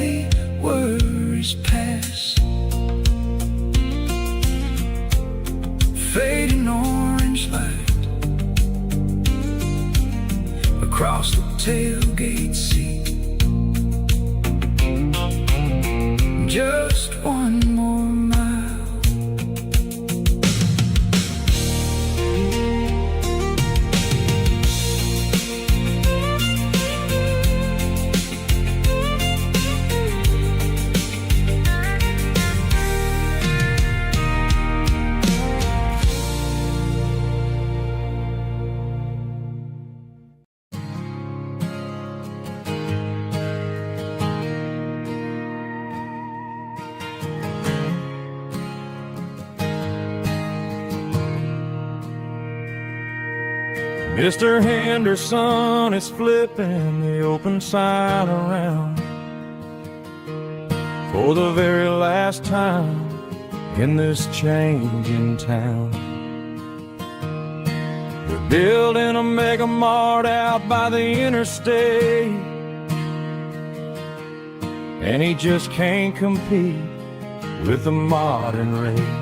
day worries pass. Fading orange light across the tailgate seat. Just one more mile. Mr. Henderson is flipping the open sign around for the very last time in this changing town. They're building a mega mart out by the interstate, and he just can't compete with the modern rate.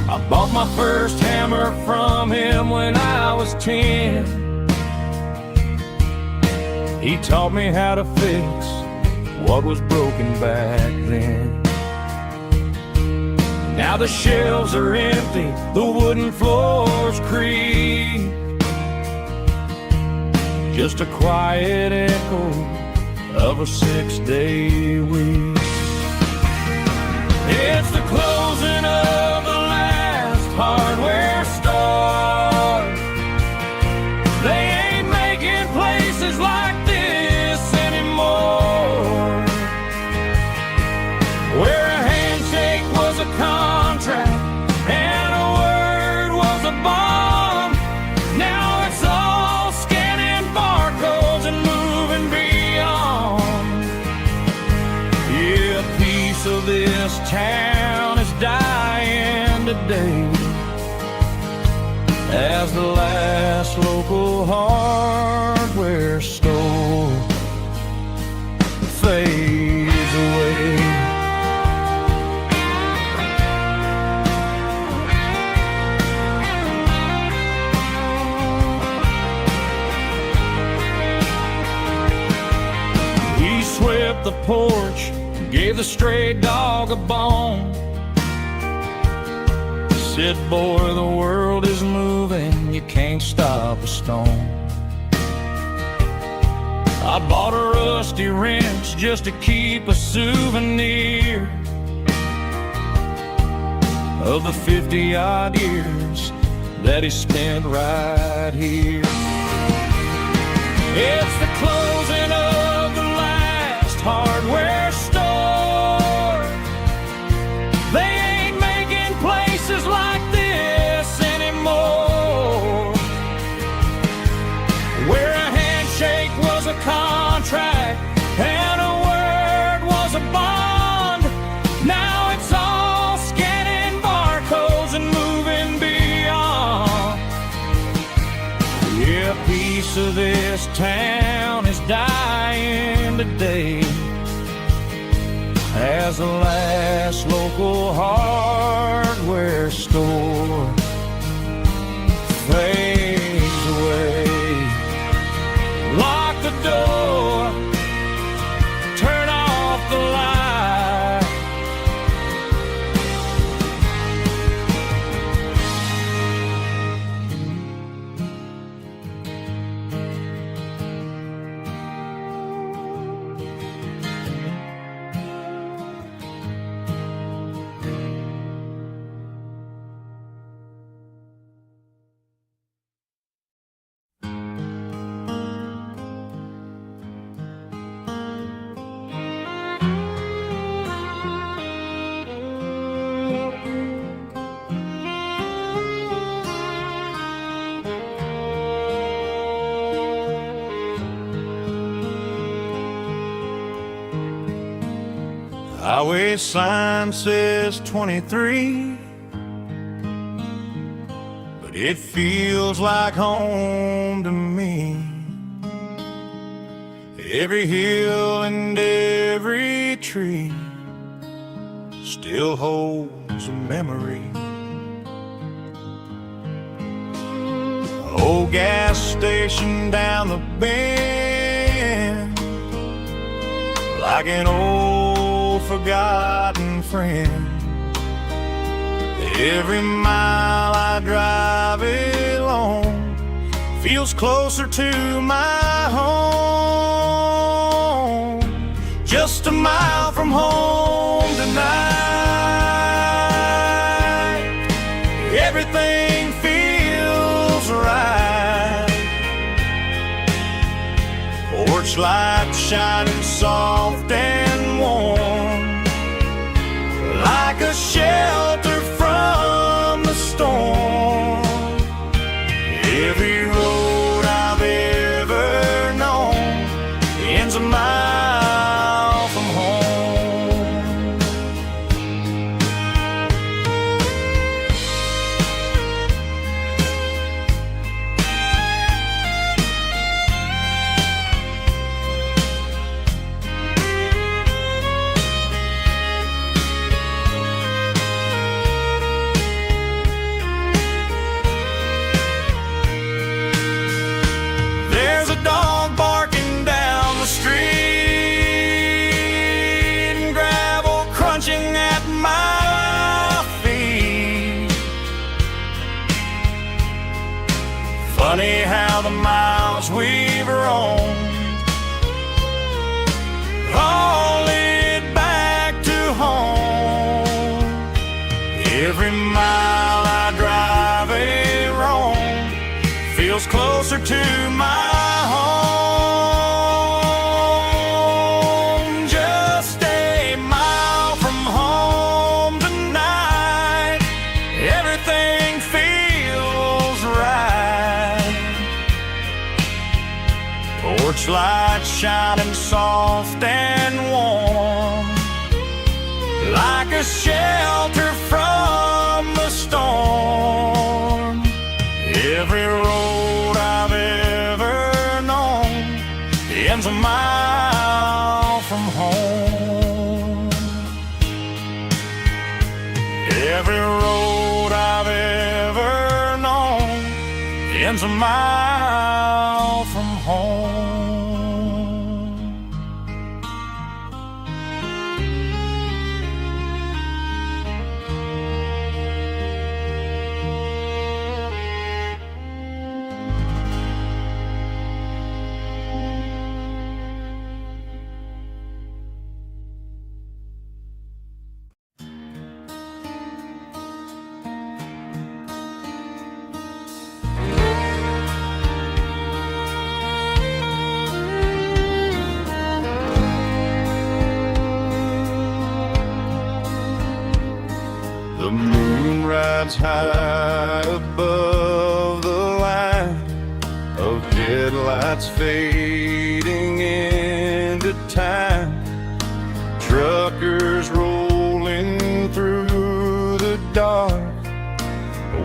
I bought my first hammer from him when I was 10. He taught me how to fix what was broken back then. Now the shelves are empty, the wooden floors creak, just a quiet echo of a 6-day week. It's the closing of the hardware store. They ain't making places like this anymore, where a handshake was a contract and a word was a bond. Now it's all scanning barcodes and moving beyond. Yeah, a piece of this town is dying today as the last local hardware store fades away. He swept the porch, gave the stray dog a bone, said, boy, the world is moving, you can't stop a stone. I bought a rusty wrench just to keep a souvenir of the 50-odd years that he spent right here. It's the closing of the last hardware store. They ain't making places like this anymore, where a handshake was a contract and a word was a bond. Now it's all scanning barcodes and moving beyond. Yeah, a piece of this town is dying today as the last local hardware store fades away. Lock the door, turn off the light. Highway sign says 23, but it feels like home to me. Every hill and every tree still holds a memory. Old gas station down the bend, like an old forgotten friend. Every mile I drive alone feels closer to my home. Just a mile from home tonight, everything feels right. Porch light shining soft and warm, like a shelter from the storm. Every road I've ever known ends a mile from home. There's a dog barking down the street, and gravel crunching at my feet. Funny how the miles we've roamed all lead back to home. Every mile I drive roam feels closer to my home. Just a mile from home tonight, everything feels right. Porch light shining soft and warm, like a shelter from the storm. Every road I've ever known ends a mile from home. Every road I've ever known ends a mile from home. The moon rides high above the line of headlights fading into time. Truckers rolling through the dark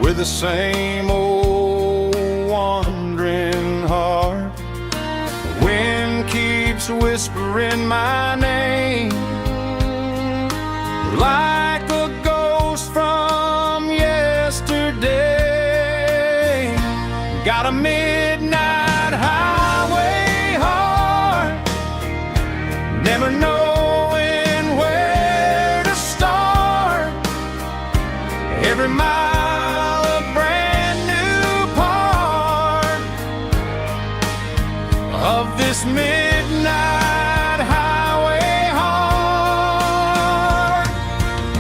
with the same old wandering heart. The wind keeps whispering my name like a ghost from yesterday. Got a midnight highway heart, never knowing where to start. Every mile a brand new part of this midnight highway heart.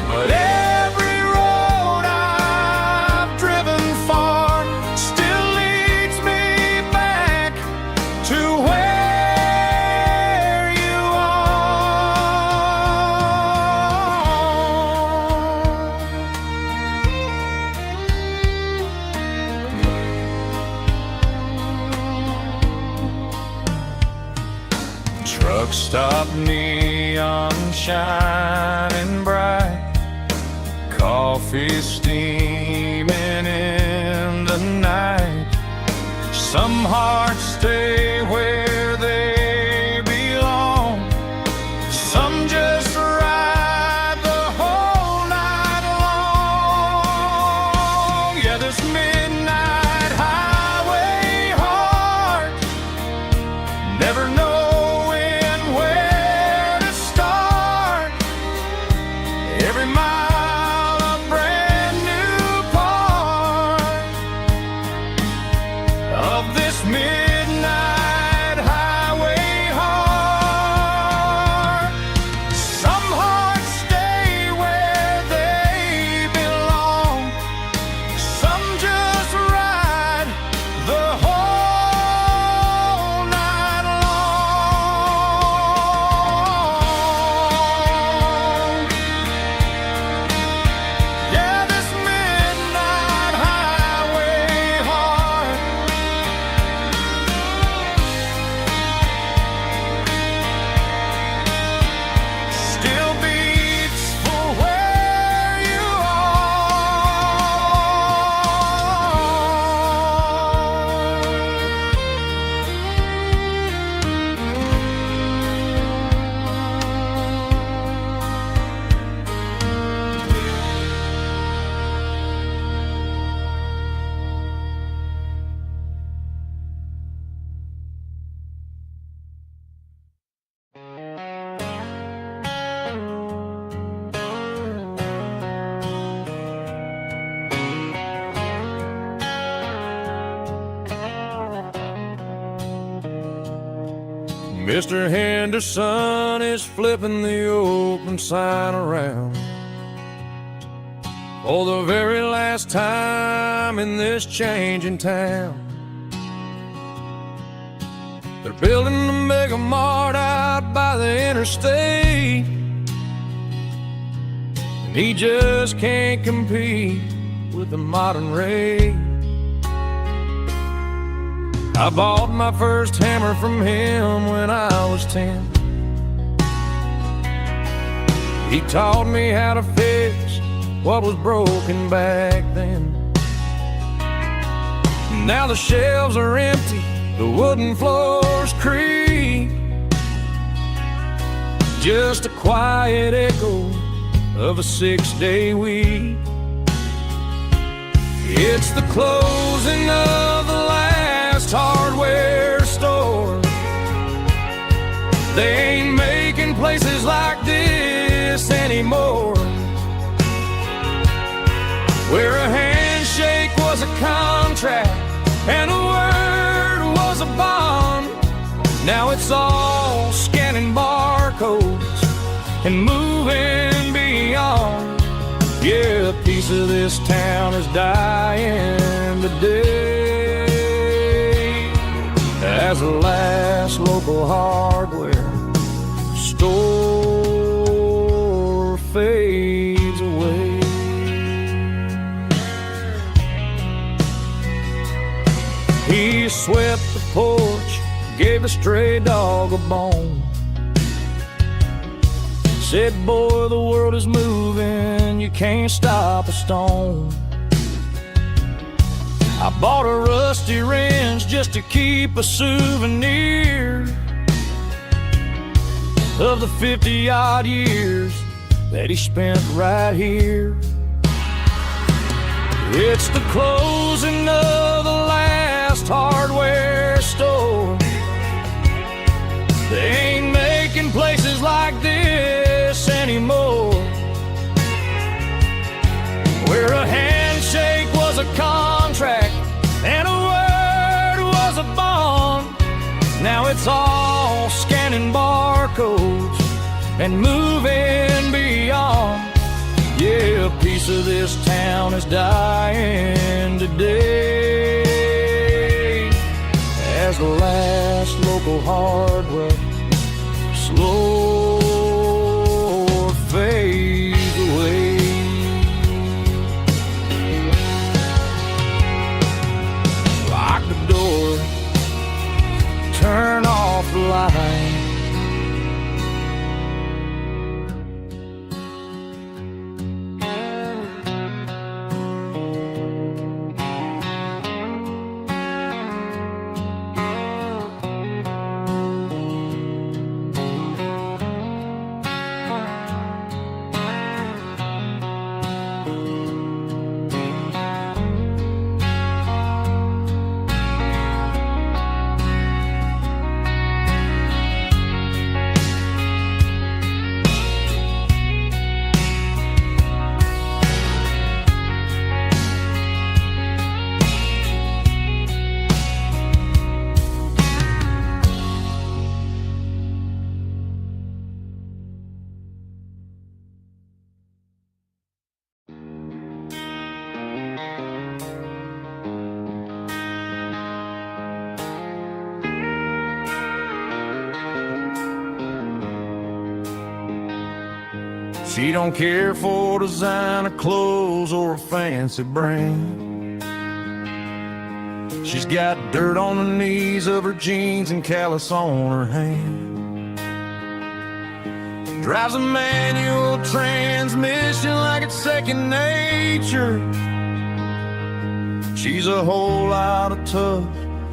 But every road I've driven far still leads me back to where you are. Truck stop, neon shining bright, coffee steaming in the night. Some hearts stay where they Mr. Henderson is flipping the open sign around for the very last time in this changing town. They're building a mega mart out by the interstate, and he just can't compete with the modern rate. I bought my first hammer from him when I was 10. He taught me how to fix what was broken back then. Now the shelves are empty, the wooden floors creak, just a quiet echo of a 6-day week. It's the closing of the last hardware store. They ain't making places like this anymore, where a handshake was a contract and a word was a bond. Now it's all scanning barcodes and moving beyond. Yeah, a piece of this town is dying today as the last local hardware store fades away. He swept the porch, gave the stray dog a bone, said, boy, the world is moving, you can't stop a stone. I bought a rusty wrench just to keep a souvenir of the 50-odd years that he spent right here. It's the closing of the last hardware store. They ain't making places like this anymore, where a handshake was a contract and a word was a bond. Now it's all scanning barcodes and moving beyond. Yeah, a piece of this town is dying today as the last local hardware slow fades away. Lock the door, turn off the light. She don't care for designer clothes or a fancy brand. She's got dirt on the knees of her jeans and callus on her hand. Drives a manual transmission like it's second nature. She's a whole lot of tough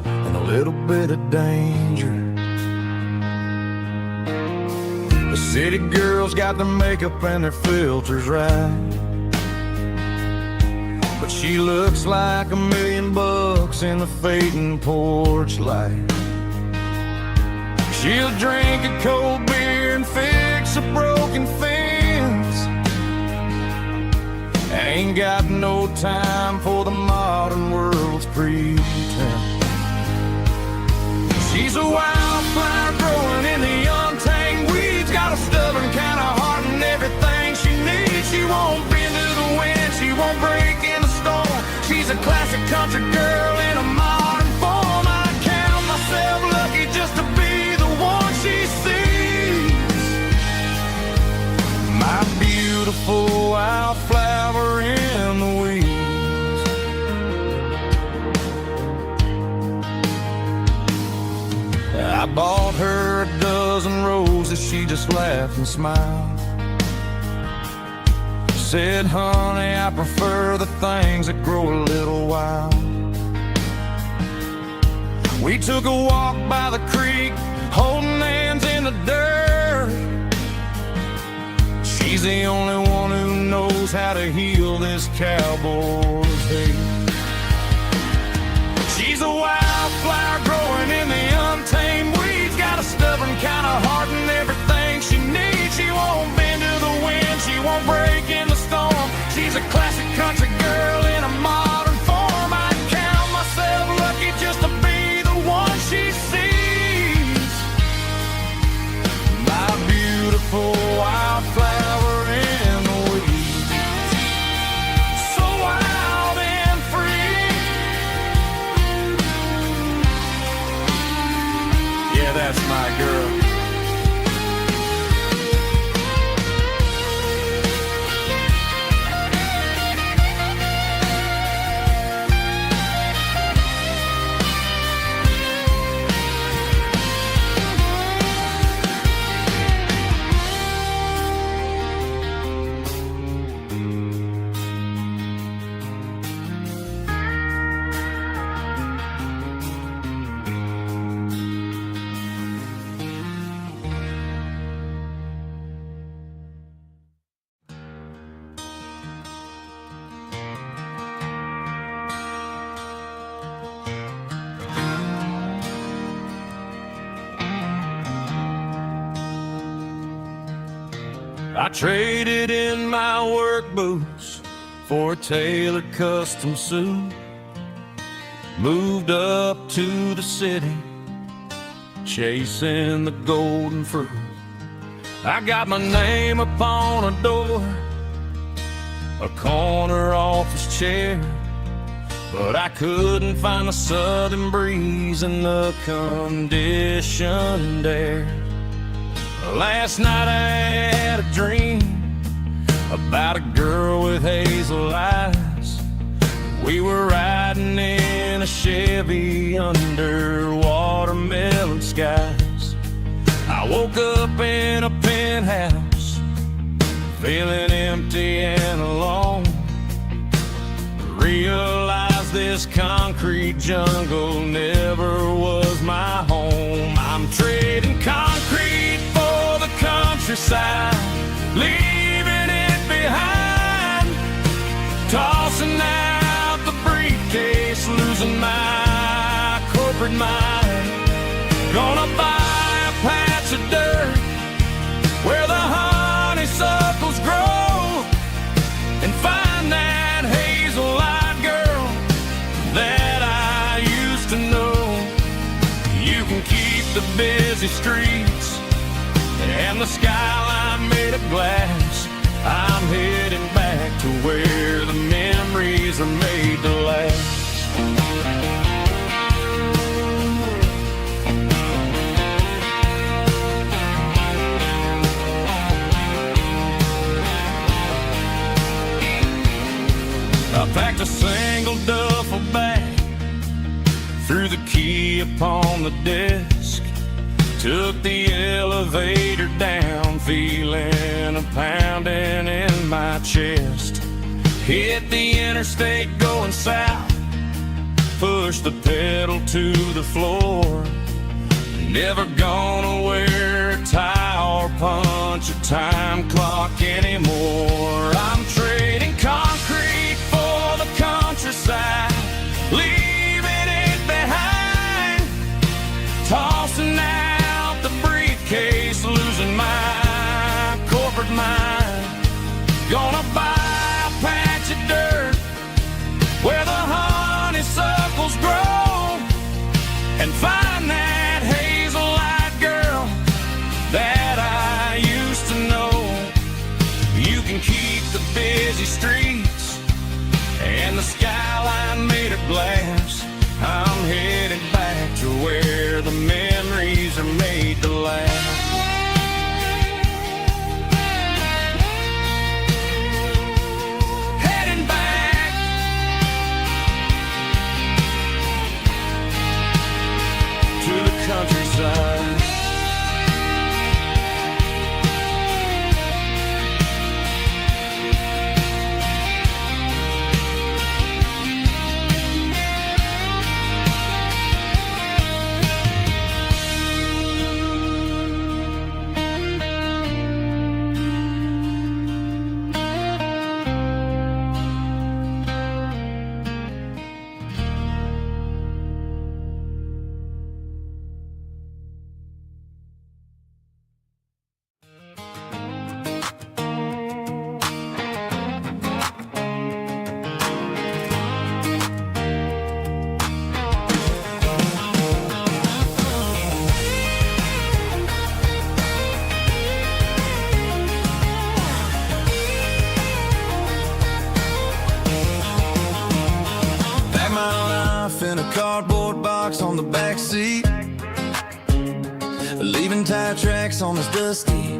and a little bit of danger. The city girls got their makeup and their filters right, but she looks like $1 million in the fading porch light. She'll drink a cold beer and fix a broken fence. Ain't got no time for the modern world's pretense. She's a wildfire growing in I bought her a dozen roses, she just laughed and smiled. Said, honey, I prefer the things that grow a little wild. We took a walk by the creek, holding hands in the dirt. She's the only one who knows how to heal this cowboy's hate. She's a wildflower growing in the untamed weeds. Got a stubborn kind of heart and everything she needs. She won't bend to the wind, she won't break in the storm. She's a classic country girl in a modern form. I count myself lucky just to be the one she sees. My beautiful wildflower in the weeds, so wild and free. Yeah, that's my girl. I traded in my work boots for a tailored custom suit. Moved up to the city, chasing the golden fruit. I got my name upon a door, a corner office chair, but I couldn't find the southern breeze in the conditioned air. Last night I had a dream about a girl with hazel eyes. We were riding in a Chevy under watermelon skies. I woke up in a penthouse, feeling empty and alone. Realized this concrete jungle never was my home. I'm trading concrete for the countryside, leaving it behind. Tossing out the briefcase, losing my corporate mind. Gonna buy a patch of dirt where the honeysuckles grow, and find that hazel-eyed girl that I used to know. You can keep the busy streets and the skyline made of glass. I'm heading back to where the memories are made to last. I packed a single duffel bag, threw the key upon the desk, took the elevator down, feeling a pounding in my chest. Hit the interstate going south, pushed the pedal to the floor. Never gonna wear a tie or punch a time clock anymore. I'm trading concrete for the countryside, leaving it behind. Tossing out the briefcase, losing my corporate mind. Gonna buy a patch of dirt where the honeysuckles grow, and find that hazel-eyed girl that I used to know. You can keep the busy streets and the skyline made of glass. I'm headed back to where the memories are made to last. Heading back to the countryside. seat, leaving tire tracks on this dusty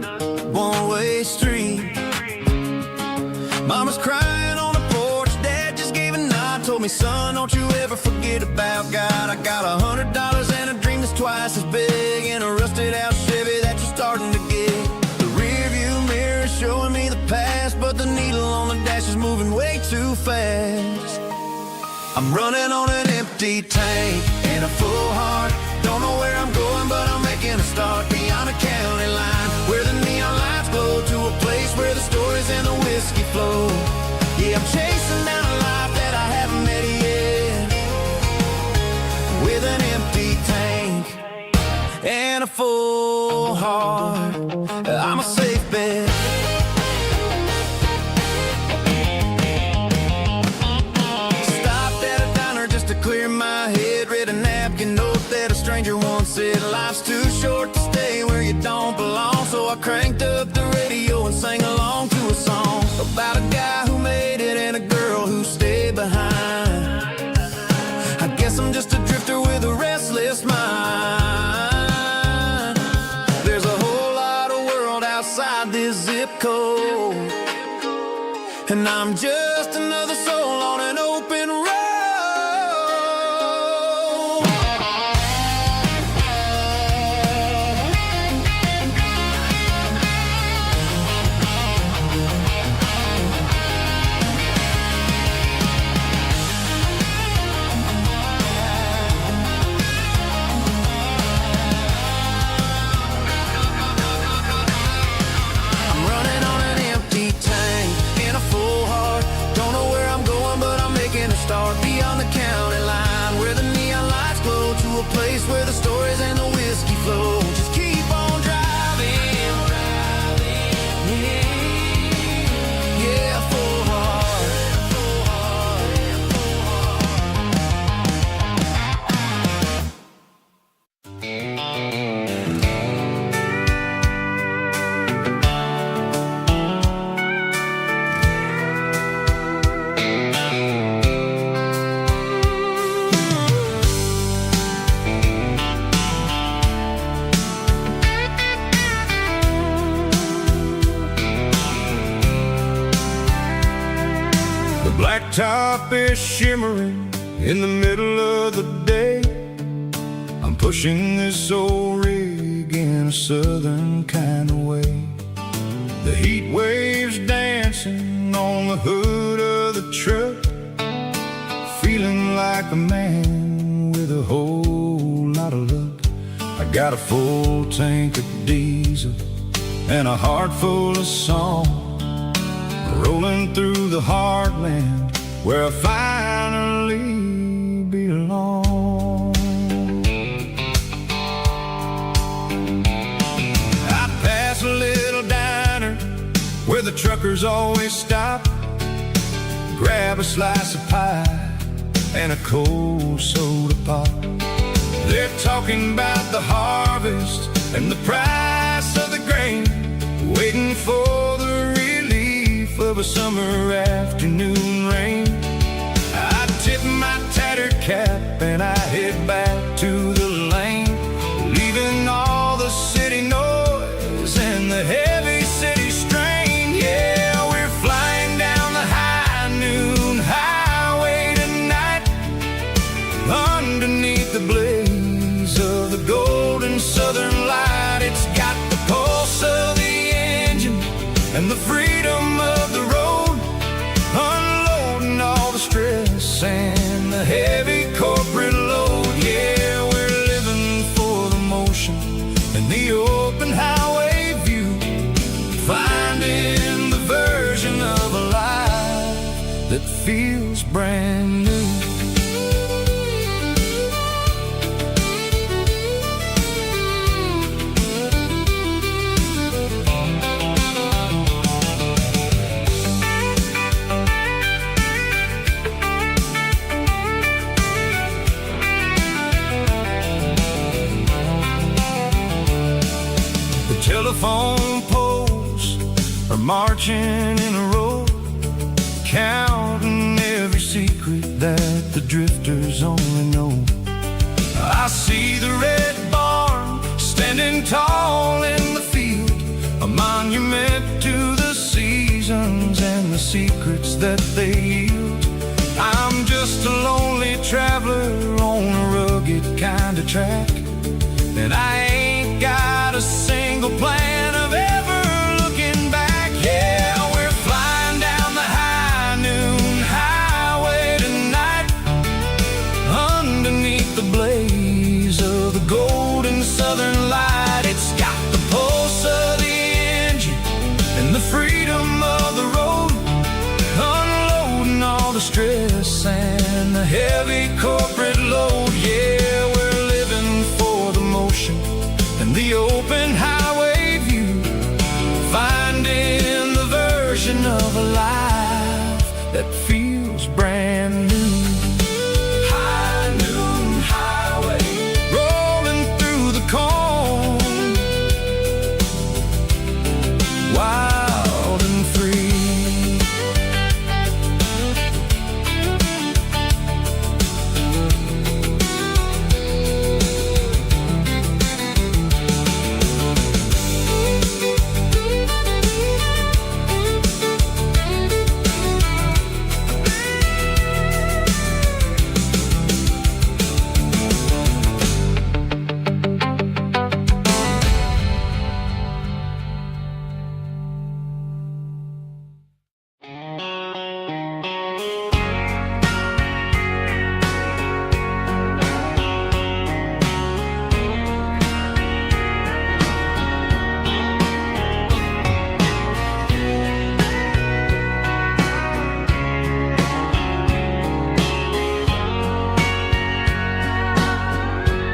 one-way street. Mama's crying on the porch, Dad just gave a nod, told me, son, don't you ever forget about God. I got $100 and a dream that's twice as big, and a rusted out Chevy that you're starting to get. The rear view mirror is showing me the past, but the needle on the dash is moving way too fast. I'm running on an empty tank and a full heart. Don't know where I'm going, but I'm making a start beyond a county line, where the neon lights glow, to a place where the stories and the whiskey flow. Yeah, I'm chasing down a life that I haven't met yet, with an empty tank and a full heart. I'm a safe bet. Clear my head, read a napkin note that a stranger once said, life's too short to stay where you don't belong. So I cranked up the radio and sang along to a song about a guy who made it and a girl who stayed behind. I guess I'm just a drifter with a restless mind. There's a whole lot of world outside this zip code, and I'm just another soul on an open road. Start beyond the county line, where the neon lights glow, to a place where the stories and the whiskey flow. Just keep on driving, yeah, full heart, full heart, full Blacktop is shimmering in the middle of the day. I'm pushing this old rig in a southern kind of way. The heat waves dancing on the hood of the truck, feeling like a man with a whole lot of luck. I got a full tank of diesel and a heart full of song, rolling through the heartland where I finally belong. I pass a little diner where the truckers always stop, grab a slice of pie and a cold soda pop. They're talking about the harvest and the price of the grain, waiting for the relief of a summer afternoon rain. I tip my tattered cap and I head back to the lane, leaving all the city noise and the heavy city strain. Yeah, we're flying down the high noon highway tonight, underneath the blaze of the golden southern light. It's got the pulse of the engine and the freedom of the road, unloading all the stress and the heavy corporate load. Yeah, we're living for the motion and the open highway view, finding the version of a life that feels brand new. Telephone poles are marching in a row, counting every secret that the drifters only know. I see the red barn standing tall in the field, a monument to the seasons and the secrets that they yield. I'm just a lonely traveler on a rugged kind of track, and I ain't got a single plan of ever looking back. Yeah, we're flying down the high noon highway tonight, underneath the blaze of the golden southern light. It's got the pulse of the engine and the freedom of the road, unloading all the stress and the heavy corporate load. Yeah, we're living for the motion and the open highway view, finding the version of a life that feels brand new. High noon highway, rolling through the corn, wild and free.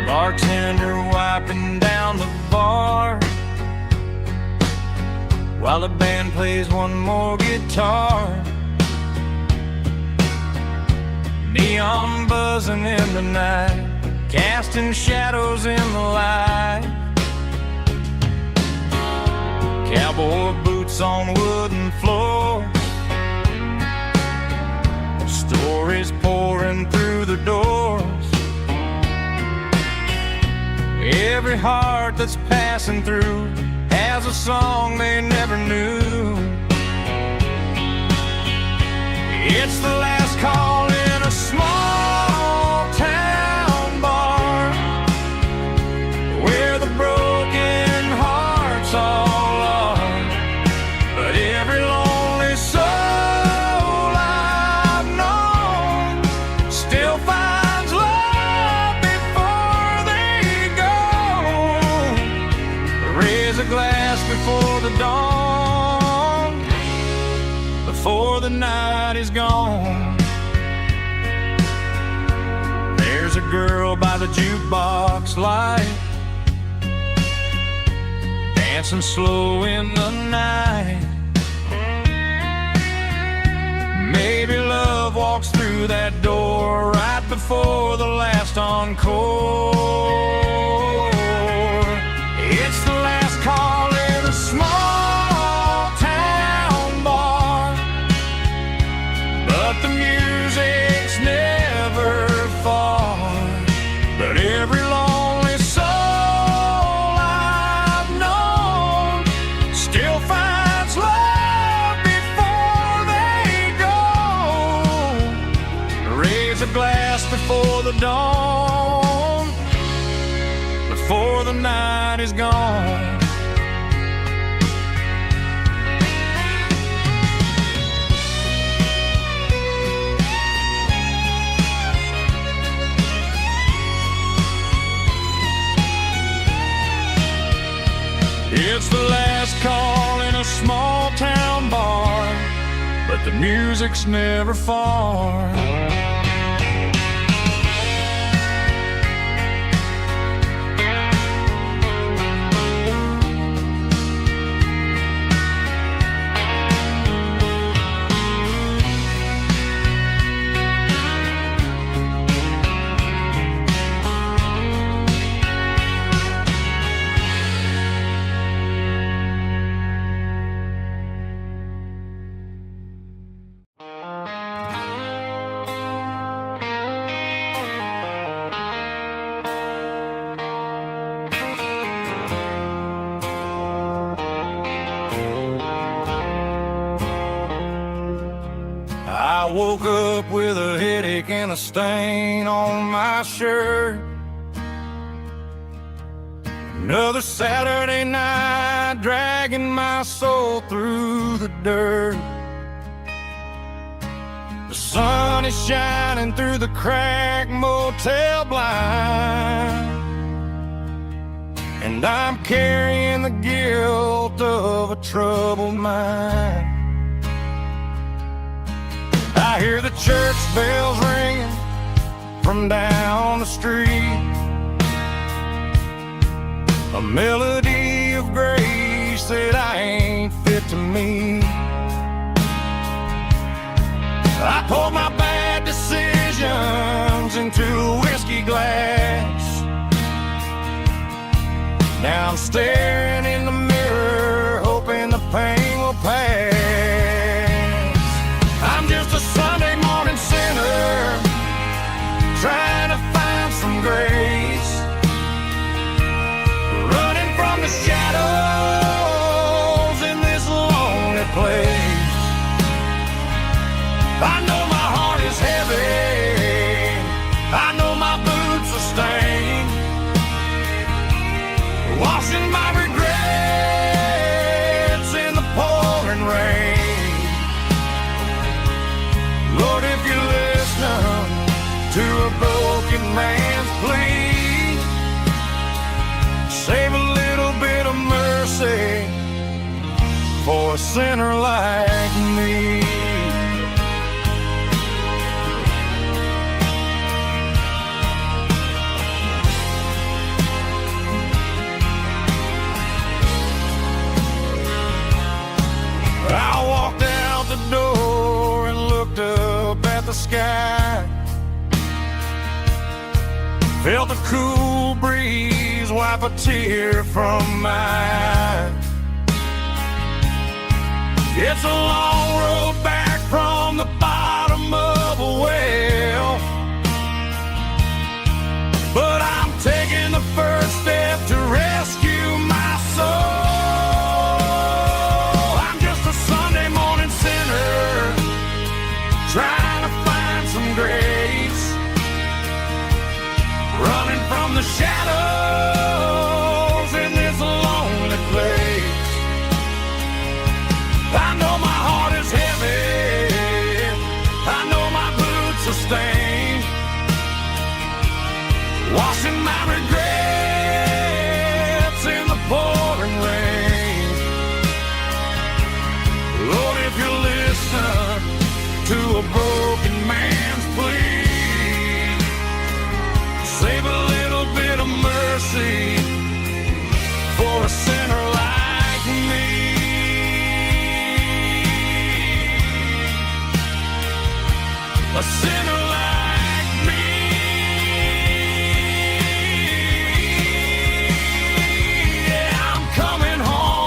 Bartender wiping down the bar while the band plays one more guitar. Neon buzzing in the night, casting shadows in the light. Cowboy boots on wooden floors, stories pouring through the doors. Every heart that's passing through has a song they never knew. It's the last call in a small town bar, where the broken hearts all are. But every lonely soul I've known still finds love before they go. Raise a glass before the dawn, before the night is gone. There's a girl by the jukebox light, dancing slow in the night. Maybe love walks through that door right before the last encore. It's the last call in a small town bar, but the music's never far. But every lonely soul I've known still finds love before they go. Raise a glass before the dawn, before the night is gone. It's the last call in a small town bar, but the music's never far. I woke up with a headache and a stain on my shirt. Another Saturday night, dragging my soul through the dirt. The sun is shining through the cracked motel blind, and I'm carrying the guilt of a troubled mind. I hear the church bells ringing from down the street, a melody of grace that I ain't fit to meet. I poured my bad decisions into a whiskey glass. Now I'm staring in the mirror, hoping the pain will pass. I'm just a Sunday morning sinner, trying to find some grace, running from the shadows in this lonely place. I know my heart is heavy, I know my boots are stained, washing my regrets in the pouring rain. Lord, if you listen to a broken man's plea, save a little bit of mercy for a sinner like me. I walked out the door and looked up at the sky, felt the cool breeze wipe a tear from my eye. It's a long road back from the bottom of a well, but I'm taking the first step to rescue my soul. Trying to find some grace, running from the shadows in this lonely place. I know my heart is heavy, I know my boots are stained, washing my regrets in the pouring rain. Lord, if you listen to a broken man's plea, save a little bit of mercy for a sinner like me. A sinner like me. Yeah, I'm coming home.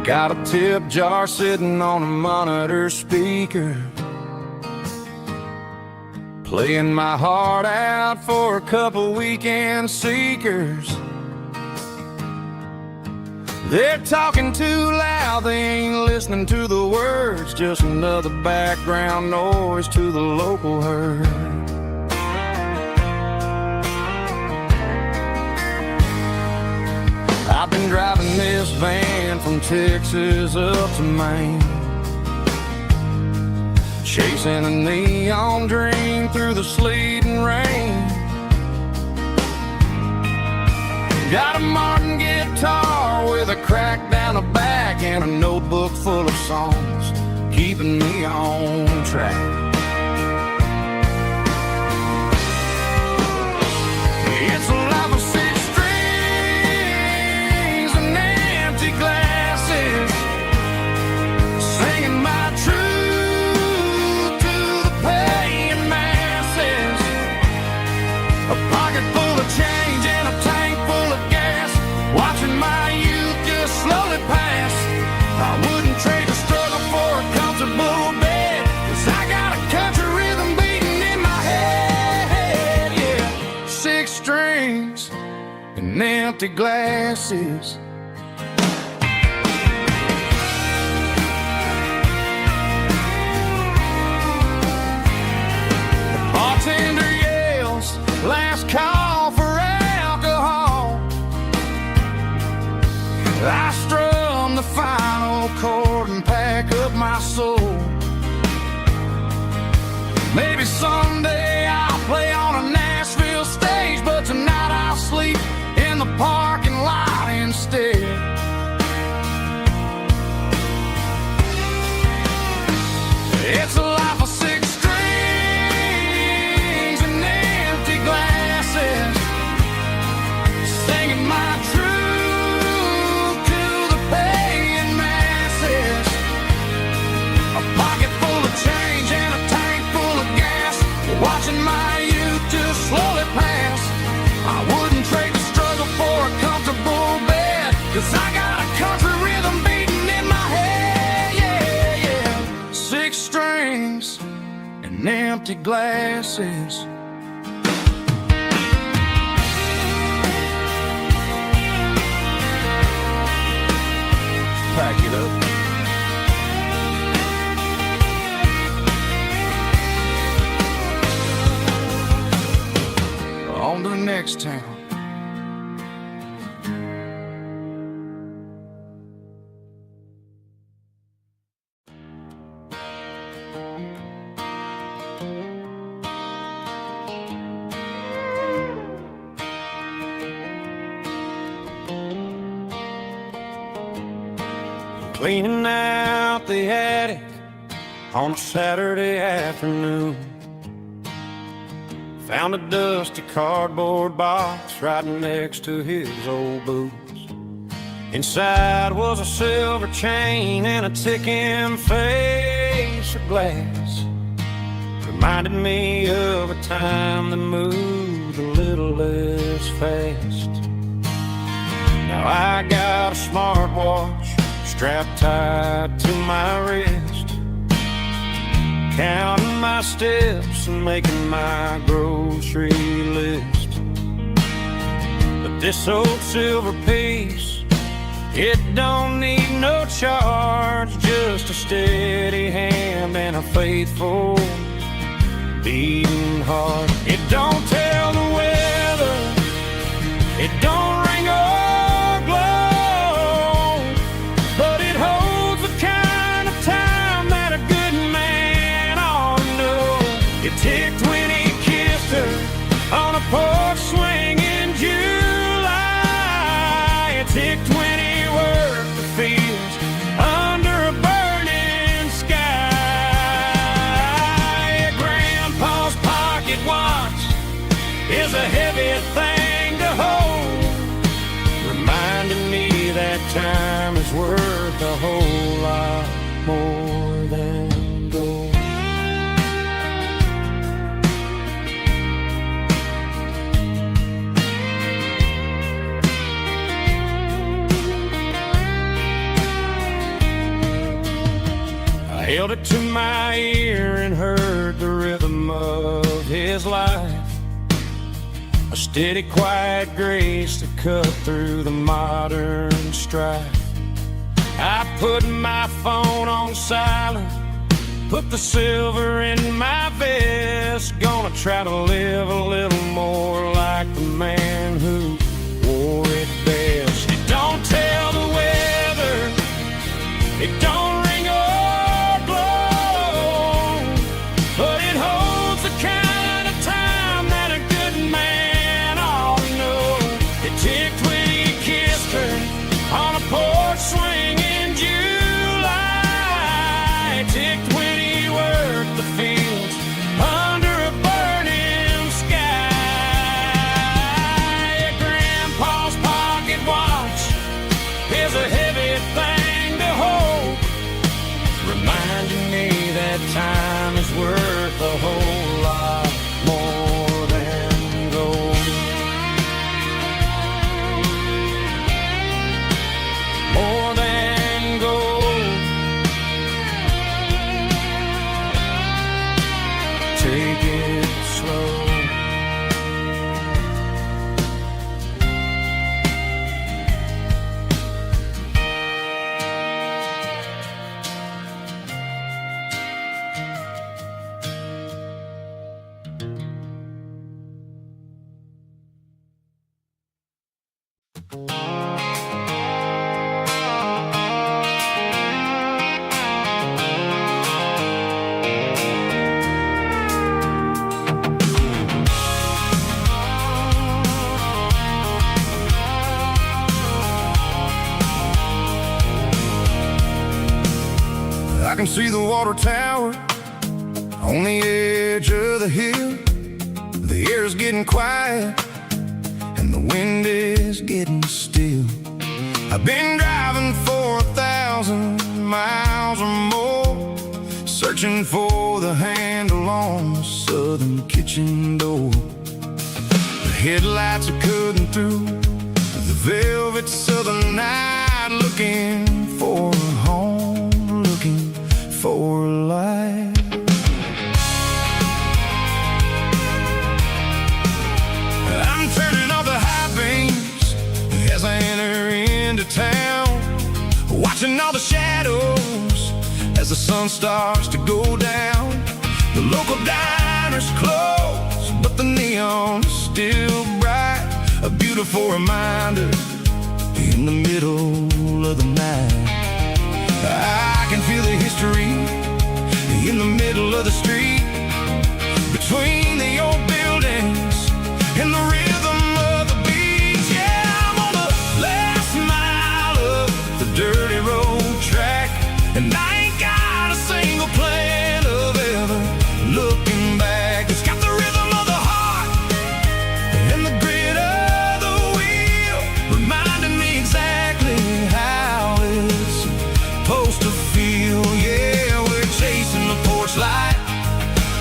Got a tip jar sitting on a monitor speaker, playing my heart out for a couple weekend seekers. They're talking too loud, they ain't listening to the words, just another background noise to the local herd. I've been driving this van from Texas up to Maine, chasing a neon dream through the sleet and rain. Got a Martin guitar with a crack down the back and a notebook full of songs, keeping me on track. It's a life of six strings and empty glass. A pocket full of change and a tank full of gas, watching my youth just slowly pass. I wouldn't trade the struggle for a comfortable bed, 'cause I got a country rhythm beating in my head, yeah. 6 strings and empty glasses. The bartender yells, last call for alcohol. I strum the final chord and pack up my soul. Maybe someday I'll play on a Nashville stage, but tonight I'll sleep in the parking lot instead. It's a life of 6 strings and empty glasses, singing my truth to the paying masses. A pocket full of change and a tank full of gas, watching my youth just slowly pass. I wouldn't trade the struggle for a comfortable bed, 'cause I got a country rhythm beating in my head, yeah, yeah. 6 strings and empty glasses. Pack it up. On to the next town. Cleaning out the attic on a Saturday afternoon. Found a dusty cardboard box right next to his old boots. Inside was a silver chain and a ticking face of glass. Reminded me of a time that moved a little less fast. Now I got a smartwatch strapped tight to my wrist, counting my steps and making my grocery list. But this old silver piece, it don't need no charge, just a steady hand and a faithful beating heart. It don't tell the weather, it don't ring or glow, but it holds the kind of time that a good man ought to know. It ticked when he kissed her on a porch swing in July. It ticked when he worked the fields under a burning sky. Grandpa's pocket watch is a heavy thing to hold, reminding me that time is worth a whole lot more than gold. I held it to my ear and heard the rhythm of his life, a steady, quiet grace to cut through the modern strife. I put my phone on silent, put the silver in my vest. Gonna try to live a little more like the man who wore it best. It don't tell the weather, it don't ring or blow, but it holds the kind of time that a good man ought to know. It ticked when he kissed her on a porch swing in July. It ticked when he worked the fields under a burning sky. can see the water tower on the edge of the hill. The air's getting quiet and the wind is getting still. I've been driving for 1,000 miles or more, searching for the handle on the southern kitchen door. The headlights are cutting through the velvet southern night, looking for a home, looking for a life. I'm turning off the high beams as I enter into town, watching all the shadows as the sun starts to go down. The local diner's closed, but the neon is still bright, a beautiful reminder in the middle of the night. I can feel the history in the middle of the street, between the old buildings and the rhythm of the beats. Yeah, I'm on the last mile of the dirty road track, and I ain't got a single plan of ever looking back. It's got the rhythm of the heart and the grit of the wheel, reminding me exactly how it's supposed to feel. Yeah, we're chasing the porch light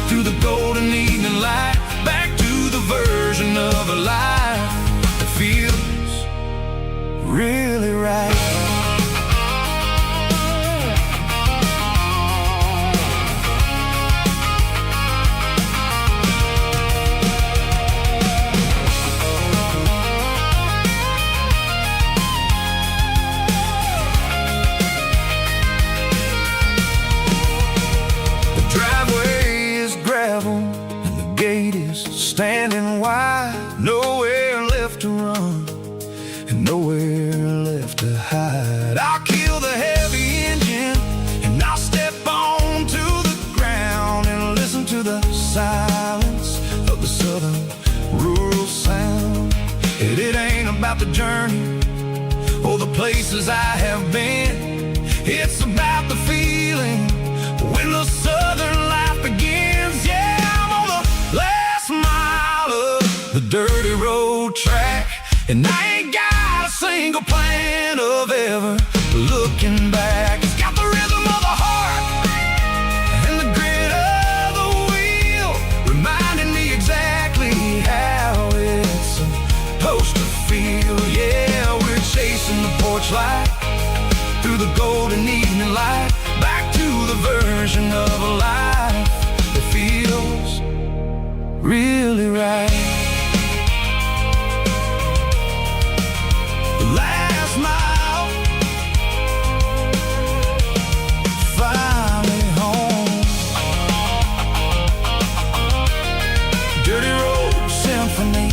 through the golden evening light, back to the version of a life that feels really right. And the gate is standing wide, nowhere left to run and nowhere left to hide. I'll kill the heavy engine and I'll step onto the ground and listen to the silence of the southern rural sound. It ain't about the journey or the places I have been, it's about the feeling when the southern life begins. Yeah, I'm on the last mile of the dirty road track, and I ain't got a single plan of ever looking back. It's got the rhythm of the heart and the grit of the wheel, reminding me exactly how it's supposed to feel. Yeah, we're chasing the porch light through the golden evening light, back to the version of a life that feels really right. The last mile, finally home. Dirty road symphony.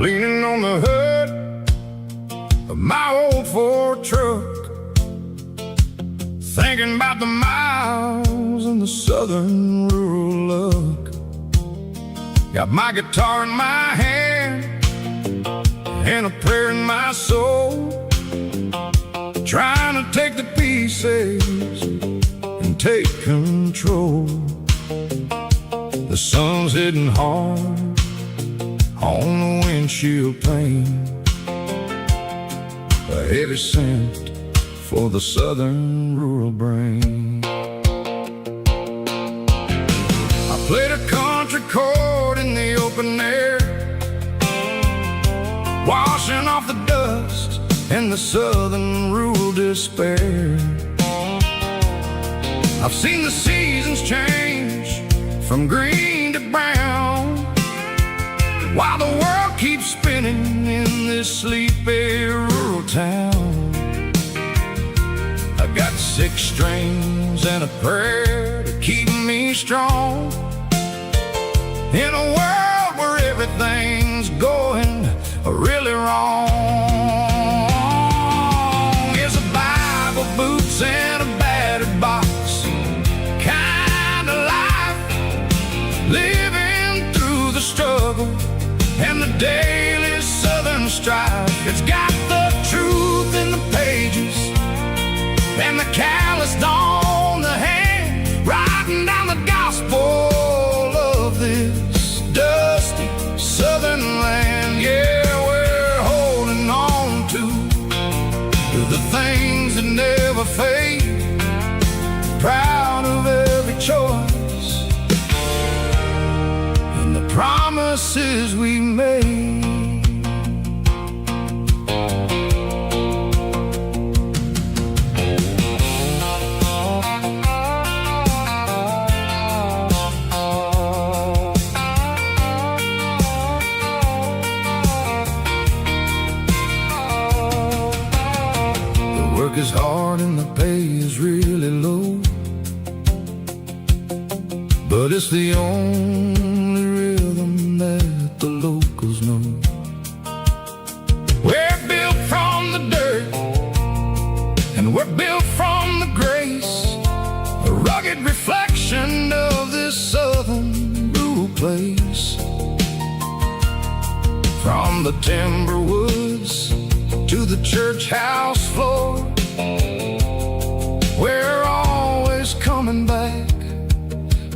Leaning on the hood of my old Ford truck, thinking about the miles and the southern rural look. Got my guitar in my hand and a prayer in my soul, trying to take the pieces and take control. The sun's hitting hard on the windshield pane, a heavy scent for the southern rural brain. I played a country chord in the open air, washing off the dust and the southern rural despair. I've seen the seasons change from green to brown, while the world keeps spinning in this sleepy rural town. I got 6 strings and a prayer to keep me strong, in a world where everything's going really wrong. It's a Bible, boots, and a battered box kind of life, living through the struggle and the daily southern strife. It's got the truth in the pages and the calloused on the hand, writing down the gospel of this dusty southern land. Yeah, we're holding on to the things that never fade, proud of every choice and the promises we made. Work is hard and the pay is really low, but it's the only rhythm that the locals know. We're built from the dirt and we're built from the grace, a rugged reflection of this southern rural place. From the timber woods to the church house floor, we're always coming back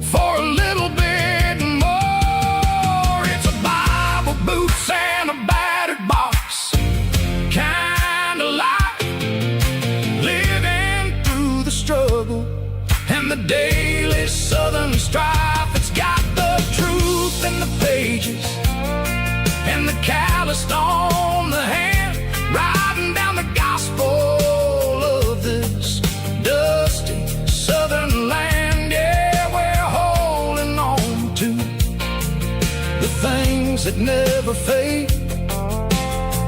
for a little bit more. It's a Bible, boots, and a battered box kind of life, living through the struggle and the daily southern strife. It's got the truth in the pages and the calloused on the hand, writing down the gospel of this dusty southern land. Yeah, we're holding on to the things that never fade,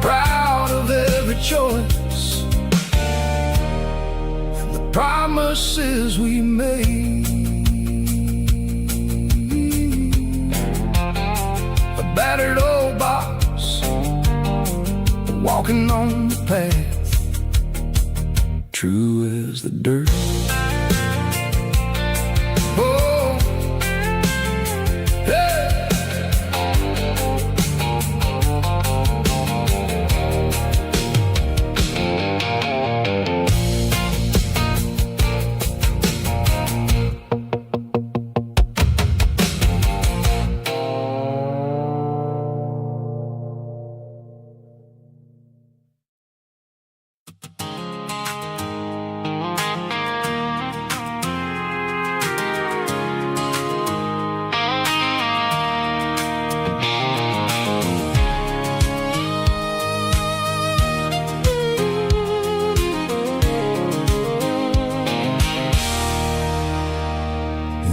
proud of every choice and the promises we made. A battered old box, walking on the path, true as the dirt. Oh, yeah.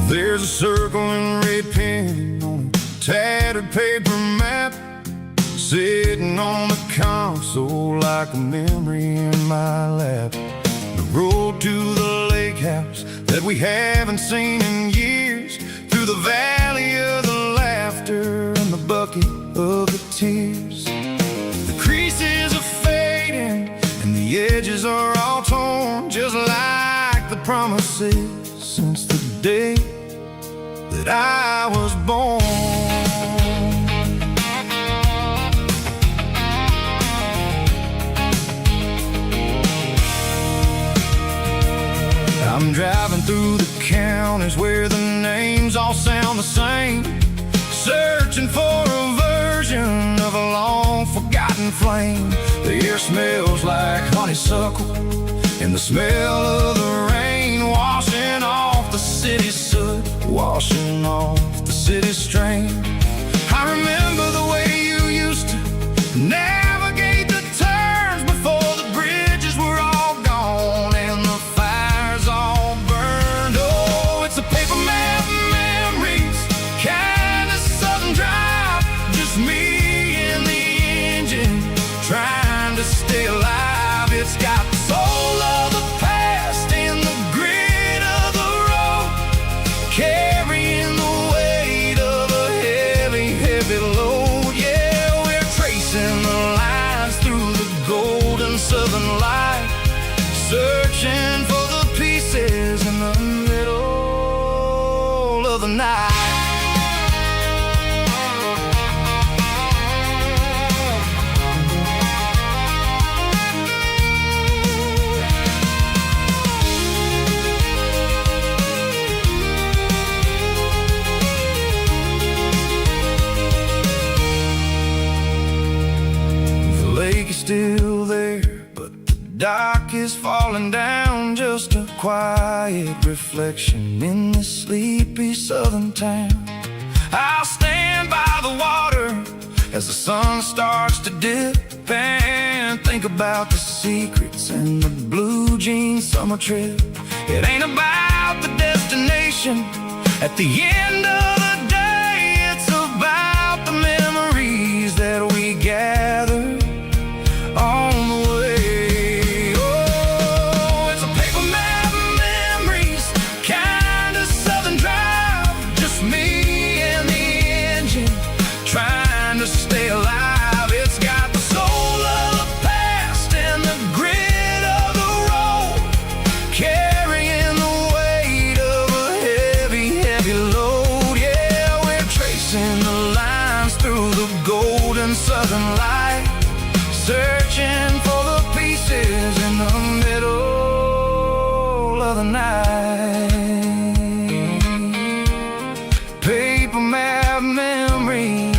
There's a circle in red pen on a tattered paper map, sitting on the console like a memory in my lap. The road to the lake house that we haven't seen in years, through the valley of the laughter and the bucket of the tears. The creases are fading and the edges are all torn, just like the promises since the day that I was born. I'm driving through the counties where the names all sound the same, searching for a version of a long forgotten flame. The air smells like honeysuckle and the smell of the rain, washing off the city's soot, washing off the city's strain. I remember the way you used to navigate the turns before the bridges were all gone and the fires all burned. Oh, It's got the soul of the past and the grit of the road, carrying the weight of a heavy, heavy load. Yeah, we're tracing the lines through the golden southern light, searching for the pieces in the middle of the night. The lake is still there, but the dock is falling down, just a quiet reflection in this sleepy southern town. I'll stand by the water as the sun starts to dip and think about the secrets and the blue jean summer trip. It ain't about the destination at the end of the day, it's about the memories that we gather on the way. Oh, it's a paper map of memories, kind of southern drive, just me and the engine trying to stay alive. It's got the soul of the past and the grit of the road, carrying the weight of a heavy, heavy load. Yeah, we're tracing the lines through the golden southern light, searching for the pieces in the middle of the night. Paper map memories,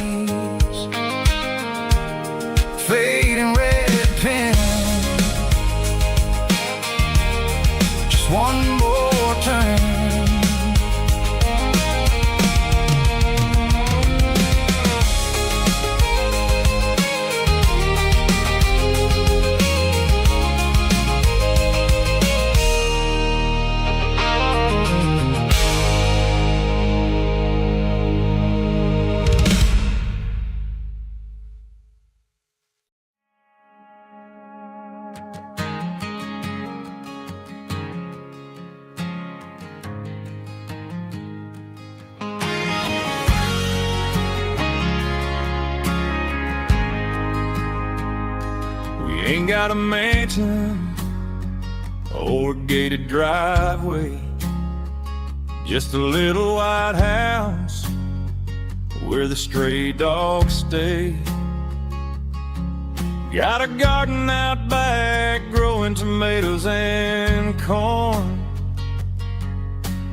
fading red pen, just one more turn. Ain't got a mansion or a gated driveway, just a little white house where the stray dogs stay. Got a garden out back growing tomatoes and corn,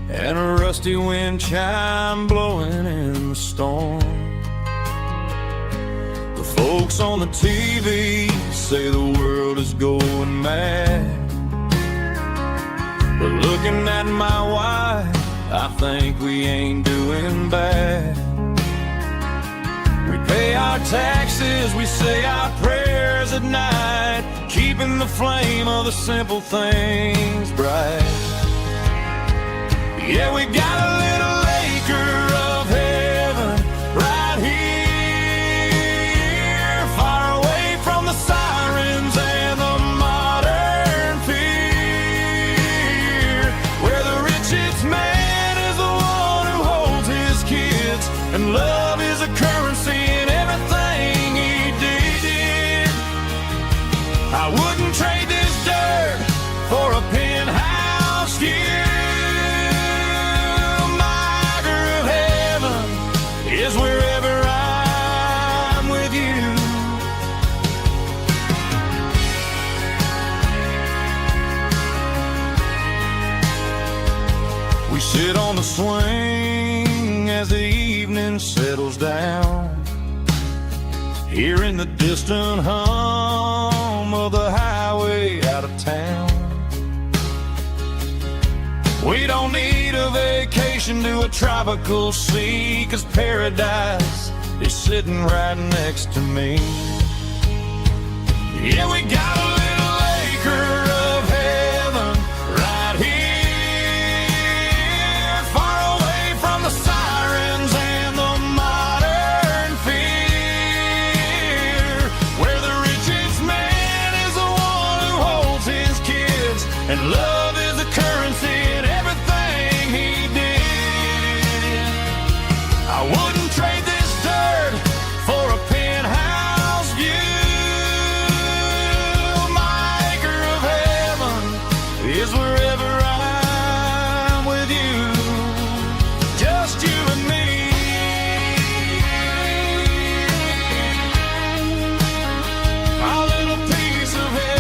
and a rusty wind chime blowing in the storm. The folks on the TV say the world is going mad, but looking at my wife, I think we ain't doing bad. We pay our taxes, we say our prayers at night, keeping the flame of the simple things bright. Yeah, we got a little acre of heaven right here, far away from the sirens and the modern fear, where the richest man is the one who holds his kids, and love is a currency in everything he did. I wouldn't trade this dirt for a penthouse view. Is wherever I'm with you. We sit on the swing as the evening settles down, hearing the distant hum of the highway out of town. We don't need a vacation to a tropical sea, 'cause paradise is sitting right next to me. Yeah, we got a little acre of heaven right here, far away from the sirens and the modern fear, where the richest man is the one who holds Love is the currency in everything he did. I wouldn't trade this dirt for a penthouse view. My acre of heaven is wherever I'm with you. Just you and me. Our little piece of heaven.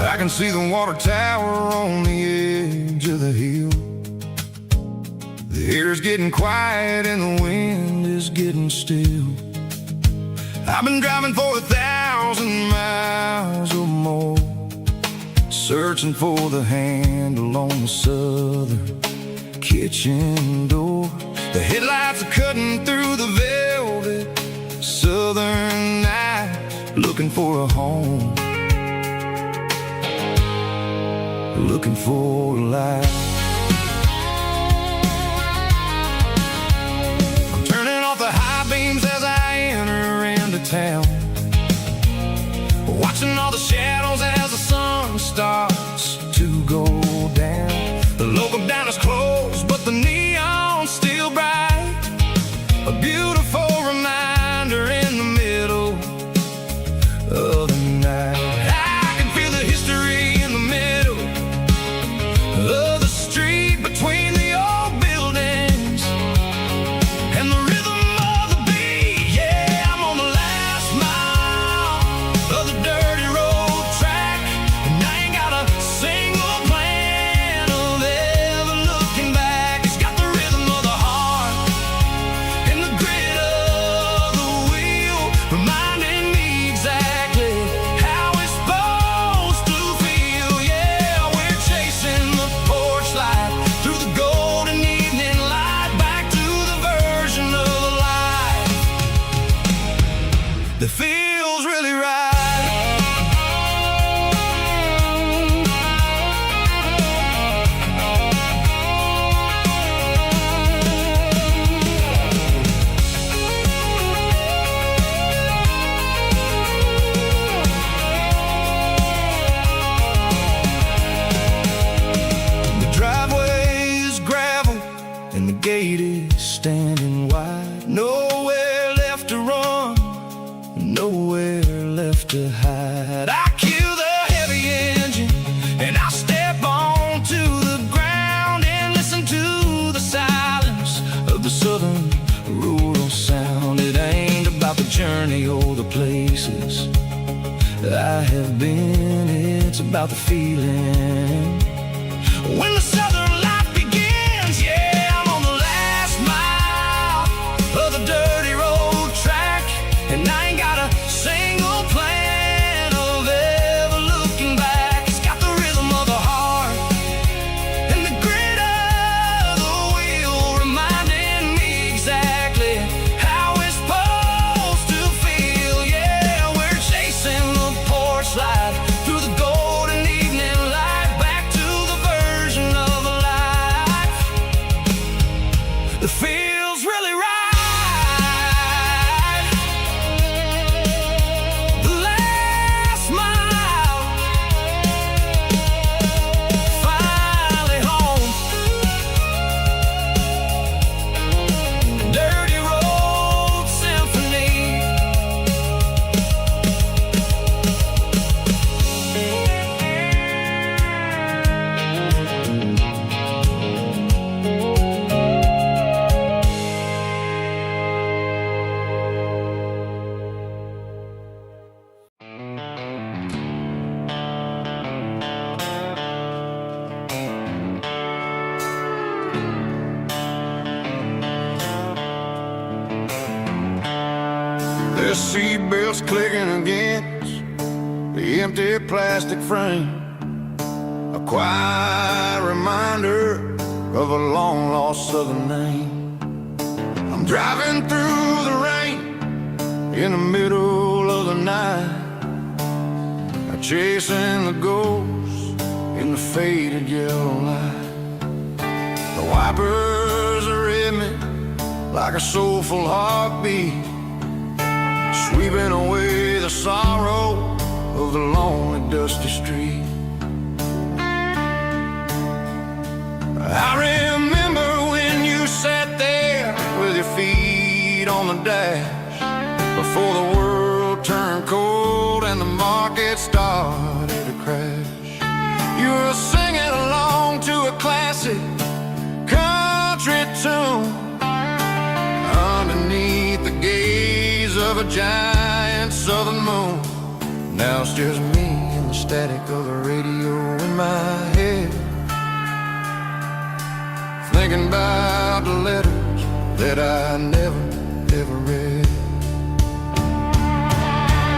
I can see the water tower on the edge of the hill. The air's getting quiet and the wind is getting still. I've been driving for 1,000 miles or more, searching for the handle on the southern kitchen door. The headlights are cutting through the velvet southern night, looking for a home, looking for a life. I'm turning off the high beams as I enter into town, watching all the shadows as the sun starts to go down. The local diner's closed, but the neon's still bright, a beautiful reminder in the middle of the night. I can feel the history in the middle of the street between the old buildings and the rhythm of the beat. Yeah, I'm on the last mile of the dirty road track, and I ain't got a single plan of ever looking back. It's got the rhythm of the heart and the grit of the wheel, reminding me exactly how it's supposed to feel. Yeah, we're chasing the porch light through the golden evening light, back to the version of life that feels really right. The driveway is gravel and the gate is standing wide. Nowhere left to run, nowhere left to hide. I kill the heavy engine and I step onto the ground and listen to the silence of the southern rural sound. It ain't about the journey or the places I have been, it's about the feeling when the southern life begins. Yeah, I'm on the last mile of the dirty road track, and I ain't got a single plan of ever looking back. It's got the rhythm of the heart and the grit of the wheel, reminding me exactly how it's supposed to feel. Yeah, we're chasing the porch light through the golden evening light, back to the version of Their seatbelts clicking against the empty plastic frame, a quiet reminder of a long-lost southern name. I'm driving through the rain in the middle of the night, chasing the ghosts in the faded yellow light. The wipers are in me like a soulful heartbeat, sweeping away the sorrow of the lonely, dusty street. I remember when you sat there with your feet on the dash, before the world turned cold and the market started to crash. You were singing along to a classic country tune underneath the gaze of a giant southern moon. Now it's just me and the static of the radio in my head, thinking about the letters that I never, ever read.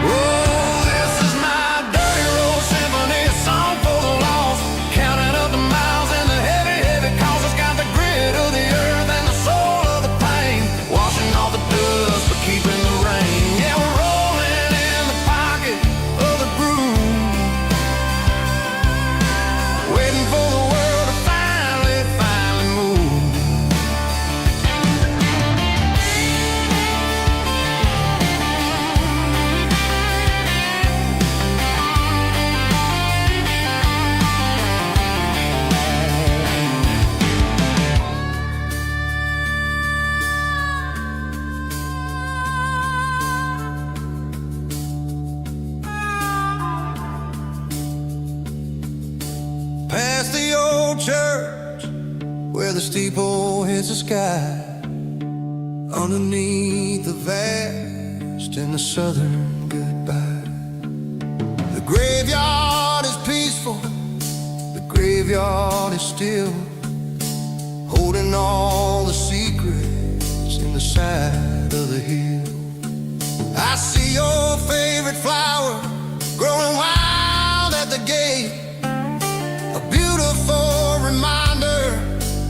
Oh, this is my dirty road symphony, a song for the lost, counting up the miles and the heavy, heavy calls. It's got the grit of the earth and the soul of the pain, washing off the dust but keeping the rain. Yeah, we're rolling in the pocket of the groove, waiting for the world to finally move. Past the old church where the steeple hits the sky, underneath the vast and the southern goodbye. The graveyard is peaceful, the graveyard is still, holding all the secrets in the side of the hill. I see your favorite flower growing wild at the gate, a beautiful reminder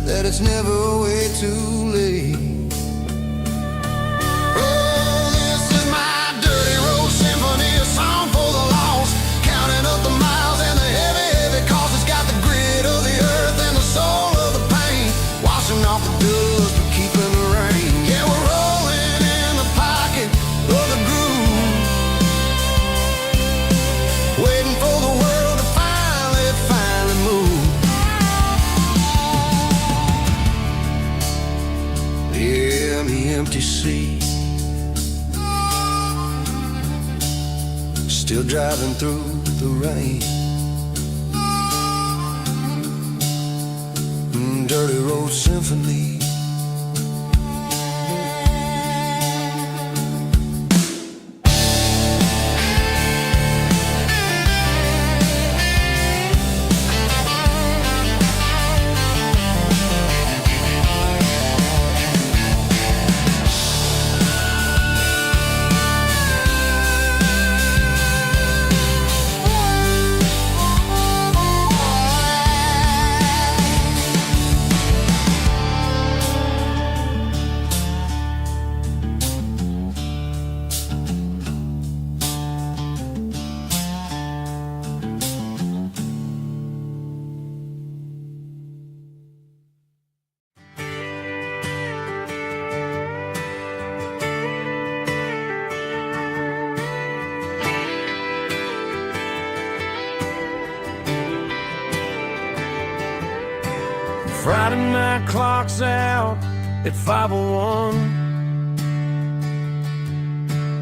that it's never way too late. Oh, this is my dirty road symphony, a song for the lost, counting up the miles and the heavy, heavy calls. It's got the grit of the earth and the soul of the pain, washing off the dust but keeping the rain. Yeah, we're rolling in the pocket of the groove, waiting for the world to finally move. Yeah, the empty sea, still driving through the rain. Dirty road symphony. Friday night clock's out at 5:01.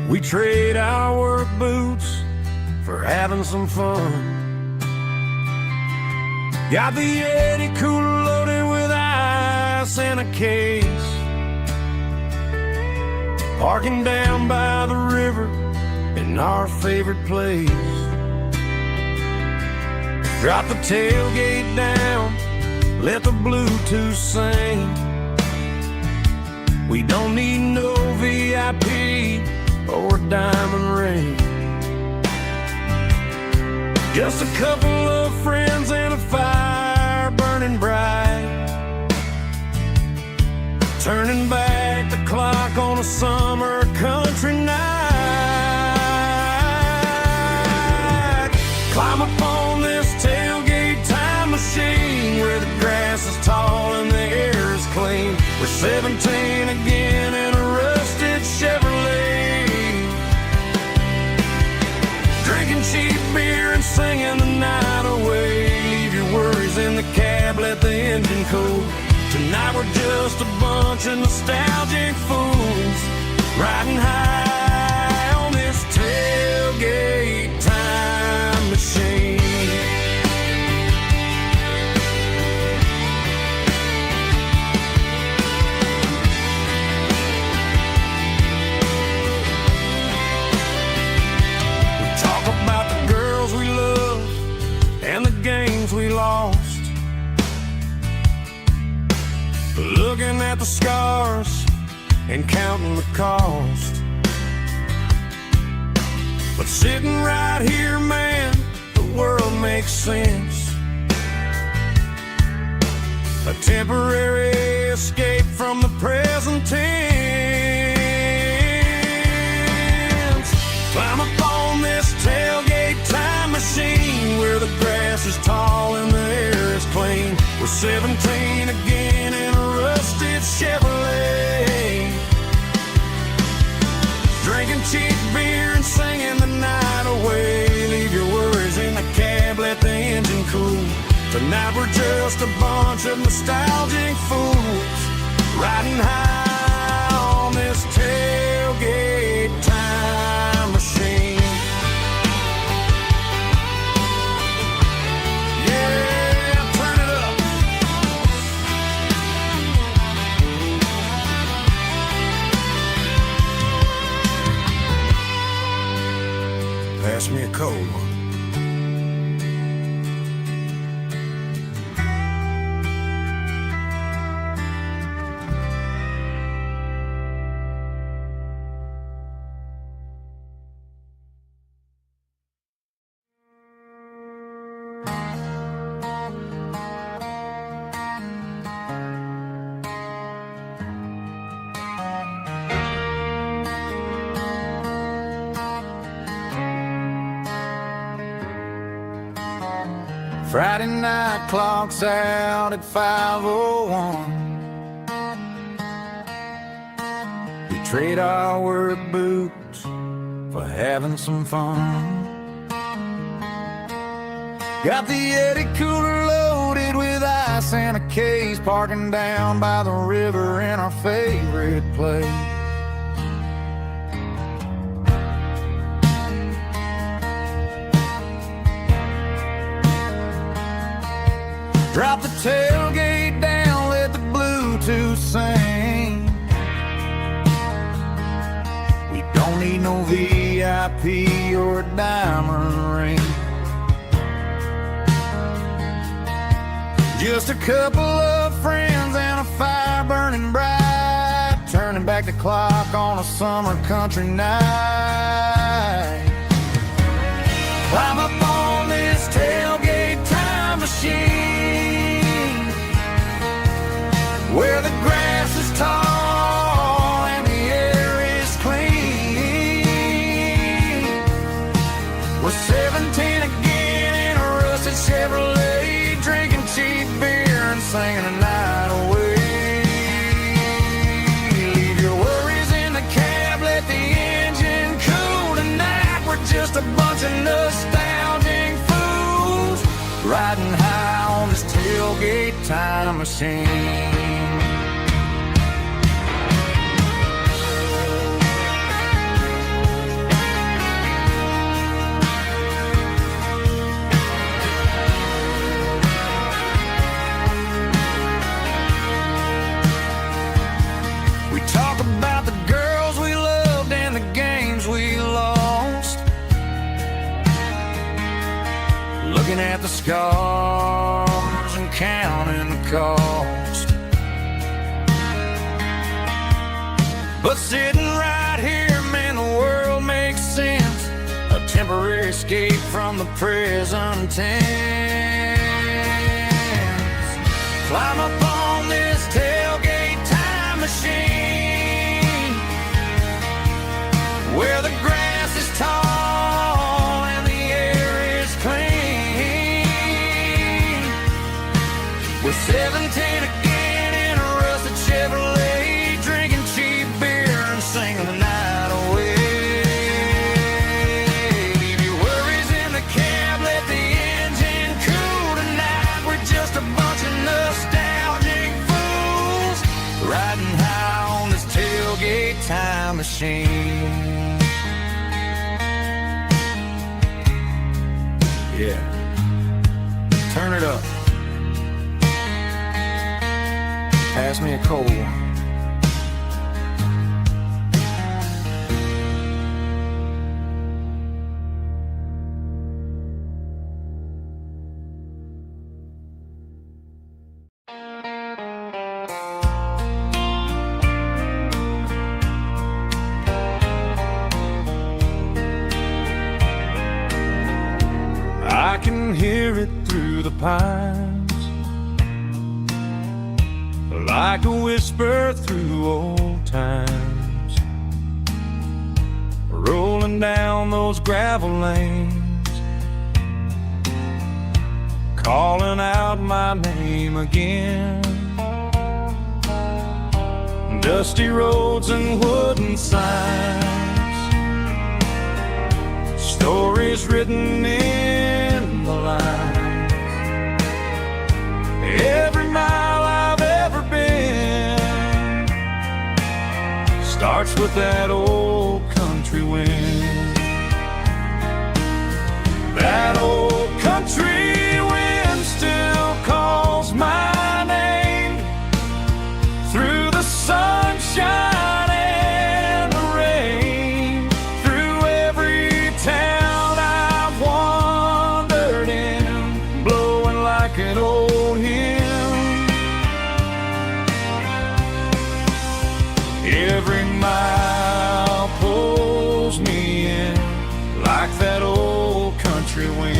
We trade our work boots for having some fun. Got the Yeti cooler loaded with ice and a case, parking down by the river in our favorite place. Drop the tailgate down, let the Bluetooth sing. We don't need no VIP or Just a couple of friends and a fire burning bright, turning back the clock on a summer country night. Climb up on this tailgate time machine where the grass is tall and the air is clean. We're 17 again in a rusted Chevrolet, drinking cheap beer and singing the night away. Leave your worries in the cab, let the engine cool. Tonight we're just a bunch of nostalgic fools, riding high on this tailgate time machine. We talk about the girls we love and the games we lost, looking at the scars and counting the cost. But sitting right here, man, the world makes sense. A temporary escape from the present tense. Climb up on this tailgate time machine where the grass is tall and the air is clean. We're 17 again in a rusted Chevrolet, drinking cheap beer and singing the night away. Leave your worries in the cab, let the engine cool. Tonight we're just a bunch of nostalgic fools, riding high on this tailgate time machine. Yeah, turn it up. Pass me a cold one. Friday night clock's out at 5:01. We trade our work boots for having some fun. Got the Eddie cooler loaded with ice and a case, parking down by the river in our favorite place. Drop the tailgate down, let the Bluetooth sing. We don't need no VIP or a diamond ring. Just a couple of friends and a fire burning bright, turning back the clock on a summer country night. Climb up on this tailgate time machine where the grass is tall and the air is clean. We're 17 again in a rusted Chevrolet, drinking cheap beer and singing the night away. Leave your worries in the cab, let the engine cool. Tonight we're just a bunch of nostalgic fools, riding high on this tailgate time machine. We talk about the girls we loved and the games we lost, looking at the scars and counting the cost. But sitting right here, man, the world makes sense. A temporary never escape from the prison tents. Climb up on this tailgate time machine, where the grass is tall and the air is clean. We're 17 again in a rusted Chevrolet, drinking cheap beer and singing the night away. Leave your worries in the cab, let the engine cool tonight. We're just a bunch of nostalgic fools riding high on this tailgate time machine. Yeah, turn it up. Pass me a cold one. I can hear it through the pines, like a whisper through old times, rolling down those gravel lanes, calling out my name again. Dusty roads and wooden signs, stories written in the lines. Every mile I've ever been starts with that old country wind. That old country wind still calls my name through the sunshine and the rain, through every town I've wandered in, blowing like an old hymn. Every mile pulls me in like that old country wind.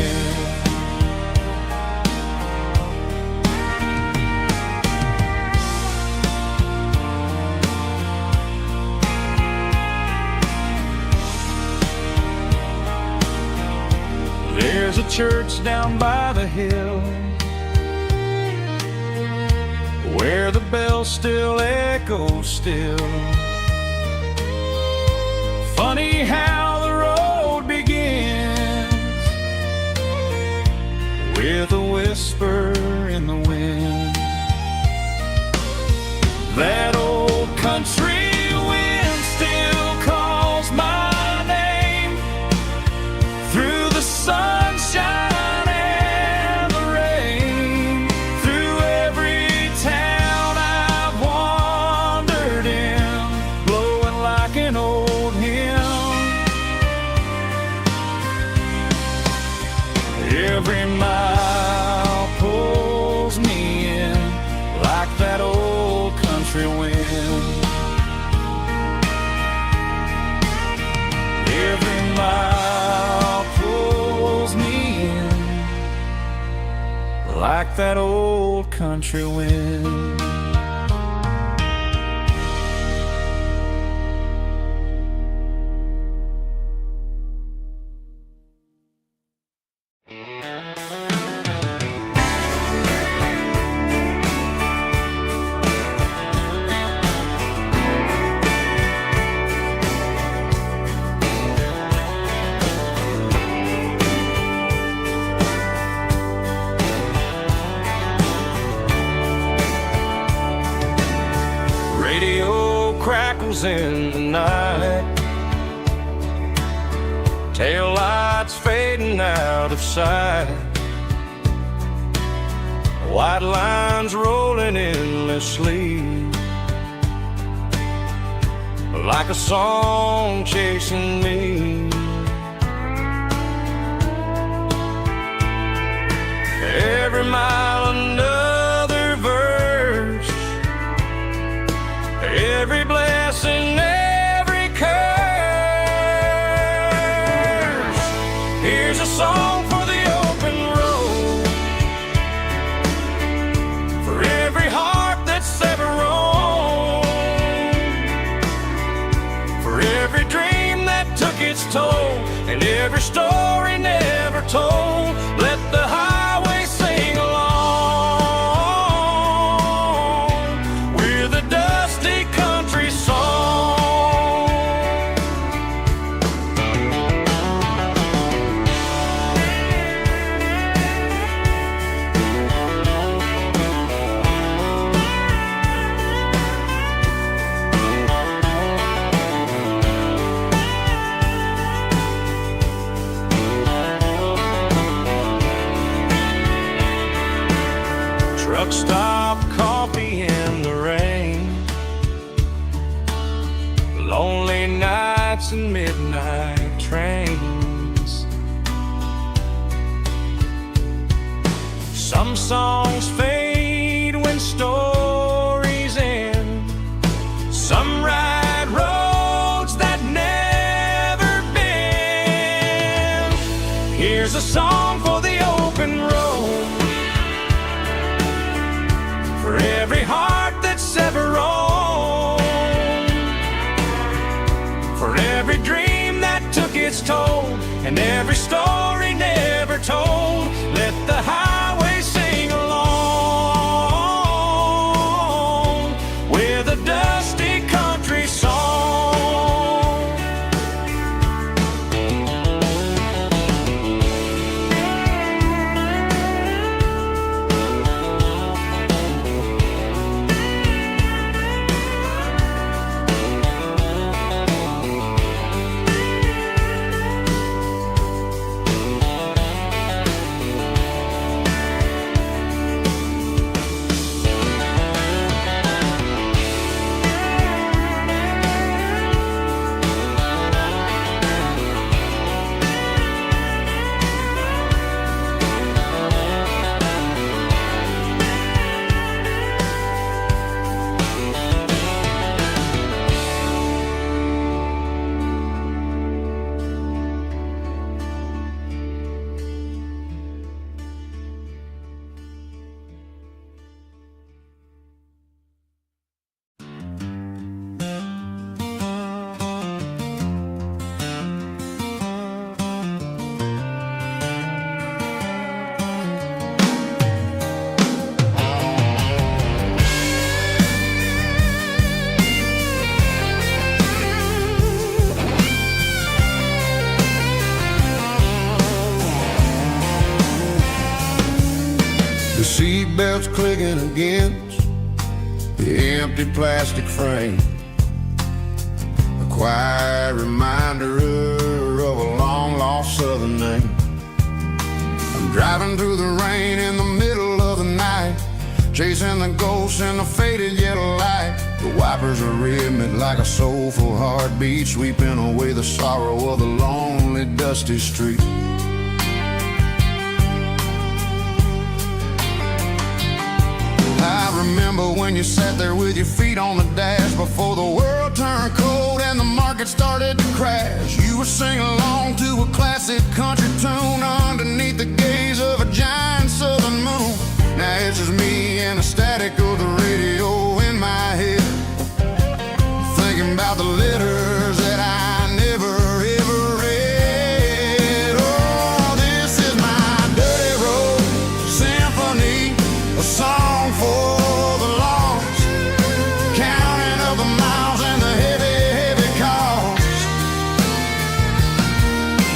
There's a church down by the hill where the bells still echo still. Funny how the road begins with a whisper in the wind. That old country wind still calls my name through the sunshine and the rain, through every town I've wandered in, blowing like an old hymn. Every mile pulls me in like that old country wind. Every mile pulls me in like that old country wind. Radio crackles in the night, tail lights fading out of sight, white lines rolling endlessly, like a song chasing me. Every mile another verse, every blessing, every curse. a song for the open road, for every heart that's ever roamed, for every dream that took its toll, and every story never told. Let the highway sing along with a dusty country song. Truck stop, coffee in the rain, lonely nights and midnight trains. Some songs fade when stories end. Some ride roads that never bend. Here's a song for the open road, for every heart that's ever roamed, for every dream that took its toll, and every story never told. Let the highway sing along with a dusty country song. The seatbelt's clicking against the empty plastic frame, a quiet reminder of a long-lost southern name. I'm driving through the rain in the middle of the night, chasing the ghosts in the faded yellow light. The wipers are rhythmic like a soulful heartbeat, sweeping away the sorrow of the lonely, dusty street. I remember when you sat there with your feet on the dash, before the world turned cold and the market started to crash. You were singing along to a classic country tune underneath the gaze of a giant southern moon. Now it's just me and the static of the radio in my head, thinking about the letters that I never ever read. Oh, this is my dirty road symphony, a song for the lost, counting up the miles and the heavy, heavy cost.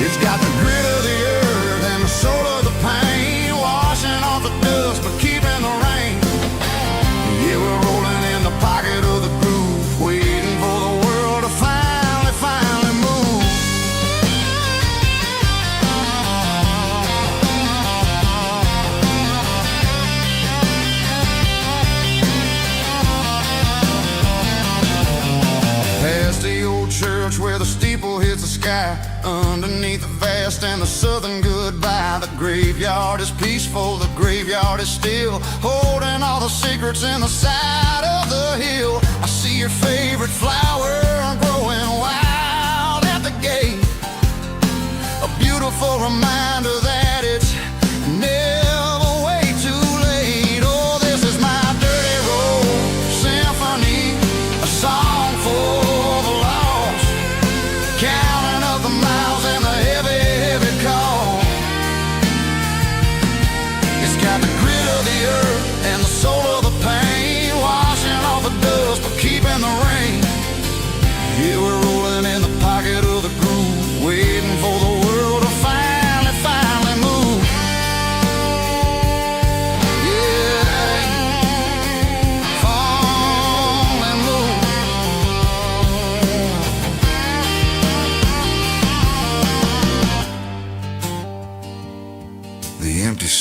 It's got the grit of the earth and the soul of the pain, washing off the dust but keeping the rain. Yeah, we're rolling in the pocket of the groove, waiting for the world to finally move. Past the old church where the steeple hits the sky, underneath the vast and the southern goodbye. The graveyard is peaceful, the graveyard is still, holding all the secrets in the side of the hill. I see your favorite flower growing wild at the gate, a beautiful reminder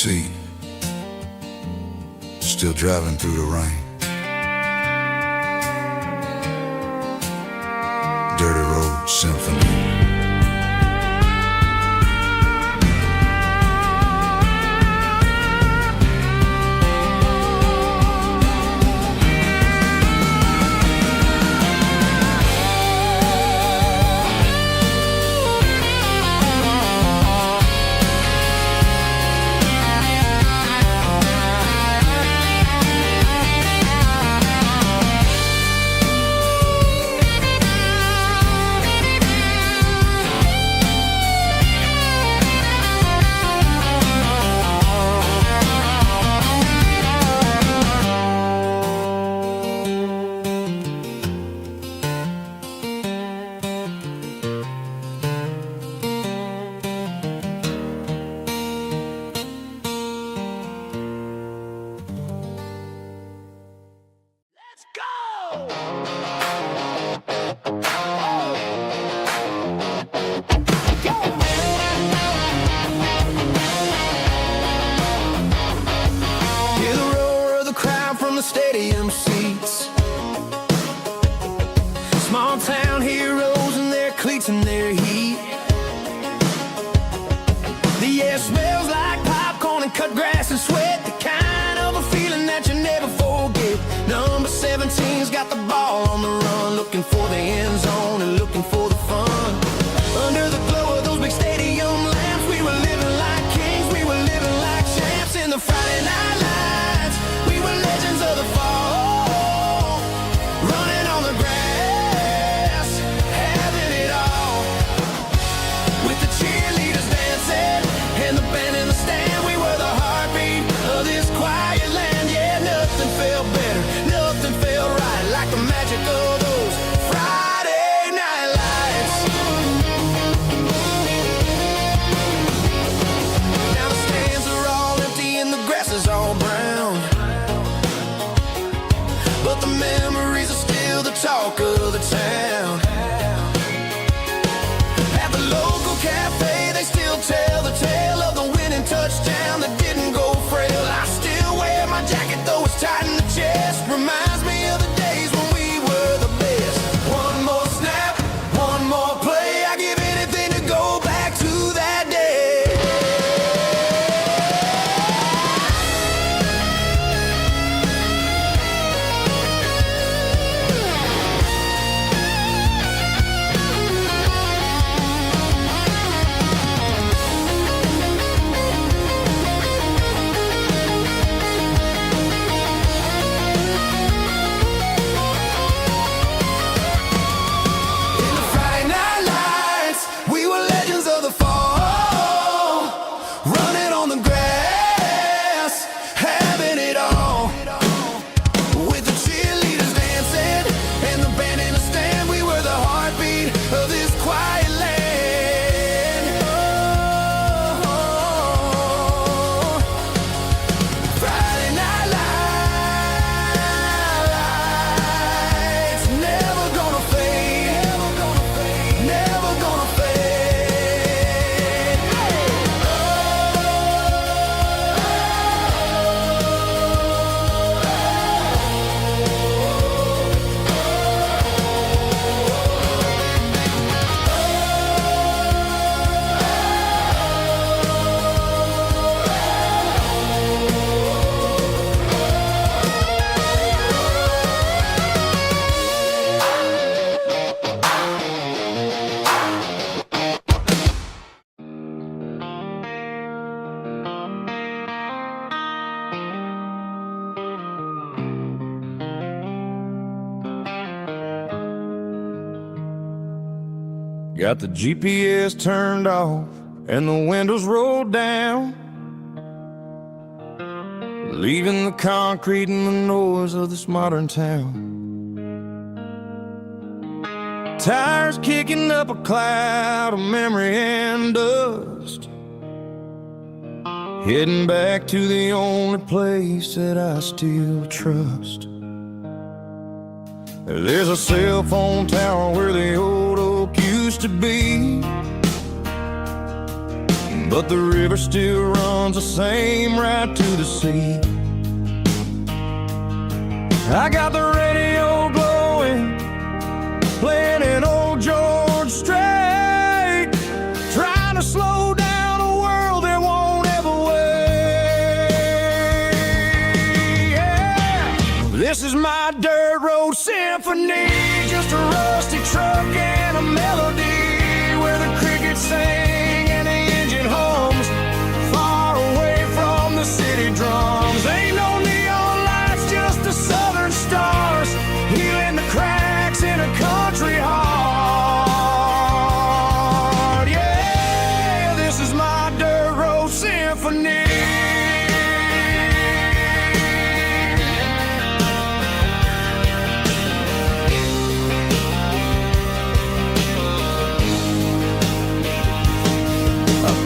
seat, still driving through the rain. Dirty Road Symphony. Stadium seats, small town heroes in their cleats and their heat. The air smells like popcorn and cut grass and sweat, the kind of a feeling that you never forget. Number 17's got the ball on the run, looking for the end zone and looking for the fun. Under the glow of those big stadium lamps, we were living like kings, we were living like champs in the Friday night lights. We were legends of the fall, running on the grass, having it all. With the cheerleaders dancing and the band in the stand, we were the heartbeat of this quiet land. Yeah, nothing felt better, nothing felt right like the magic of those Friday night lights. Now the stands are all empty and the grass is all brown, but the memories are still the talk of the town. At the local cafe, they still tell the tale of the winning touchdown that didn't go frail. I still wear my jacket, though it's tight in the chest. Reminds me of the days when we were the best. One more snap, one more play. I give anything to go back to that day. Got the GPS turned off and the windows rolled down, leaving the concrete and the noise of this modern town. Tires kicking up a cloud of memory and dust, heading back to the only place that I still trust. There's a cell phone tower where the old oak used to be, but the river still runs the same right to the sea. I got the radio glowing, playing an old George Strait, trying to slow down a world that won't ever wait. Yeah. This is my dirt road symphony, just a rusty truck and a melody where the crickets sing and the engine hums, far away from the city drums. Ain't no neon lights, just the southern stars, healing the cracks in a country heart. Yeah, this is my dirt road symphony.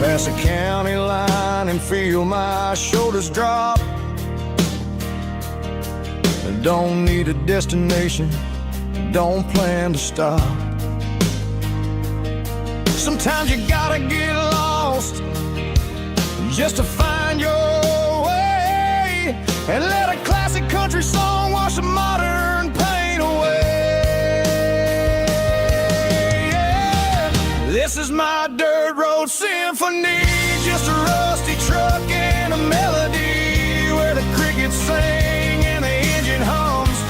Pass a county line and feel my shoulders drop. Don't need a destination, don't plan to stop. Sometimes you gotta get lost just to find your way, and let a classic country song wash a modern pain away. Yeah. This is my dirt road symphony, just a rusty truck and a melody where the crickets sing and the engine hums,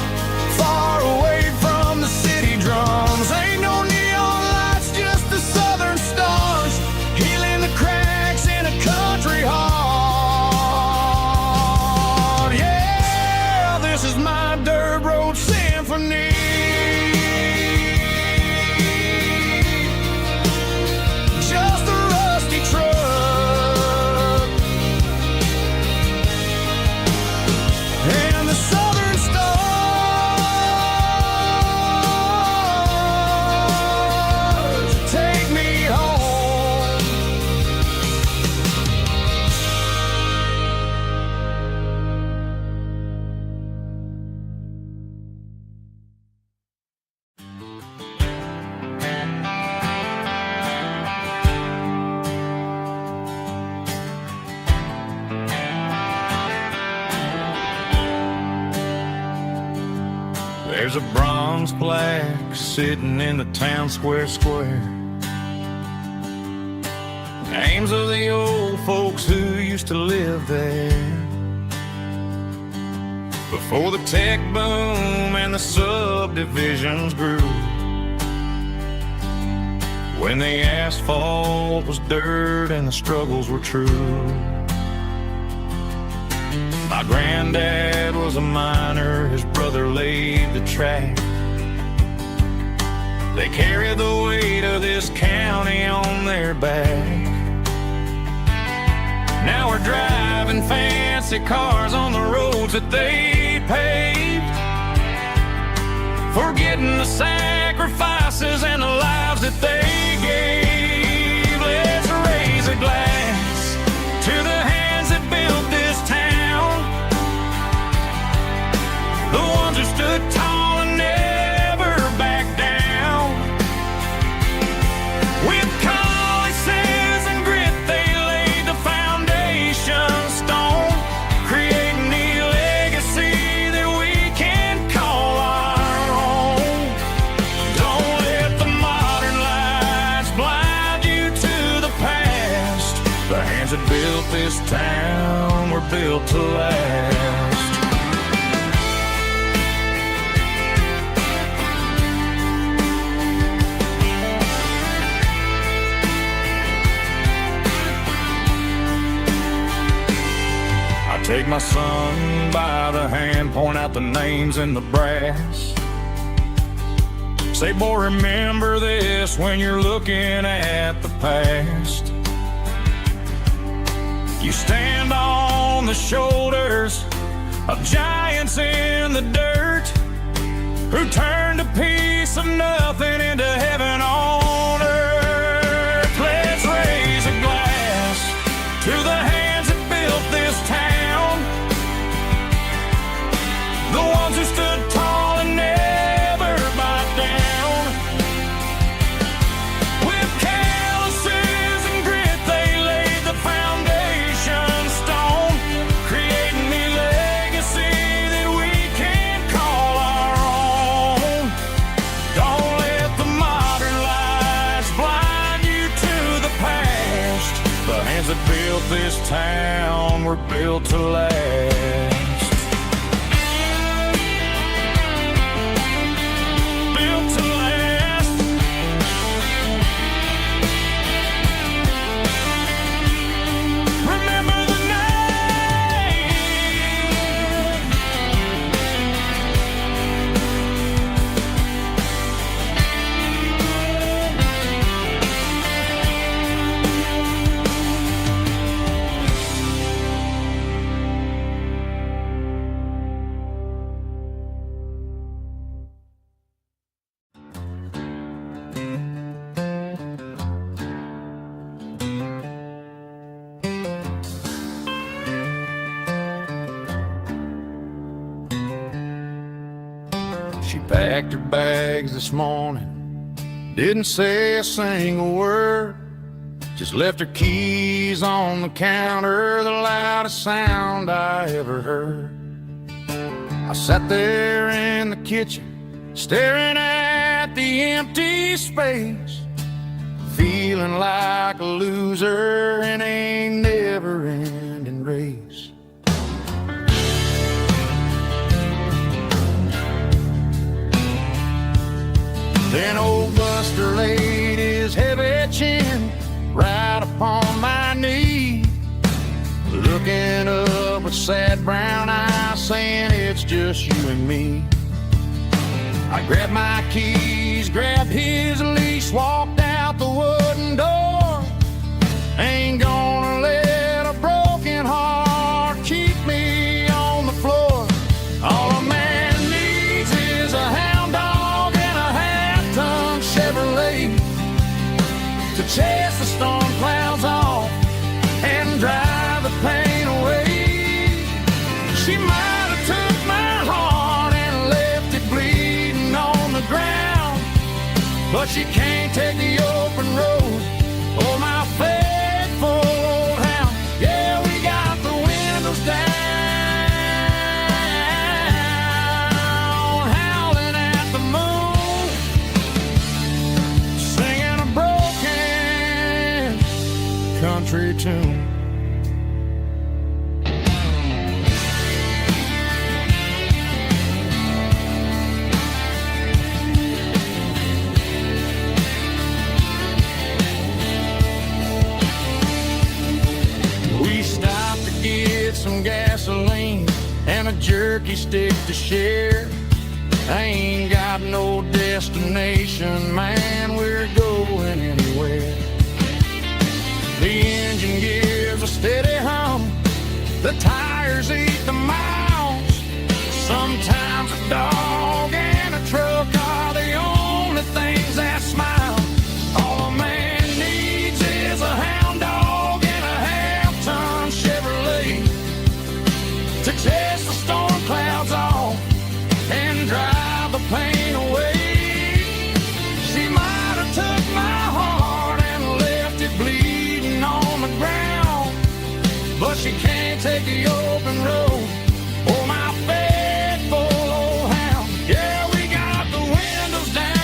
far away from the city drums. Ain't no neon lights, just the southern stars, healing the cracks in a country heart. Yeah, this is my dirt road symphony. There's a bronze plaque sitting in the town square. Names of the old folks who used to live there before the tech boom and the subdivisions grew, when the asphalt was dirt and the struggles were true. My granddad was a miner, his brother laid the track. They carried the weight of this county on their back. Now we're driving fancy cars on the roads that they paved, forgetting the sacrifices and the lives that they gave. Let's raise a glass to the hands that built this town, the ones who stood tall and never backed down. With calluses and grit they laid the foundation stone, creating the legacy that we can call our own. Don't let the modern lights blind you to the past. The hands that built this town were built to last. Take my son by the hand, point out the names in the brass. Say, boy, remember this when you're looking at the past. You stand on the shoulders of giants in the dirt, who turned a piece of nothing into heaven on earth. Let's raise a glass to the hands that built this town, the ones who stood tall and never backed down. With calluses and grit they laid the built this town, we're built to last. Built to last. Remember the name. She packed her bags this morning, didn't say a single word, just left her keys on the counter, the loudest sound I ever heard. I sat there in the kitchen, staring at the empty space, feeling like a loser in a never-ending race. Then old Buster laid his heavy chin right upon my knee, looking up with sad brown eyes, saying it's just you and me. I grabbed my keys, grabbed his leash, walked out the wooden door. Ain't gonna let a broken heart keep me on the floor. All a man needs is a hound dog and a half-ton Chevrolet to chase the storm clouds off and drive the pain away. She might have took my heart and left it bleeding on the ground, but she can't take the open road or my faithful old hound. Yeah, we got the windows down, howling at the moon, singing a broken country tune. We stopped to get some gasoline and a jerky stick to share. I ain't got no destination, man, we're going anywhere. The engine gives a steady hum, the tires eat the miles. Sometimes a dog and a truck are the only things that smile. All a man needs is a hound dog and a half-ton Chevrolet to chase the storm clouds off and drive the pain away. She might have took my heart and left it bleeding on the ground, but she can't take the open road or my faithful old hound. Yeah, we got the windows down,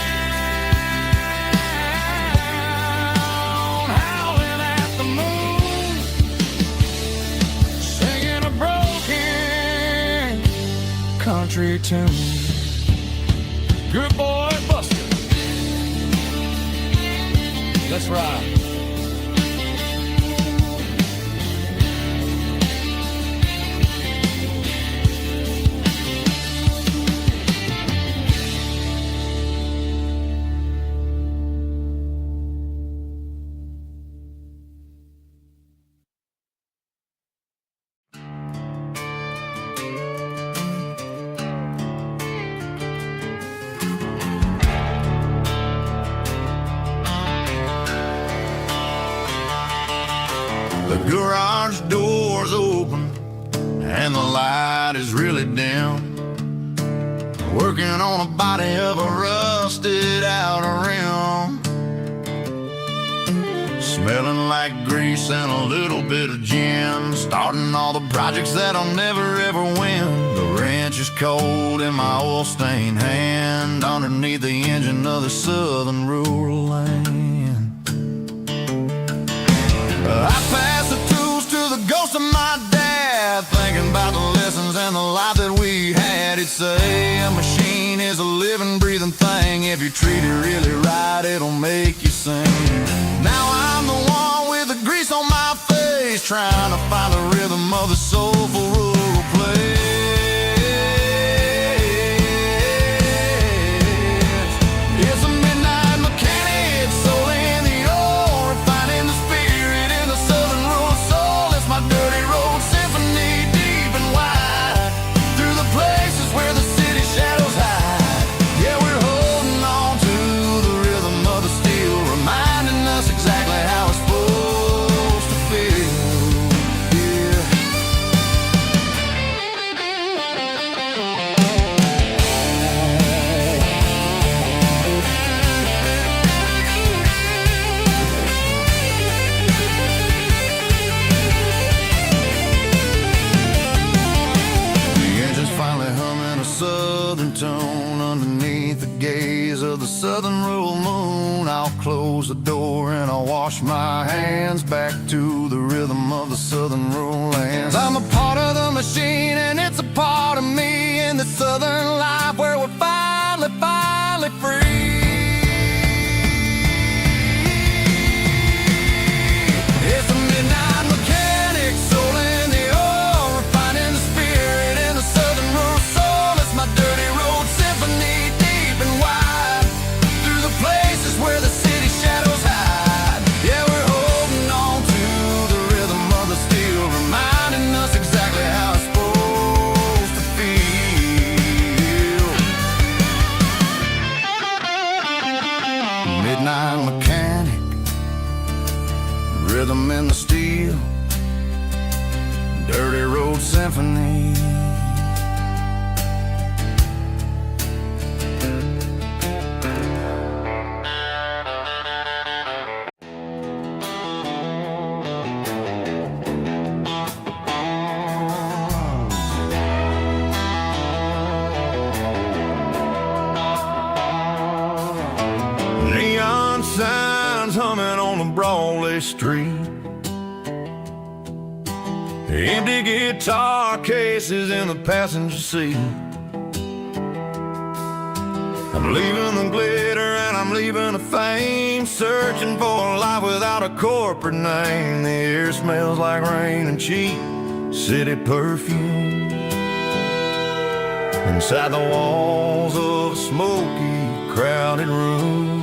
howling at the moon, singing a broken country tune. Good boy, Buster. Let's ride. The garage door's open and the light is really dim. Working on a body of a rusted out rim, smelling like grease and a little bit of gin. Starting all the projects that I'll never ever win. The wrench is cold in my oil-stained hand underneath the engine of the southern rural land. I pass the tools to you treat it really right, it'll make you sing. Now I'm the one with the grease on my face, trying to find the rhythm of the soulful rural place. It's a midnight mechanic, soul in the ore, refining the spirit in the southern rural soul. It's my dirty road symphony, deep and wide, through the places where the city shadows hide. Yeah, we're holding on to the rhythm of the steel, reminding us exactly how it's supposed to feel. Yeah. The engine's finally humming a southern tone underneath the gaze of the southern rural moon. I'll close the door and I'll wash my hands back to the rhythm of the southern rural lands. I'm a part of the machine and it's a part of me in the southern life where we're finally free. It's a midnight mechanic, soul in the ore, refining the spirit in the southern rural soul. It's my dirty road symphony, deep and wide, through the places where the city shadows hide. Yeah, we're holding on to the rhythm of the steel, reminding us exactly how it's supposed to feel. Midnight mechanic, rhythm in the steel, dirty road symphony. Neon signs humming on the Broadway street, empty guitar cases in the passenger seat. I'm leaving the glitter and I'm leaving the fame, searching for a life without a corporate name. The air smells like rain and cheap city perfume inside the walls of a smoky, crowded room.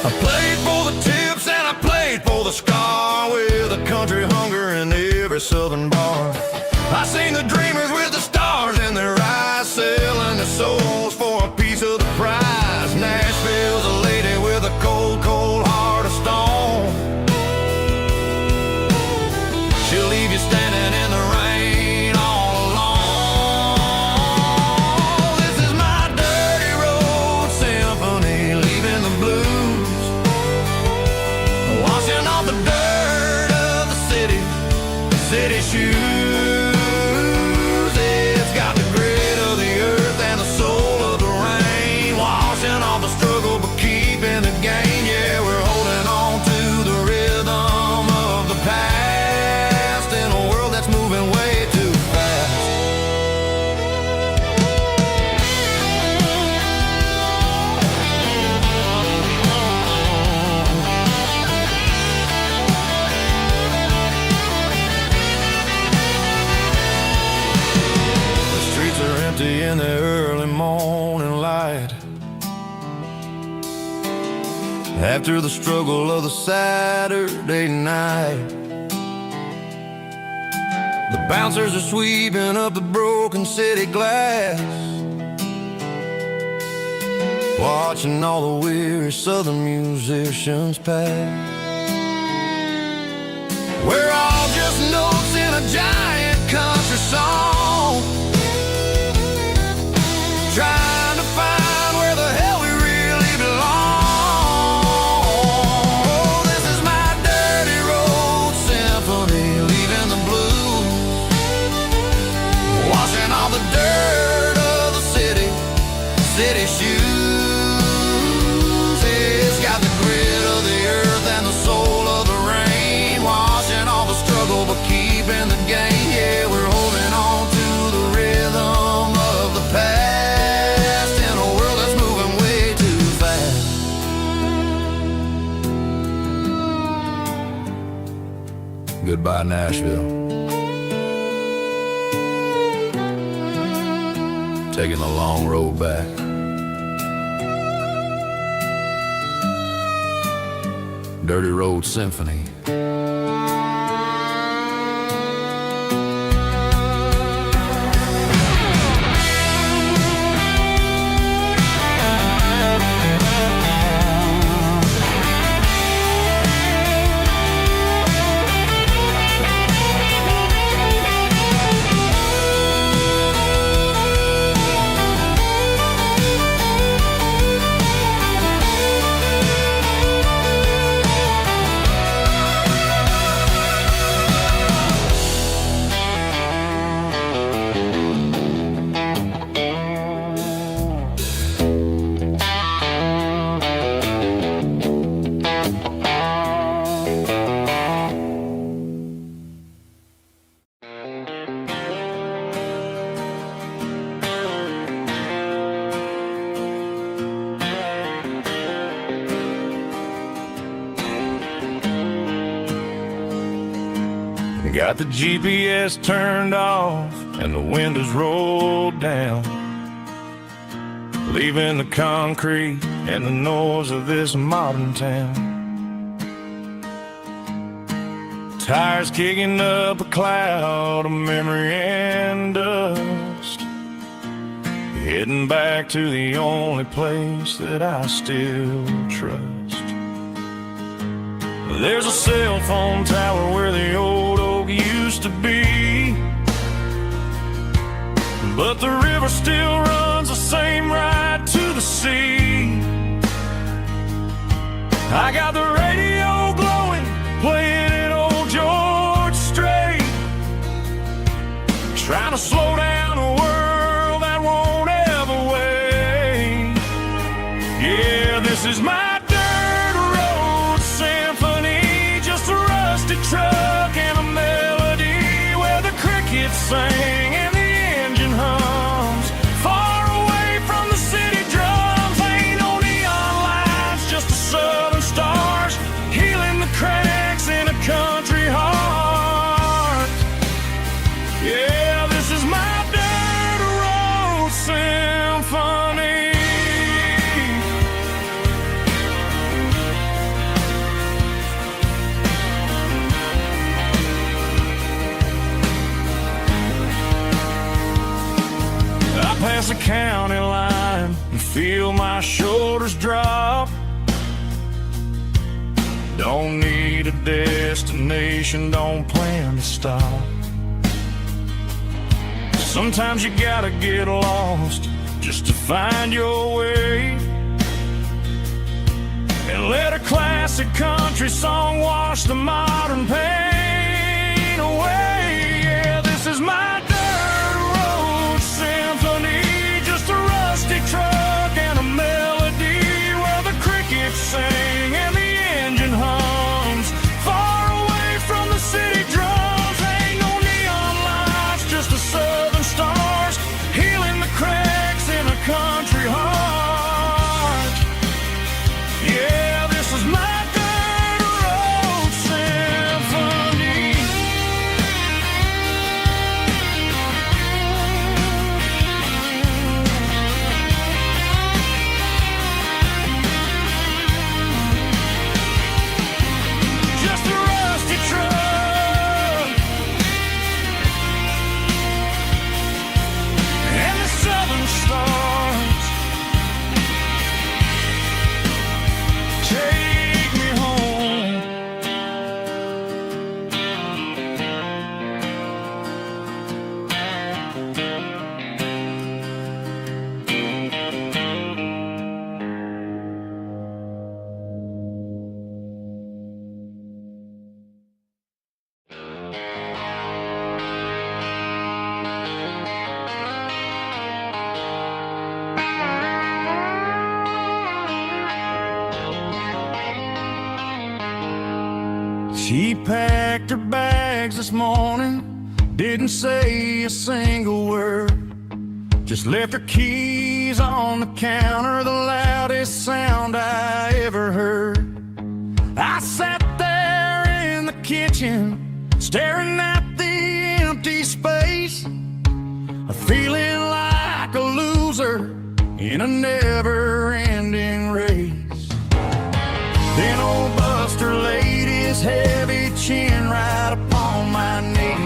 I played for the tips and I played for the scar, with a country hunger in every southern bar. I seen the dreamers with the stars in their eyes, selling their souls for a piece of the prize. Nashville's a lady with a cold, cold heart of stone. She'll leave you standing in the rain all alone. This is my dirty road symphony, leaving the blues, washing off the dirt of the city shoes. It's got the grit of the earth and the soul of the rain, washing off the struggle but keeping the gain. Yeah, we're holding on to the rhythm of the past in a world that's moving way too fast. In the early morning light, after the struggle of the Saturday night, the bouncers are sweeping up the broken city glass, watching all the weary southern musicians pass. We're all just notes in a giant country song, trying to find where the hell we really belong. Oh, this is my dirty road symphony, leaving the blues, washing all the dirt of the city shoes. It's got the grit of the earth and the soul of the rain, washing all the struggle but keeping the gain. Yeah, we're holding on Goodbye, Nashville. Taking the long road back. Dirty Road Symphony. Got the GPS turned off and the windows rolled down, leaving the concrete and the noise of this modern town. Tires kicking up a cloud of memory and dust, heading back to the only place that I still trust. There's a cell phone tower where the old oak used to be, but the river still runs the same right to the sea. I got the radio glowing, playing an old George Strait, trying to slow down a world that won't ever wait. Yeah, this is my truck and a melody where the crickets sing and the engine hums, far away from the city drums. Ain't no neon lights, just the southern stars healing the cracks in a country heart. Yeah, this is my dirt road symphony. Past the county line and feel my shoulders drop. Don't need a destination, don't plan to stop. Sometimes you gotta get lost just to find your way, and let a classic country song wash the modern pain away. Yeah, this is my truck and a melody where the crickets sing and the engine hums, far away from the city drums. Ain't no neon lights, just the southern stars healing the cracks in a country heart. Yeah, this is my dirt road symphony. She packed her bags this morning, didn't say a single word, just left her keys on the counter, the loudest sound I ever heard. I sat there in the kitchen, staring at the empty space, feeling like a loser in a never-ending race. Then old Buster laid his heavy chin right upon my knee,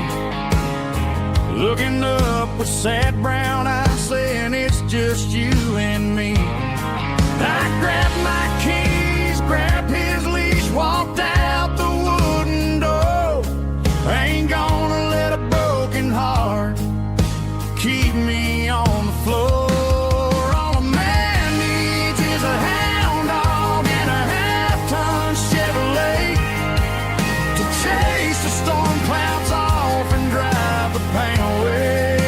looking up with sad brown eyes, saying it's just you and me. I grabbed my keys, grabbed his leash, walked out the wooden door. I ain't gonna let a broken heart keep me on the floor. All a man needs is a hound dog and a half-ton Chevrolet to chase the storm clouds off and drive the pain away.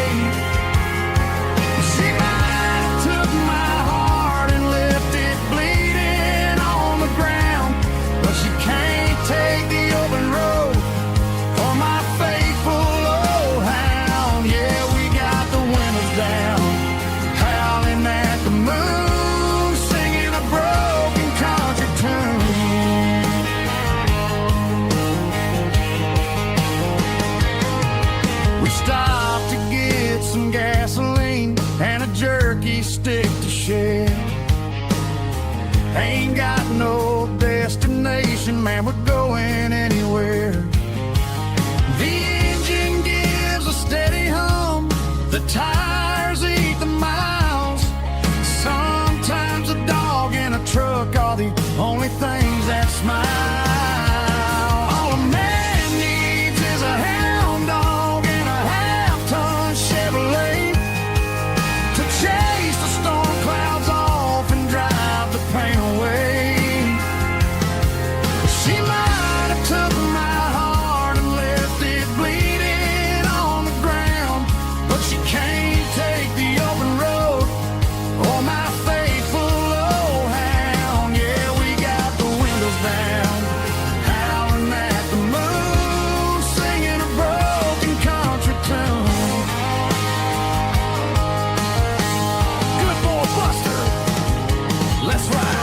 She might have took my heart and left it bleeding on the ground, but she can't take the open road for my faithful old hound. Yeah, we got the windows down, howling at the moon, singing a broken country tune. We stopped to get some gasoline and a jerky stick to share. Ain't got no destination, man, we're going anywhere. The engine gives a steady hum, the tires eat the miles. Sometimes a dog and a truck are the only things that smile. All a man needs is a hound dog and a half-ton Chevrolet to chase the storm clouds off and drive the pain away. She might have took my heart and left it bleeding on the ground, but she can't take the open road or my faithful old hound. Yeah, we got the windows down, howling at the moon, singing a broken country tune. Good boy, Buster, let's ride.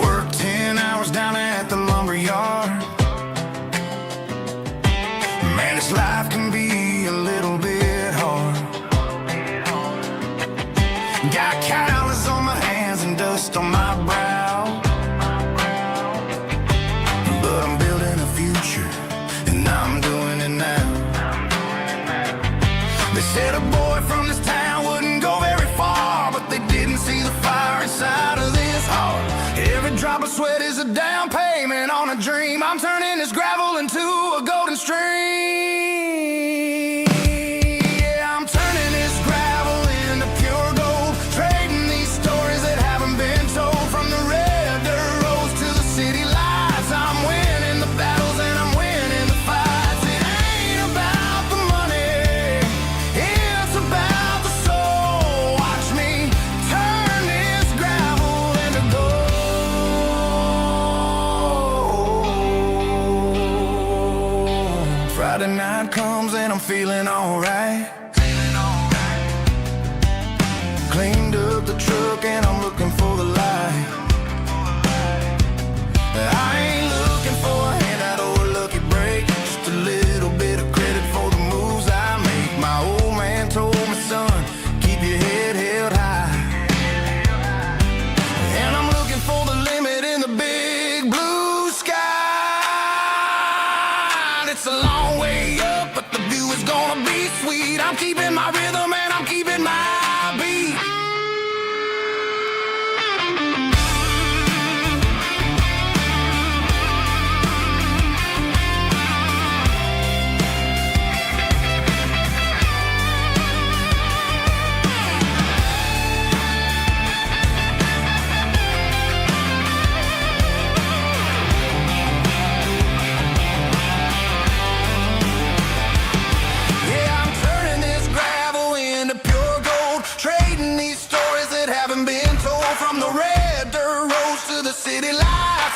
Worked 10 hours down at the lumber yard. Man, this life can be a little bit hard. Got calluses on my hands and dust on my brow, but I'm building a future and I'm doing it now. They said a boy from this town wouldn't go very far, but they didn't see the fire inside of this heart. Every drop of sweat is a down payment on a dream. I'm turning this gravel into a golden stream. Yeah, I'm turning this gravel into pure gold, trading these stories that haven't been told. From the red dirt roads to the city lights, I'm winning the battles and I'm winning the fights. It ain't about the money, it's about the soul. Watch me turn this gravel into gold. Friday night comes and I'm feeling alright. Cleaned up the truck and I'm looking for the light. I ain't looking for a handout or a lucky break, just a little bit of credit for the moves I make. My old man told me, son, keep your head held high. And I'm looking for the limit in the big blue sky. It's a long way up, but the view is gonna be sweet. I'm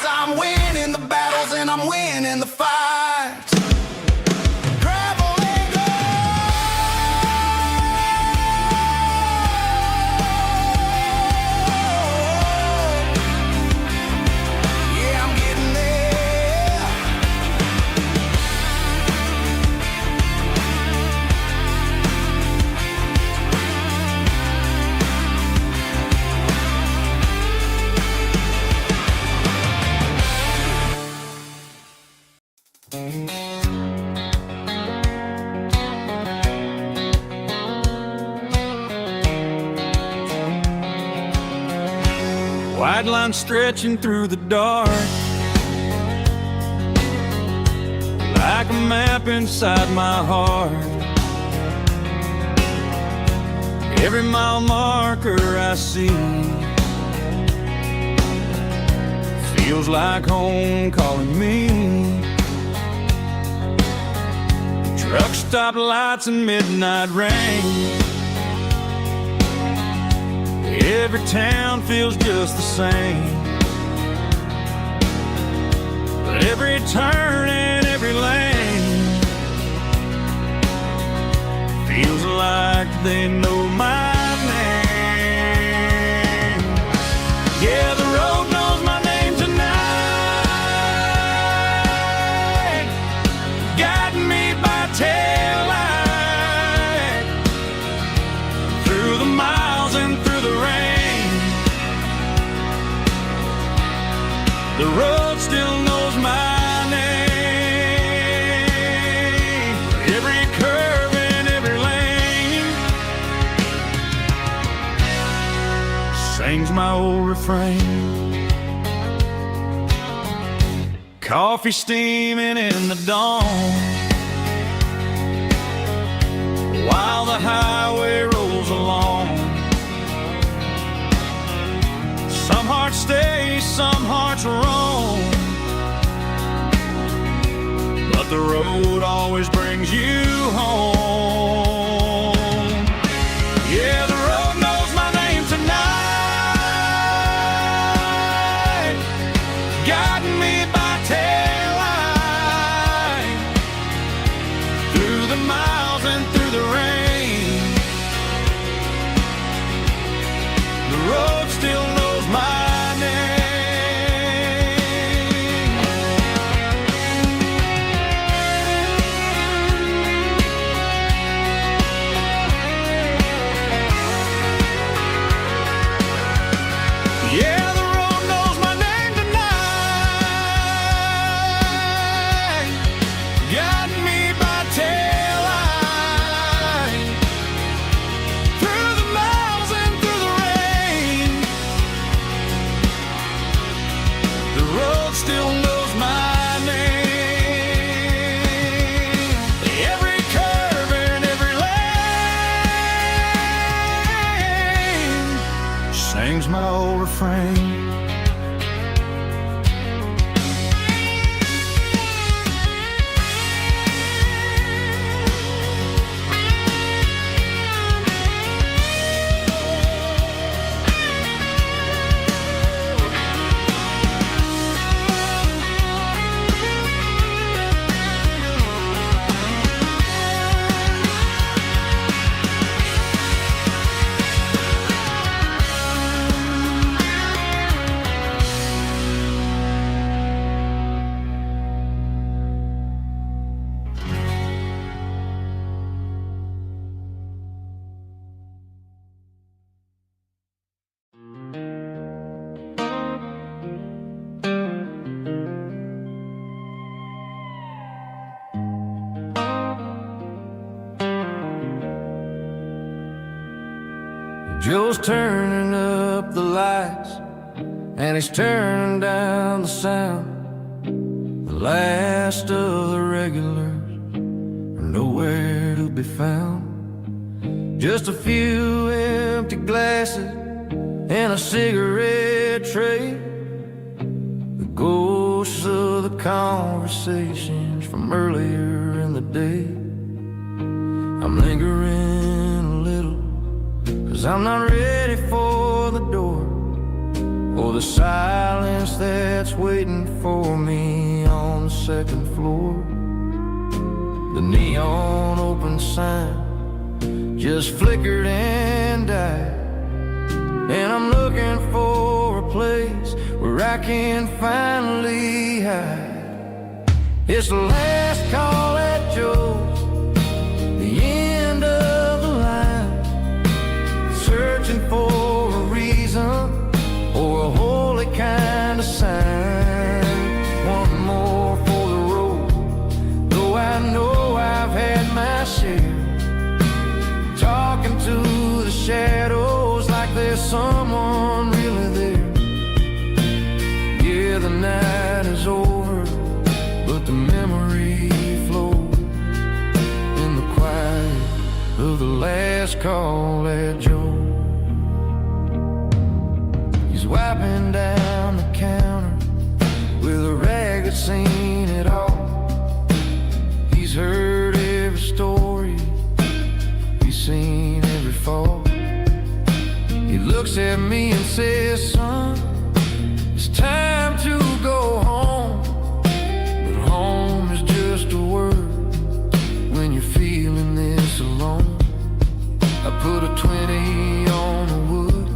I'm winning the battles and I'm winning the fights. Gravel and gold. Yeah, I'm getting there. White line stretching through the dark, like a map inside my heart. Every mile marker I see feels like home calling me. Truck stop lights and midnight rain. Every town feels just the same, but every turn and every lane feels like they know my name. Yeah, the road knows my name tonight, guiding me by taillight through the miles and through the rain. The road still knows my name. Every curve and every lane sings my old refrain. Coffee steaming in the dawn, while the highway rolls along. Some hearts stay, some hearts roam, but the road always brings you home. Yeah, the road knows my name tonight, guiding me by taillight through the miles and through the rain. The road still knows my name. Yeah, the road knows my name tonight, guiding me by taillight through the miles and through the rain. The road still knows my name. Every curve and every lane sings my old refrain. Joe's turning up the lights, and he's turning down the sound. The last of the regulars are nowhere to be found. Just a few empty glasses and a cigarette tray, the ghosts of the conversations from earlier in the day. I'm lingering a little, 'cause I'm not ready for the door. or the silence that's waiting for me on the second floor. The neon open sign just flickered and died, and I'm looking for a place where I can finally hide. It's the last call at Joe's, the end of the line, searching for a reason or a holy kind of sign. One more for the road, though I know I've had my share, talking to the shadows like there's someone really there. Yeah, the night is over, but the memory flows in the quiet of the last call at Joe. He's wiping down the counter with a rag that's seen it all. He's heard every story, he's seen every fall. He looks at me and says, son, it's time to go home. But home is just a word when you're feeling this alone. I put a 20 on the wood,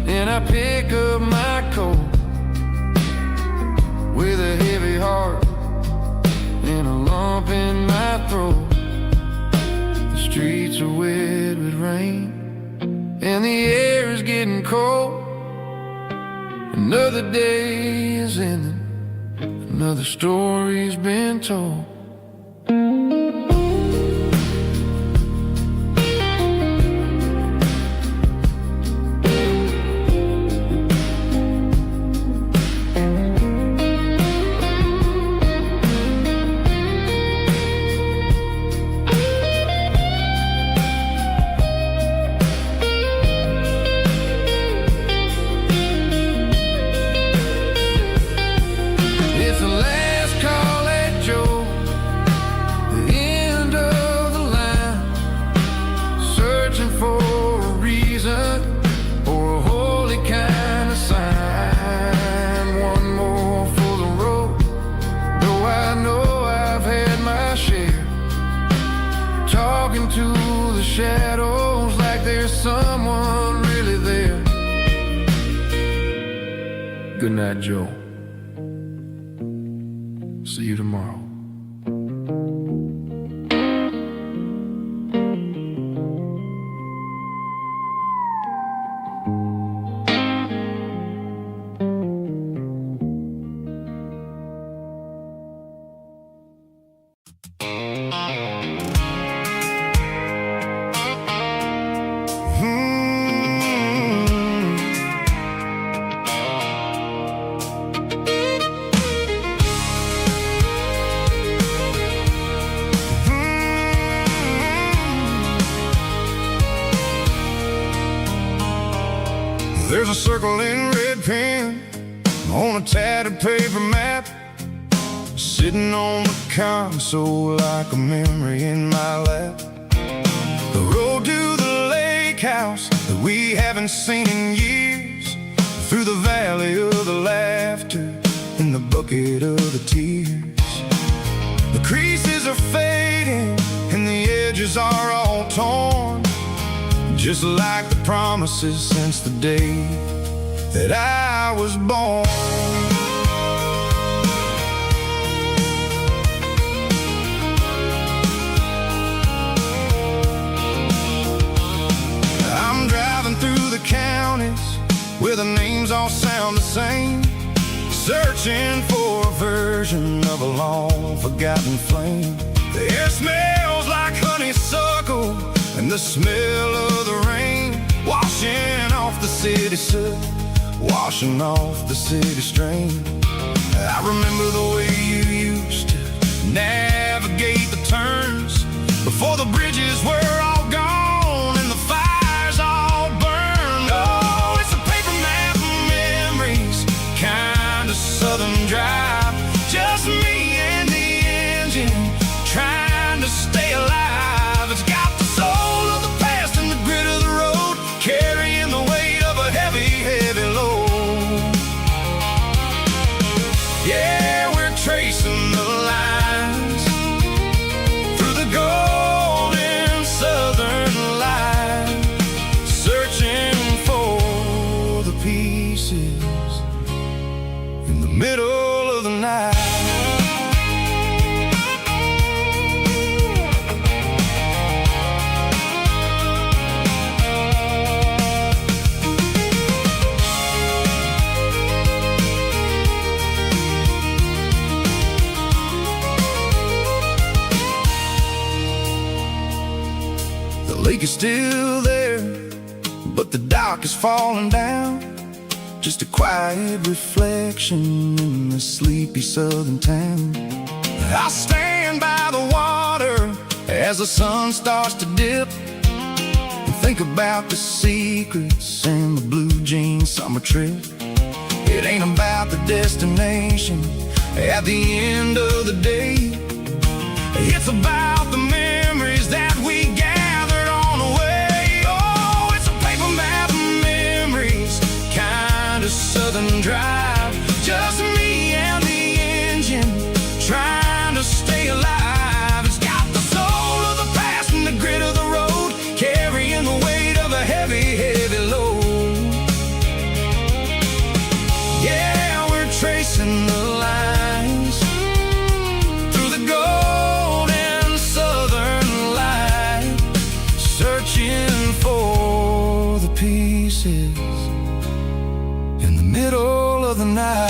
and I pick up my coat with a heavy heart and a lump in my throat. The streets are wet with rain, and the air is getting cold. Another day is ending, another story's been told. Talking to the shadows like there's someone really there. Good night, Joe. See you tomorrow. There's a circle in red pen on a tattered paper map, sitting on the console like a memory in my lap. The road to the lake house that we haven't seen in years, through the valley of the laughter and the bucket of the tears. The creases are fading and the edges are all torn, just like the promises since the day that I was born. I'm driving through the counties where the names all sound the same, searching for a version of a long-forgotten flame. The air smells like honeysuckle and the smell of the rain, washing off the city soot, washing off the city strain. I remember the way you used to navigate the turns before the bridges were all gone and the fires all burned. Oh, it's a paper map of memories, kind of southern drive, just me and the engine trying to stay alive. It's got the soul of the past and the grit of the road, carrying the weight of a heavy, heavy load. still there, but the dock is falling down. Just a quiet reflection in the sleepy southern town. I stand by the water as the sun starts to dip, and think about the secrets and the blue jean summer trip. It ain't about the destination at the end of the day. It's about the memories that we gathered on the way. Oh, it's a paper map of memories, kind of southern drive. Just me and the engine, trying to stay alive. It's got the soul of the past and the grit of the road, carrying the weight of a heavy, heavy load. Yeah, we're tracing the lines through the golden southern light, searching for the pieces in the middle of the night.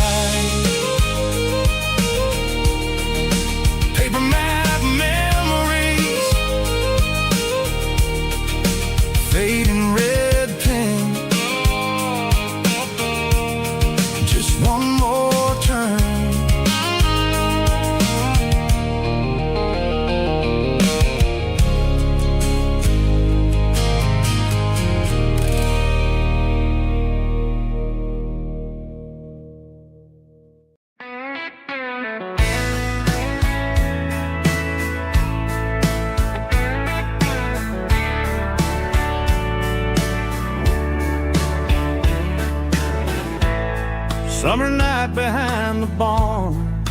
Paper map memories, fading red pen, just one more turn. Summer night behind the barn,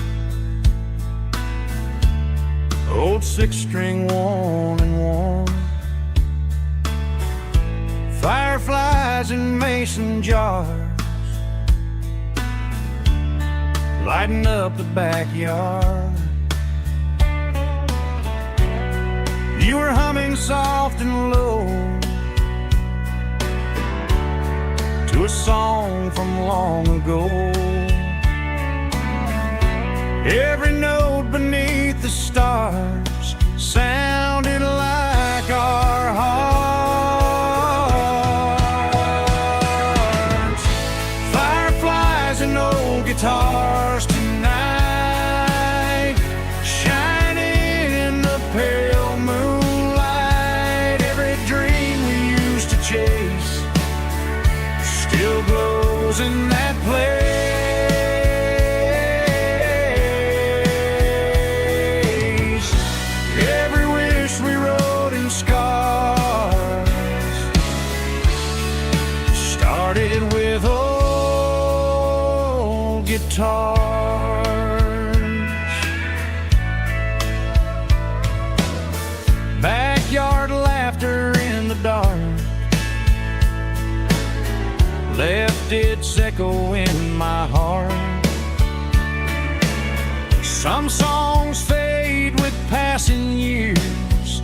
old six-string worn and worn, fireflies in mason jars, lighting up the backyard. You were humming soft and low to a song from long ago. Every note beneath the stars sounded like our hearts. Fireflies and old guitars tonight, shining in the pale moonlight. Every dream we used to chase still glows in that place. Every wish we wrote in scars started with old guitars. Backyard laughter in the dark left its echo in my heart. Some songs fade with passing years,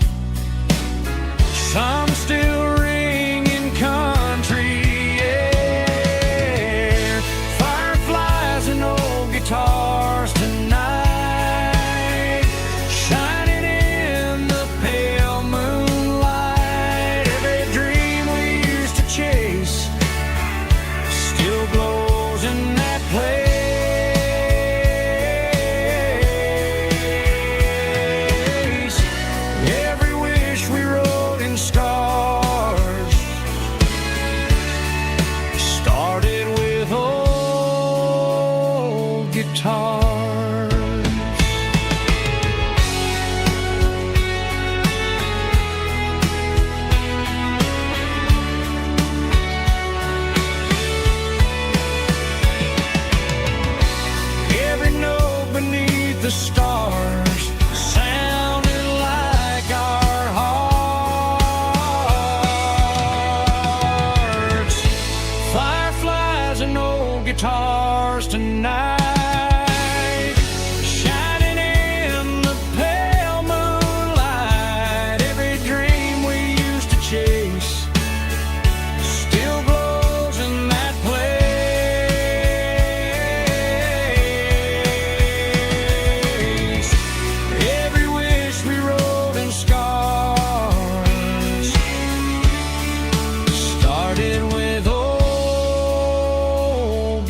some still ring in country air. Fireflies and old guitars tonight, shining in the pale moonlight. Every dream we used to chase still glows in that place. Every wish we wrote in scars started with old guitars. Every note beneath the stars sounded like our hearts. Fireflies and old guitars tonight, shining in the pale moonlight. Every dream we used to chase still glows in that place. Every wish we wrote in scars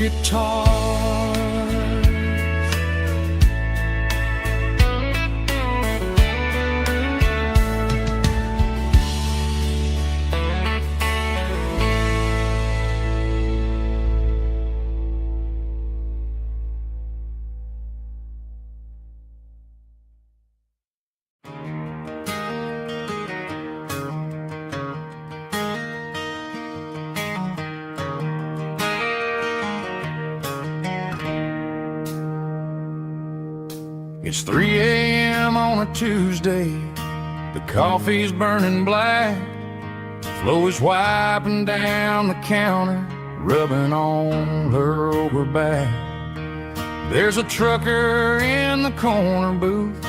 guitars. It's 3 a.m. on a Tuesday. The coffee's burning black. Flo is wiping down the counter, rubbing on her over back. There's a trucker in the corner booth,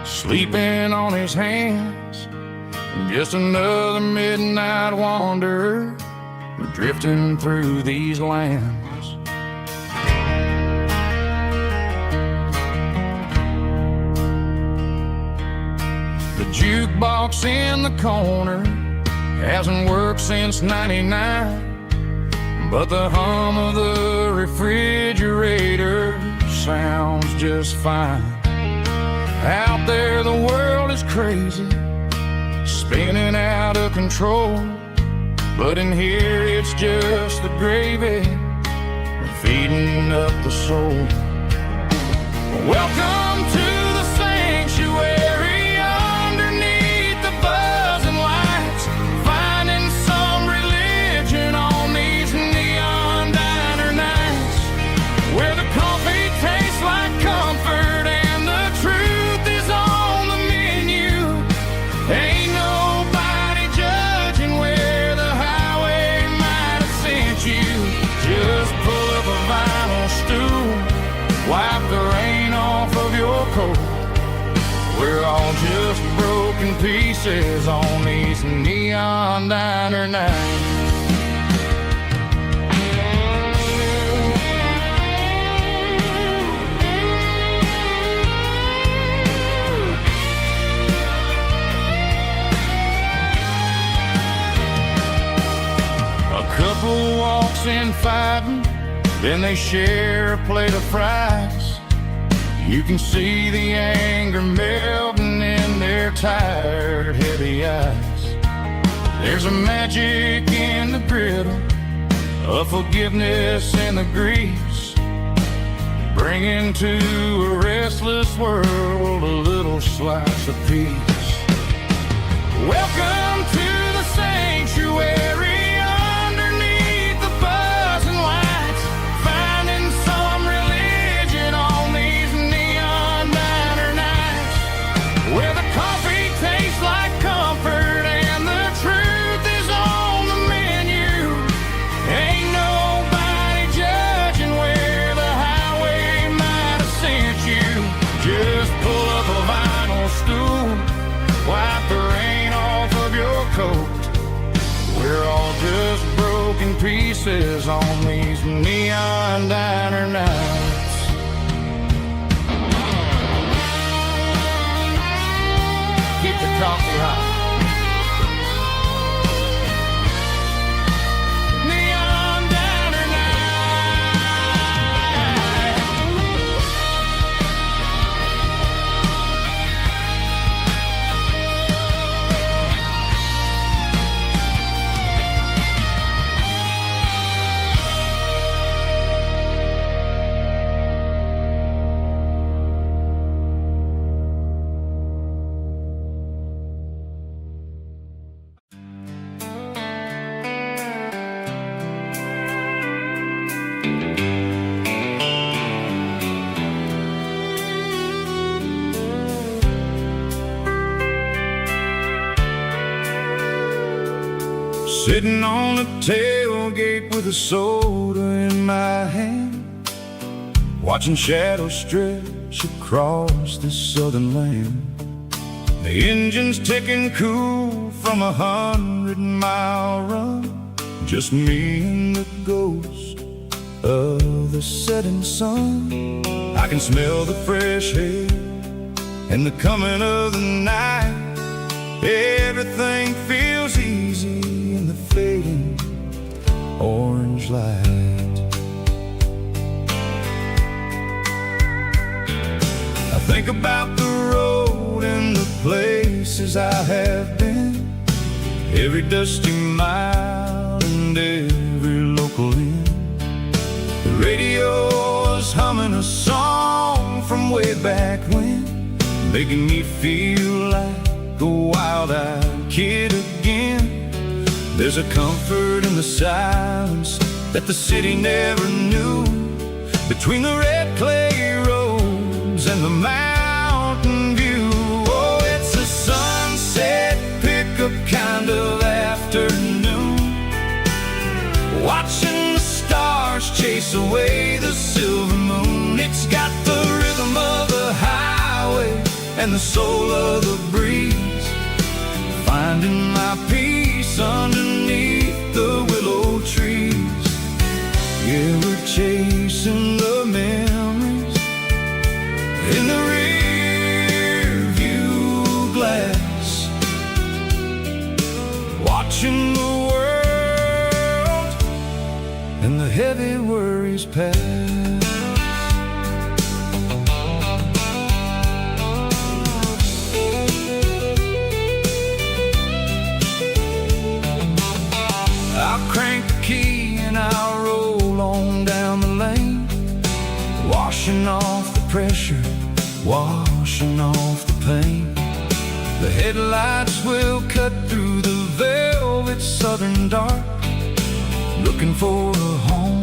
sleeping on his hands. Just another midnight wanderer, drifting through these lands. The jukebox in the corner hasn't worked since '99, but the hum of the refrigerator sounds just fine. Out there the world is crazy, spinning out of control, but in here it's just the gravy feeding up the soul. Welcome to the sanctuary, underneath the buzzing lights, finding some religion on these neon diner nights, where the coffee tastes like comfort and the truth is on the menu. Ain't nobody judging where the highway might have sent you. Just pull up a vinyl stool, wipe the rain off of your coat. We're all just broken pieces on these neon diner nights. A couple walks in fighting, then they share a plate of fries. You can see the anger melting in their tired, heavy eyes. There's a magic in the griddle, a forgiveness in the grease, bringing to a restless world a little slice of peace. Welcome to the sanctuary, underneath the buzzing lights, finding some religion on these neon diner nights, where the coffee tastes like comfort and the truth is on the menu. Ain't nobody judging where the highway might have sent you. Just pull up a vinyl stool, wipe the rain off of your coat. We're all just broken pieces on these neon diner nights. Keep the coffee hot. Neon diner Sitting on the tailgate with a soda in my hand, watching shadows stretch across this southern land. The engine's ticking cool from 100-mile run, just me and the ghost of the setting sun. I can smell the fresh air and the coming of the night. Everything feels easy in the fading orange light. think about the road and the places I have been, every dusty mile and every local inn. The radio is humming a song from way back when, making me feel like a wild-eyed kid again. There's a comfort in the silence that the city never knew, between the red clay roads and the mountain view. Oh, it's a sunset pickup kind of afternoon, watching the stars chase away the silver moon. It's got the rhythm of the highway and the soul of the breeze, finding my peace underneath the willow trees. Yeah, we're chasing the memories in the rear view glass, watching the world and the heavy worries pass. I'll crank the key and I'll roll on down the lane, washing off the pressure, washing off the pain. The headlights will cut through the velvet southern dark, looking for a home,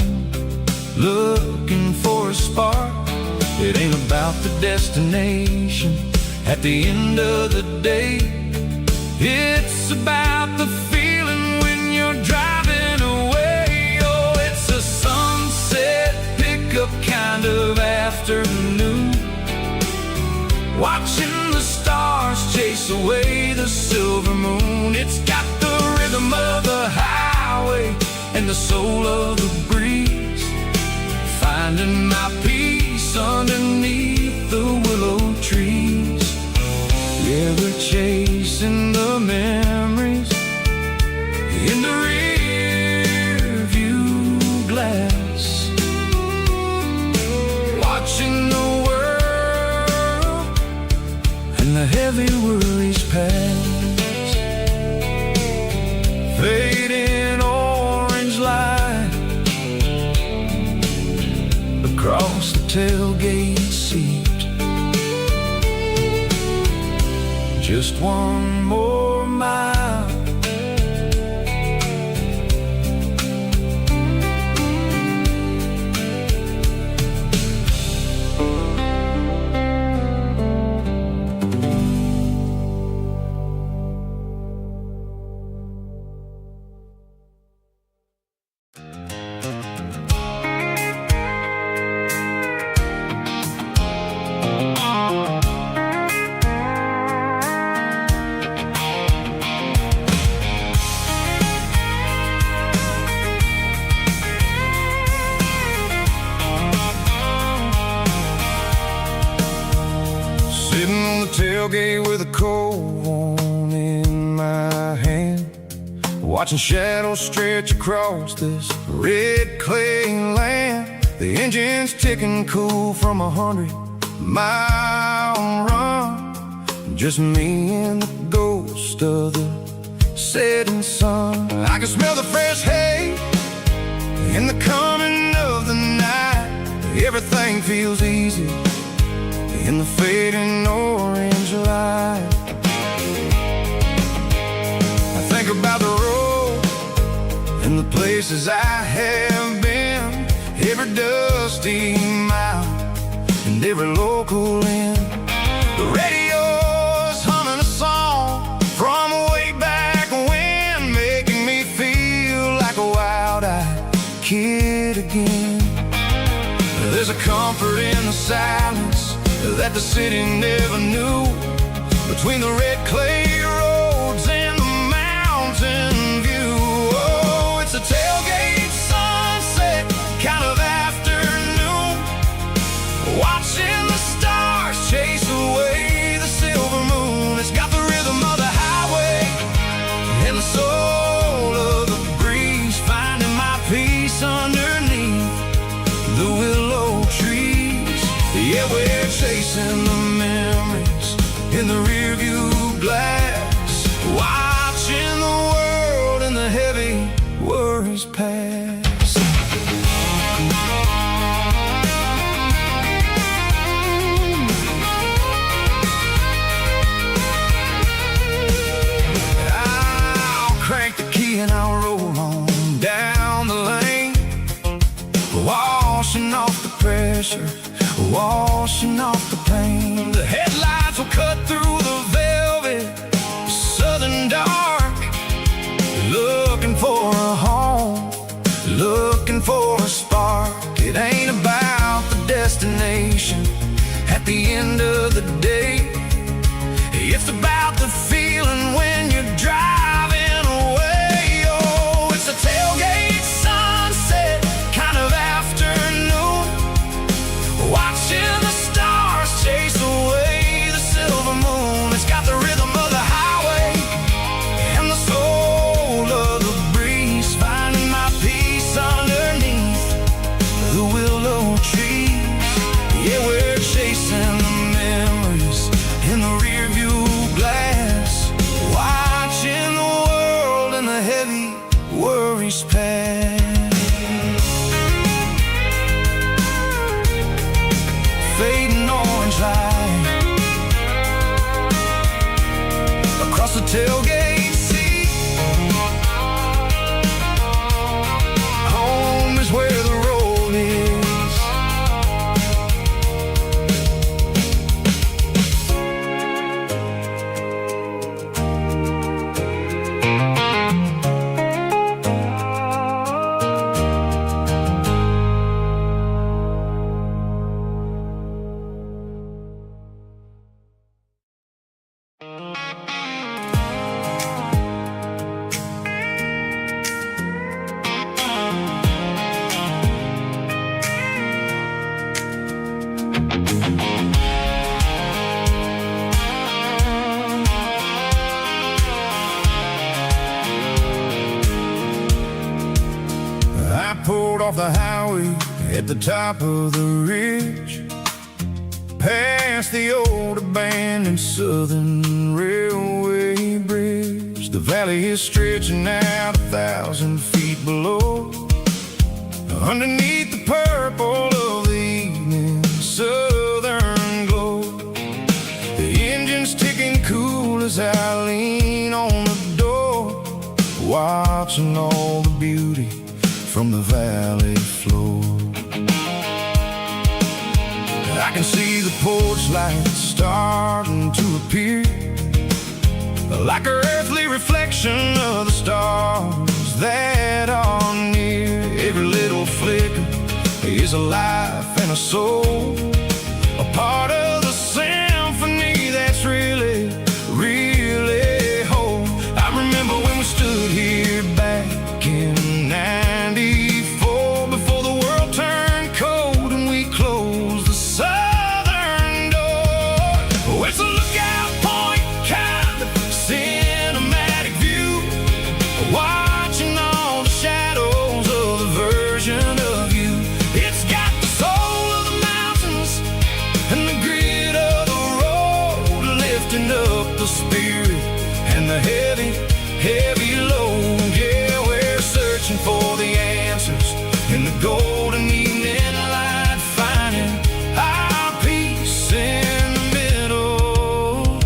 looking for a spark. It ain't about the destination at the end of the day, it's about the feeling when you're driving away. Oh, it's a sunset pickup kind of afternoon, watching the stars chase away the silver moon. It's got the rhythm of the highway and the soul of the breeze, finding my peace underneath the willow trees. Yeah, we're chasing the memories in the rear view glass, watching the world and the heavy worries pass. Fading orange light across the tailgate seat, just one more mile. Sitting on the tailgate with a cold one in my hand, watching shadows stretch across this red clay land. The engine's ticking cool from 100-mile run, just me and the ghost of the setting sun. I can smell the fresh hay in the coming of the night. Everything feels easy in the fading orange light. I think about the road and the places I have been, every dusty mile and every local inn. The radio's humming a song from way back when, making me feel like a wild-eyed kid again. There's a comfort in the silence that the city never knew, between the red clay roads and the mountain view. Oh, it's a tailgate sunset kind of afternoon, watching the stars chase away the silver moon. It's got the rhythm of the highway and the soul of the breeze, finding my peace underneath the willow trees. Yeah, we're chasing the washing off the pressure, washing off the pain. The headlights will cut through the velvet southern dark, looking for a home, looking for a spark. It ain't about the destination at the end of the day. It's about the feeling when you're driving away. Oh, it's a tailgate sunset kind of afternoon, watching the stars chase away the silver moon. It's got the rhythm of the highway and the soul of the breeze, finding my peace underneath the willow trees. Yeah, we're chasing the memories in the rear view glass, watching the world and the heavy worries pass. Fading orange light across the tailgate seat. Home is where the road is. I pulled off the highway at the top of the ridge, past the old abandoned southern railway bridge. The valley is stretching out 1,000 feet below, underneath the purple of the evening southern glow. The engine's ticking cool as I lean on the door, watching all the beauty from the valley floor. I can see the porch lights starting to appear, like an earthly reflection of the stars that are near. Every little flicker is a life and a soul, a part of the symphony that's really, really whole. I remember when we stood here back in '94, before the world turned cold and we closed the southern door. Oh, it's a lookout point kind of cinematic view, watching all the shadows of the version of you. It's got the soul of the mountains and the grit of the road, lifting up the spirit and the heavy, heavy load. Yeah, we're searching for the answers in the golden evening light, finding our peace in the middle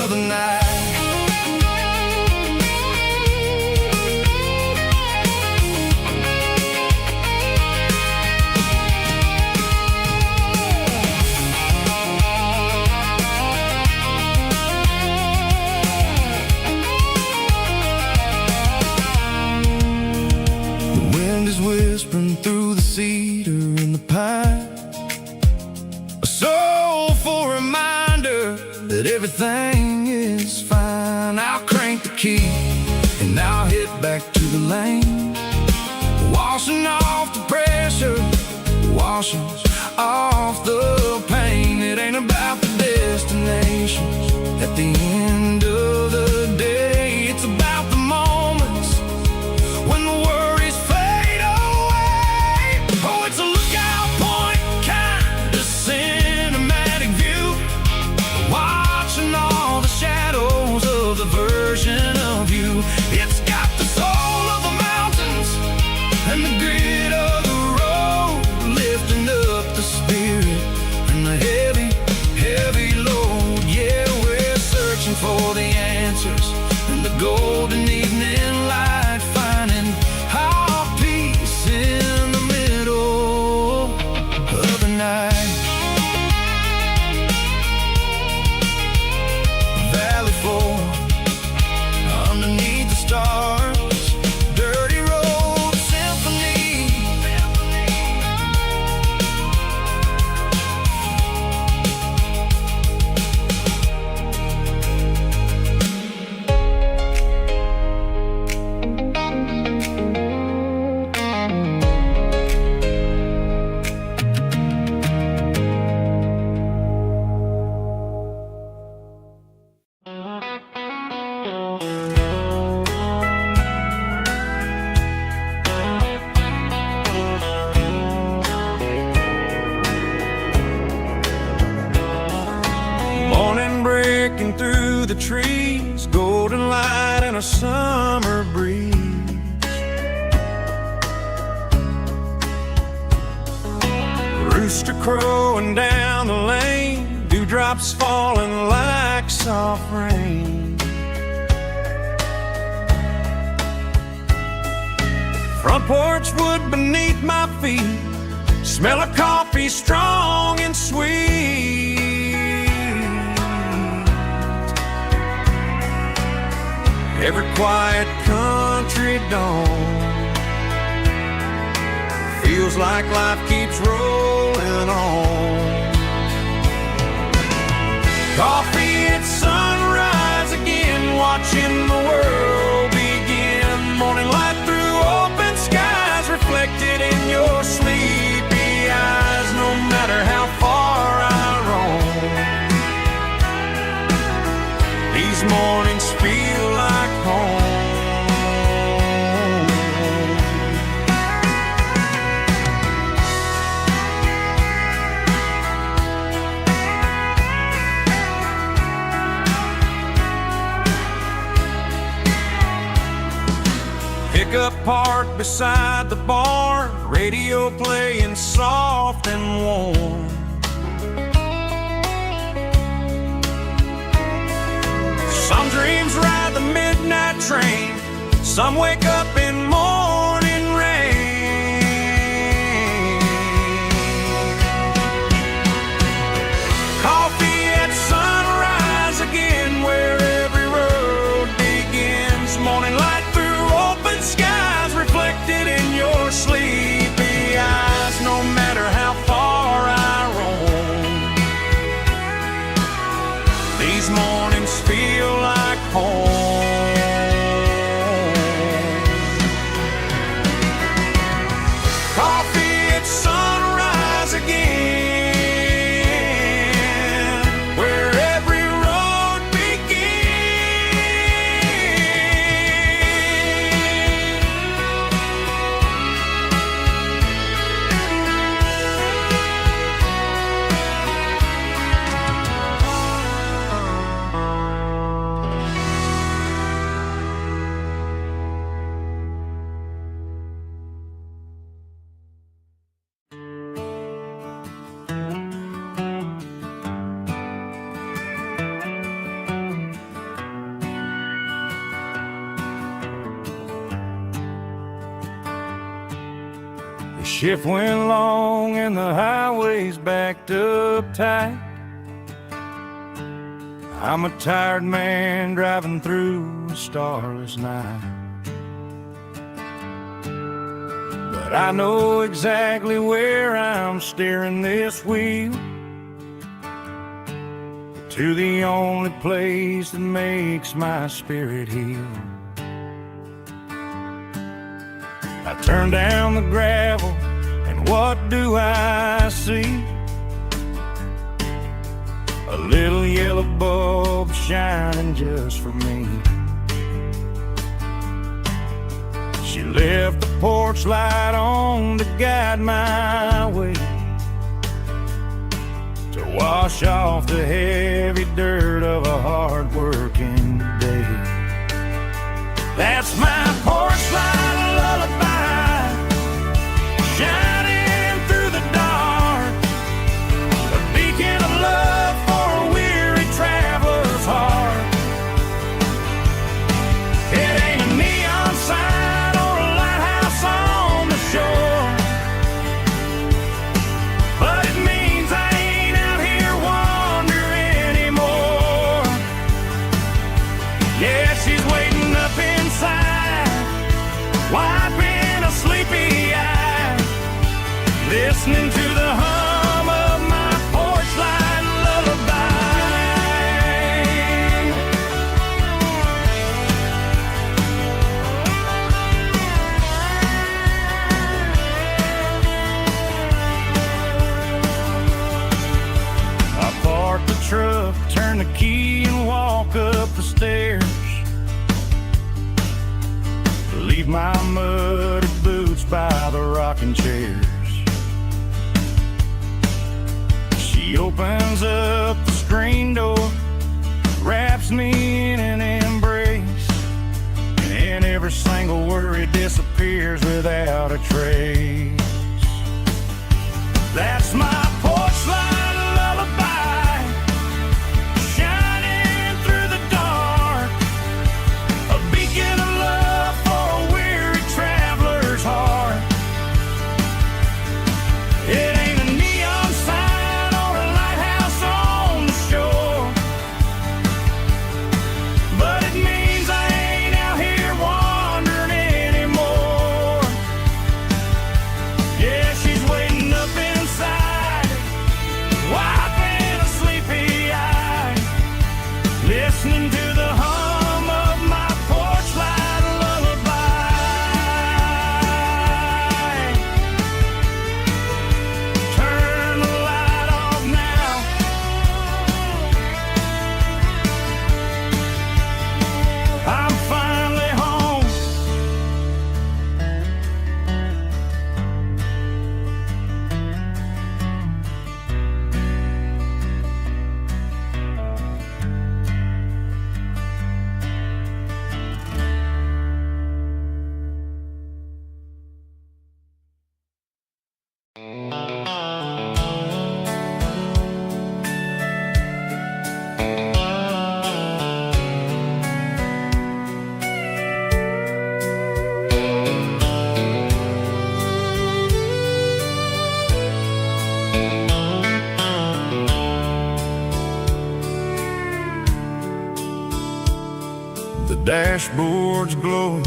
of the night. The wind is whispering through the cedar and the pine, a soulful reminder that everything is fine. I'll crank the key and I'll head back to the lane, washing off the pressure, washing off the pain. It ain't about the destinations at the end of the day. It's about the moments when the worries fade away. Oh, it's a lookout point kind of cinematic view, watching all the shadows of the version of you. It's got the soul of the mountains and the grit of the road, lifting up the spirit and the heavy, heavy load. Yeah, we're searching for the answers in the golden evening light, finding our peace in the middle the trees, golden light and a summer breeze. Rooster crowing down the lane, dewdrops falling like soft rain. Front porch wood beneath my feet, smell of coffee strong and sweet. Every quiet country dawn feels like life keeps rolling on. Coffee at sunrise again, watching the world begin. Morning light through open skies, reflected in your sleepy eyes. No matter how far I roam, these mornings feel like home. Pickup parked beside the barn, radio playing soft and warm. Some dreams ride the midnight train, some wake up in morning rain. Coffee at sunrise again, where every road begins. Morning light through open skies, reflected in your sleepy eyes. No matter how far I roam, these mornings feel like home. Coffee at sunrise again, where every road The shift went long and the highway's backed up tight. I'm a tired man driving through a starless night, but I know exactly where I'm steering this wheel, to the only place that makes my spirit heal. I turn down the gravel, and what do I see? A little yellow bulb shining just for me. She left the porch light on to guide my way, to wash off the heavy dirt of a hard-working day. That's my porch light lullaby, shining through the dark, a beacon of love for a weary traveler's heart. It ain't a neon sign or a lighthouse on the shore, but it means I ain't out here wandering anymore. Yeah, she's waiting up inside, wiping a sleepy eye, listening to the hum of my porch light lullaby. I park the truck, turn the key and walk up the stairs, leave my muddy boots by the rocking chairs. She opens up the screen door, wraps me in an embrace, and every single worry disappears without a trace. That's my porch light lullaby, shining through the dark, a beacon of love for a weary traveler's heart. It ain't a neon sign or a lighthouse on the shore, but it means I ain't out here wandering anymore. Yeah, she's waiting up inside, wiping a sleepy eye, listening to the hum of my porch light lullaby. Turn the light off now. I'm finally home. The dashboard's glowing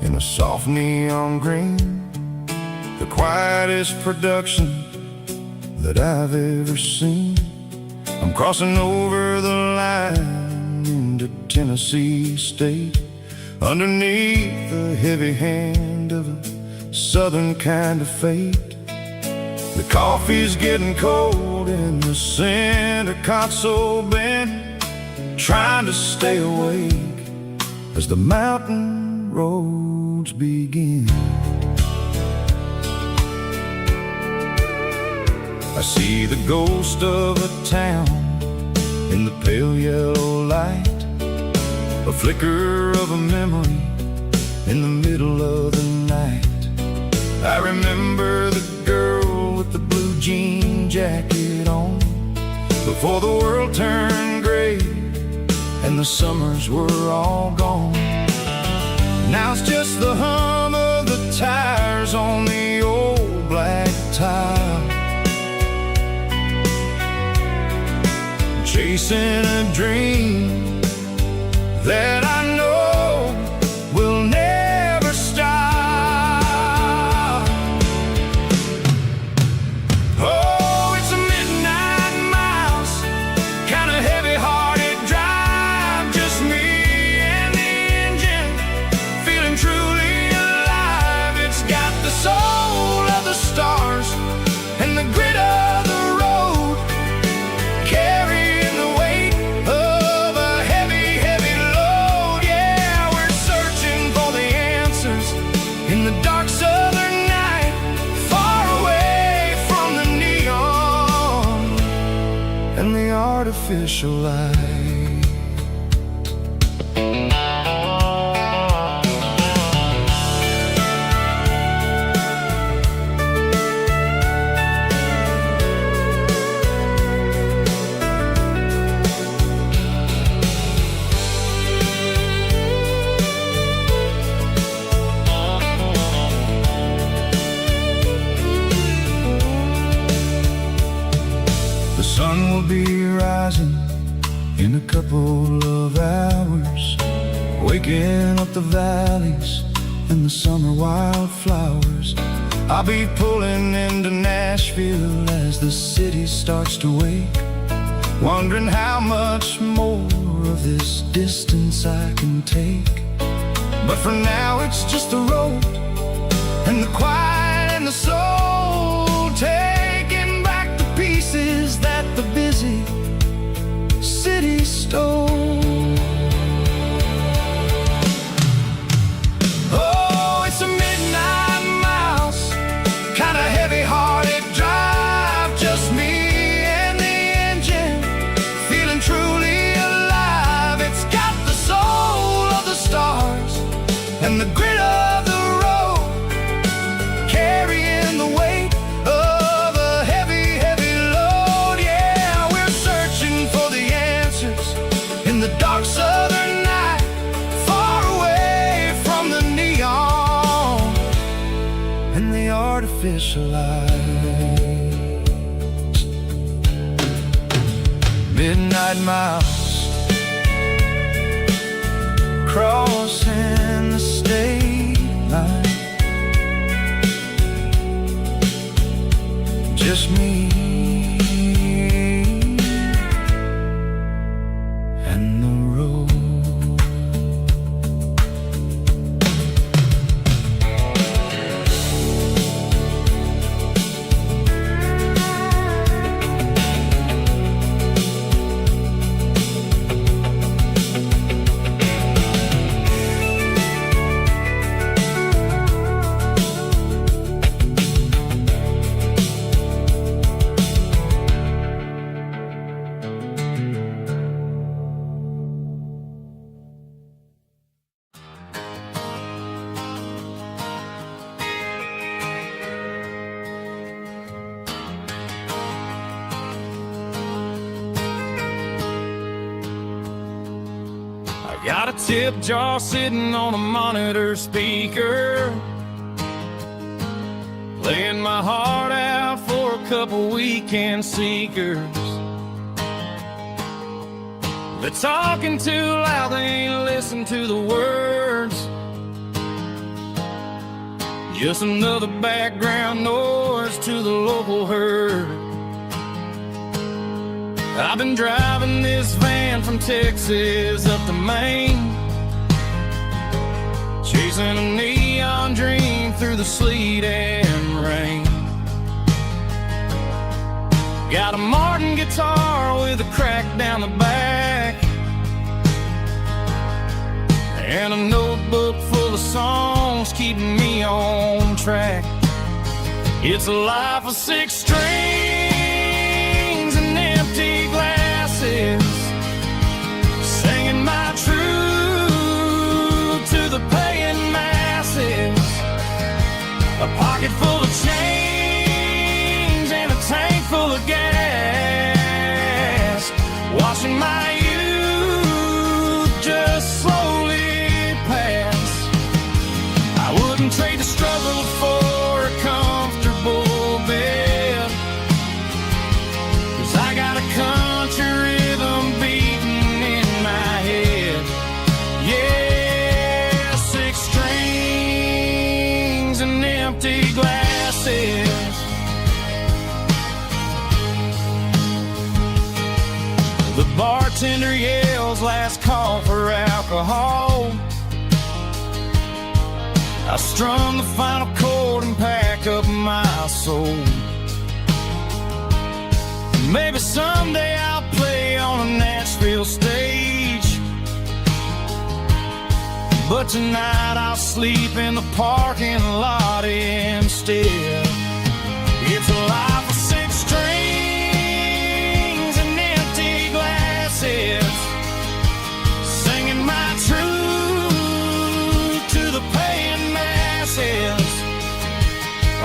in a soft neon green, the quietest production that I've ever seen. I'm crossing over the line into Tennessee State, underneath the heavy hand of a southern kind of fate. The coffee's getting cold in the center console bin, trying to stay awake as the mountain roads begin. I see the ghost of a town in the pale yellow light, a flicker of a memory in the middle of the night. I remember the girl with the blue jean jacket on, before the world turned gray and the summers were all gone. Now it's just the hum of the tires on the old black tile, chasing a dream that I know will never stop. Oh, it's a midnight mouse, kind of heavy-hearted drive, just me and the engine, feeling truly alive. It's got the soul of the stars and the grit of the road, carrying the weight of a heavy, heavy load. Yeah, we're searching for the answers in the dark southern night, far away from the neon and the artificial light. The sun will be rising in a couple of hours, waking up the valleys and the summer wildflowers. I'll be pulling into Nashville as the city starts to wake, wondering how much more of this distance I can take. But for now it's just the road and the quiet and the soul, taking back the pieces that the busy city stole. Oh, it's a midnight mouse, kinda heavy-hearted drive, just me and the engine, feeling truly alive. and the artificial lights. Midnight mouse crossing the state line. Just me and the road. Got a tip jar sitting on a monitor speaker, playing my heart out for a couple weekend seekers. They're talking too loud, they ain't listen to the words. Just another background noise to the local herd. I've been driving this van from Texas up to Maine, chasing a neon dream through the sleet and rain. Got a Martin guitar with a crack down the back, and a notebook full of songs keeping me on track. It's a life of 6 strings and empty glasses, singing my truth to the paying masses. A pocket full of change and a tank full of gas, watching my youth just slowly pass. I wouldn't trade the struggle for a comfortable bed, 'cause I got a country rhythm beating in my head. Yeah, 6 strings and empty glasses. The bartender yells last call for alcohol. I strum the final chord and pack up my soul. Maybe someday I'll play on a Nashville stage, but tonight I'll sleep in the parking lot instead. It's a life of 6 strings and empty glasses, singing my truth to the paying masses.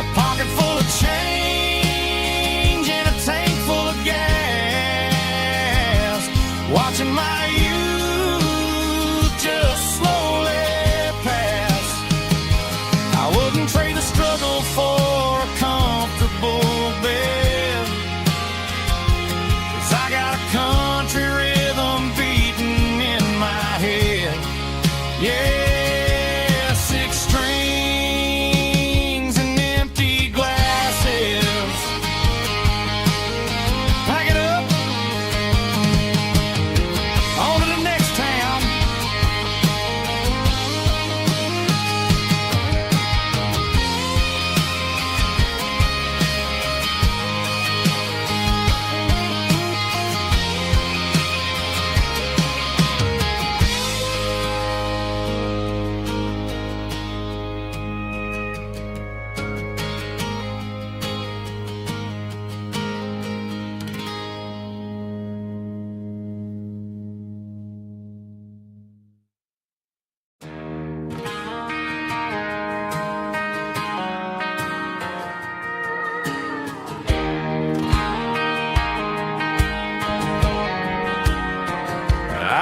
A pocket full of change and a tank full of gas, watching my youth just slowly pass. I wouldn't trade the struggle for a comfortable bed, 'cause I got a country rhythm beating in my head. Yeah, 6 strings and empty glasses. Pack it up, on to the next town.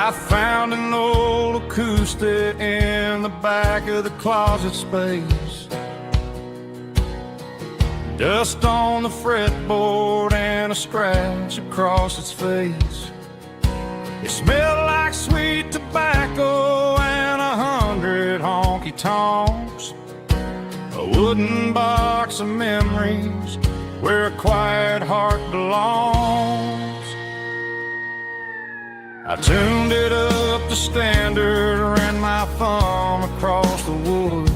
I found an old acoustic in the back of the closet space. Dust on the fretboard and a scratch across its face. It smelled like sweet tobacco and 100 honky-tonks. A wooden box of memories where a quiet heart belongs. I tuned it up to standard, ran my thumb across the wood,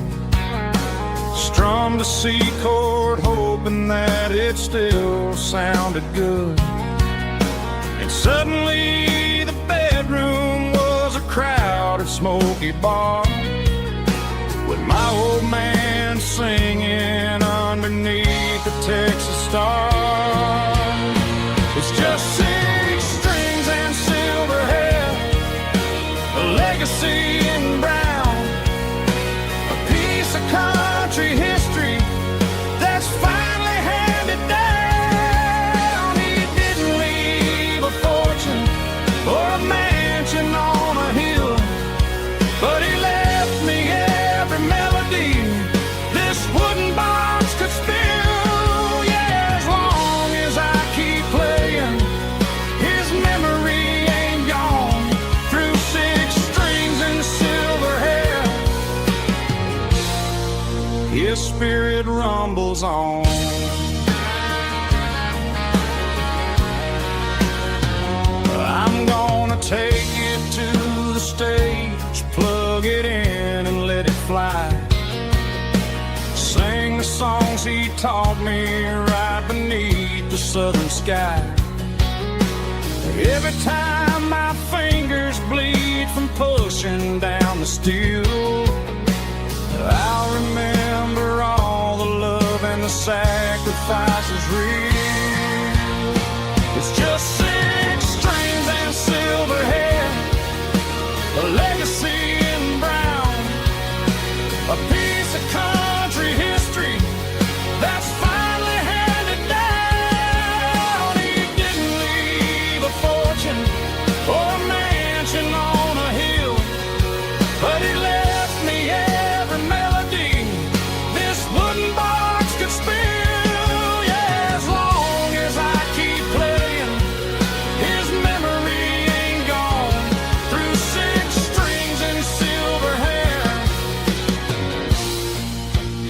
strummed a C chord hoping that it still sounded good. And suddenly the bedroom was a crowded smoky bar, with my old man singing underneath the Texas stars. It's just 6 strings and silver hair, a legacy in brown, a piece of country history that's finally handed down. He didn't leave a fortune or a mansion on a hill, but he left me every melody this wooden box could spill. Yeah, as long as I keep playing, his memory ain't gone. Through 6 strings and silver hair, his spirit rumbles on. I'm gonna take it to the stage, plug it in and let it fly. Sing the songs he taught me right beneath the southern sky. Every time my fingers bleed from pushing down the steel, I'll remember all the love and the sacrifices real. It's just 6 strings and silver hair, a legacy in brown, a piece of country history that's finally handed down. He didn't leave a fortune or a mansion on a hill, but he left me every melody this wooden box could spill. Yeah, as long as I keep playing, his memory ain't gone. Through 6 strings and silver hair,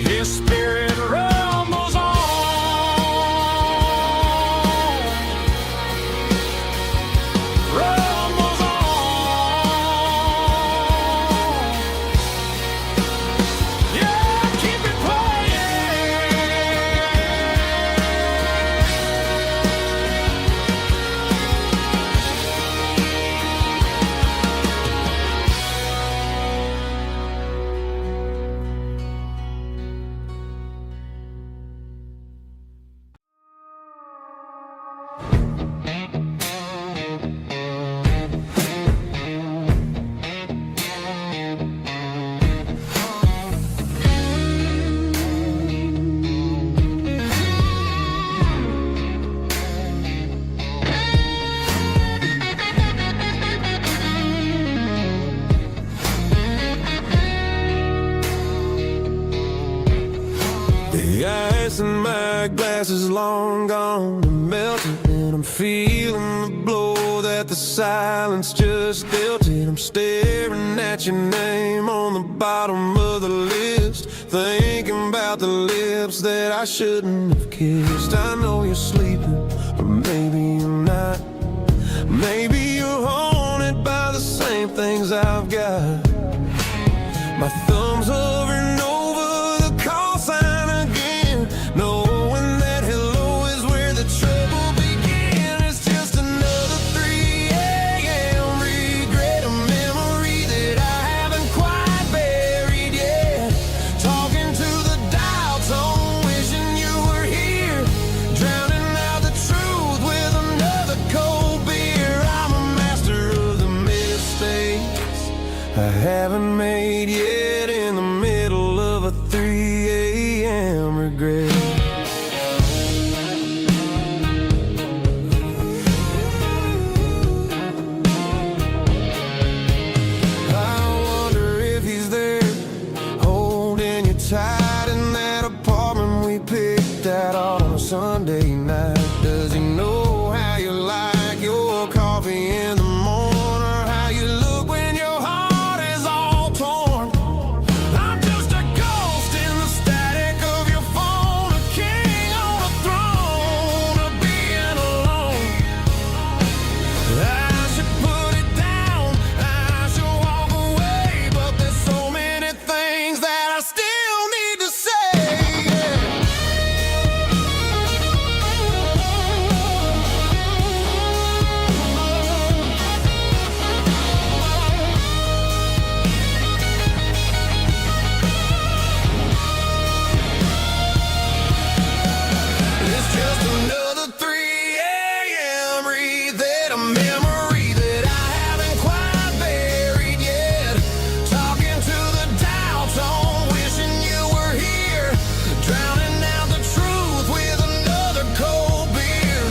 his spirit rumbles on. Rumbles on. Yeah, keep it playing. The ice in my glass is long gone and melted, and I'm feeling the blow that the silence just dealt it. I'm staring at your name on the bottom of the list, thinking about the lips that I shouldn't have kissed. I know you're sleeping, or maybe you're not. Maybe you're haunted by the same things I've got. My thumb's hovering over the call sign again, knowing that hello is where the trouble began. It's just another 3 a.m. regret, a memory that I haven't quite buried yet. Talking to the dial tone, wishing you were here, drowning out the truth with another cold beer. I'm Sunday night? Does he know how you like your coffee in the morning, or how you look when your heart is all torn? I'm just a ghost in the static of your phone, a king on a throne of being alone. I should put it down, I should walk away, but there's so many things that I still need to say. It's just another 3 a.m. read a memory that I haven't quite buried yet. Talking to the dial tone, wishing you were here, drowning out the truth with another cold beer.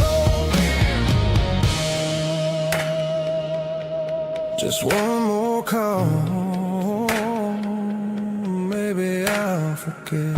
Just one more call, maybe I'll forget.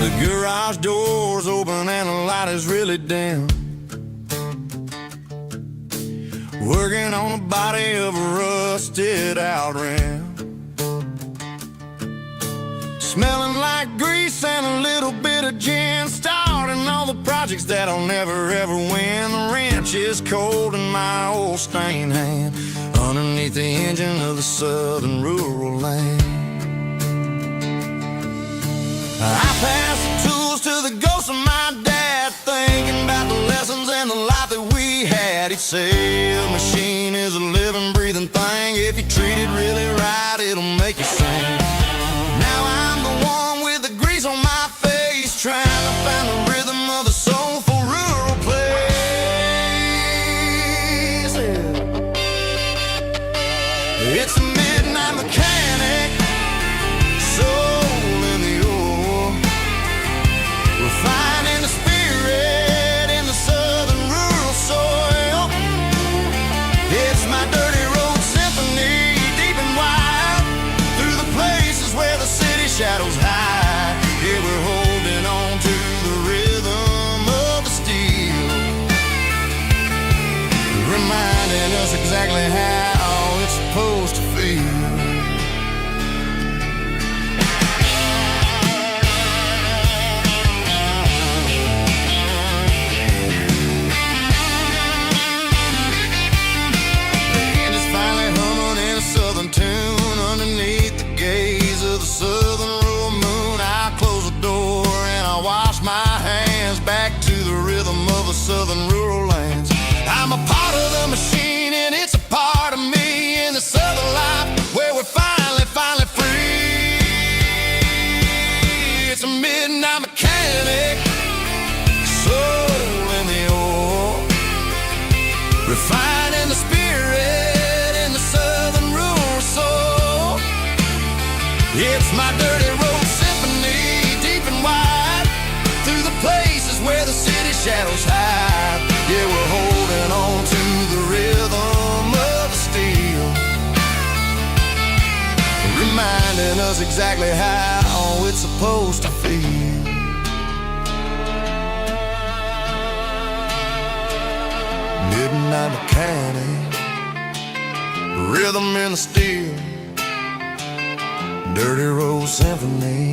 The garage door's open and the light is really dim. Working on the body of a rusted out rim. Smelling like grease and a little bit of gin. Starting all the projects that I'll never ever win. The wrench is cold in my old stained hand, underneath the engine of the southern rural land. I pass the tools to the ghost of my dad, thinking about the lessons and the life that we had. He'd say a machine is a living, breathing thing. If you treat it really right, it'll make you sing. Now I'm the one with the grease on my face, trying to find the rhythm of the soulful rural place. It's a midnight mechanic, soul in the ore, refining the spirit in the southern rural soil. It's my dirty road symphony, deep and wide, through the places where the city shadows hide. Yeah, we're holding on to the rhythm of the steel, reminding us exactly how it's supposed to feel. Tune underneath the gaze of the southern rural moon. I close the door and I wash my hands, back to the rhythm of the southern rural lands. I'm a part of the machine and it's a part of me, in the southern life where we're finally free. It's a midnight mechanic, soul in the ore, refining the spirit in the southern rural soul. It's my dirty road symphony, deep and wide, through the places where the city shadows hide. Yeah, we're holding on to the rhythm of the steel, reminding us exactly how it's supposed to feel. Midnight mechanic, rhythm in the steel, dirty road symphony.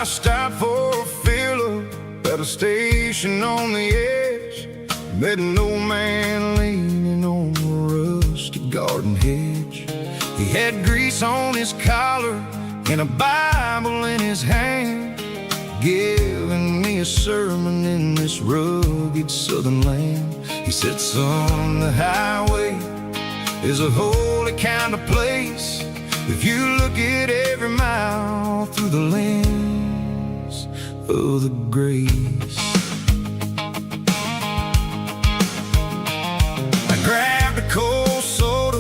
I stopped for a fill-up at a station on the edge. Met an old man leaning on a rusty garden hedge. He had grease on his collar and a Bible in his hand, giving me a sermon in this rugged southern land. He said, son, the highway is a holy kind of place if you look at every mile through the lens of the grace. I grabbed a cold soda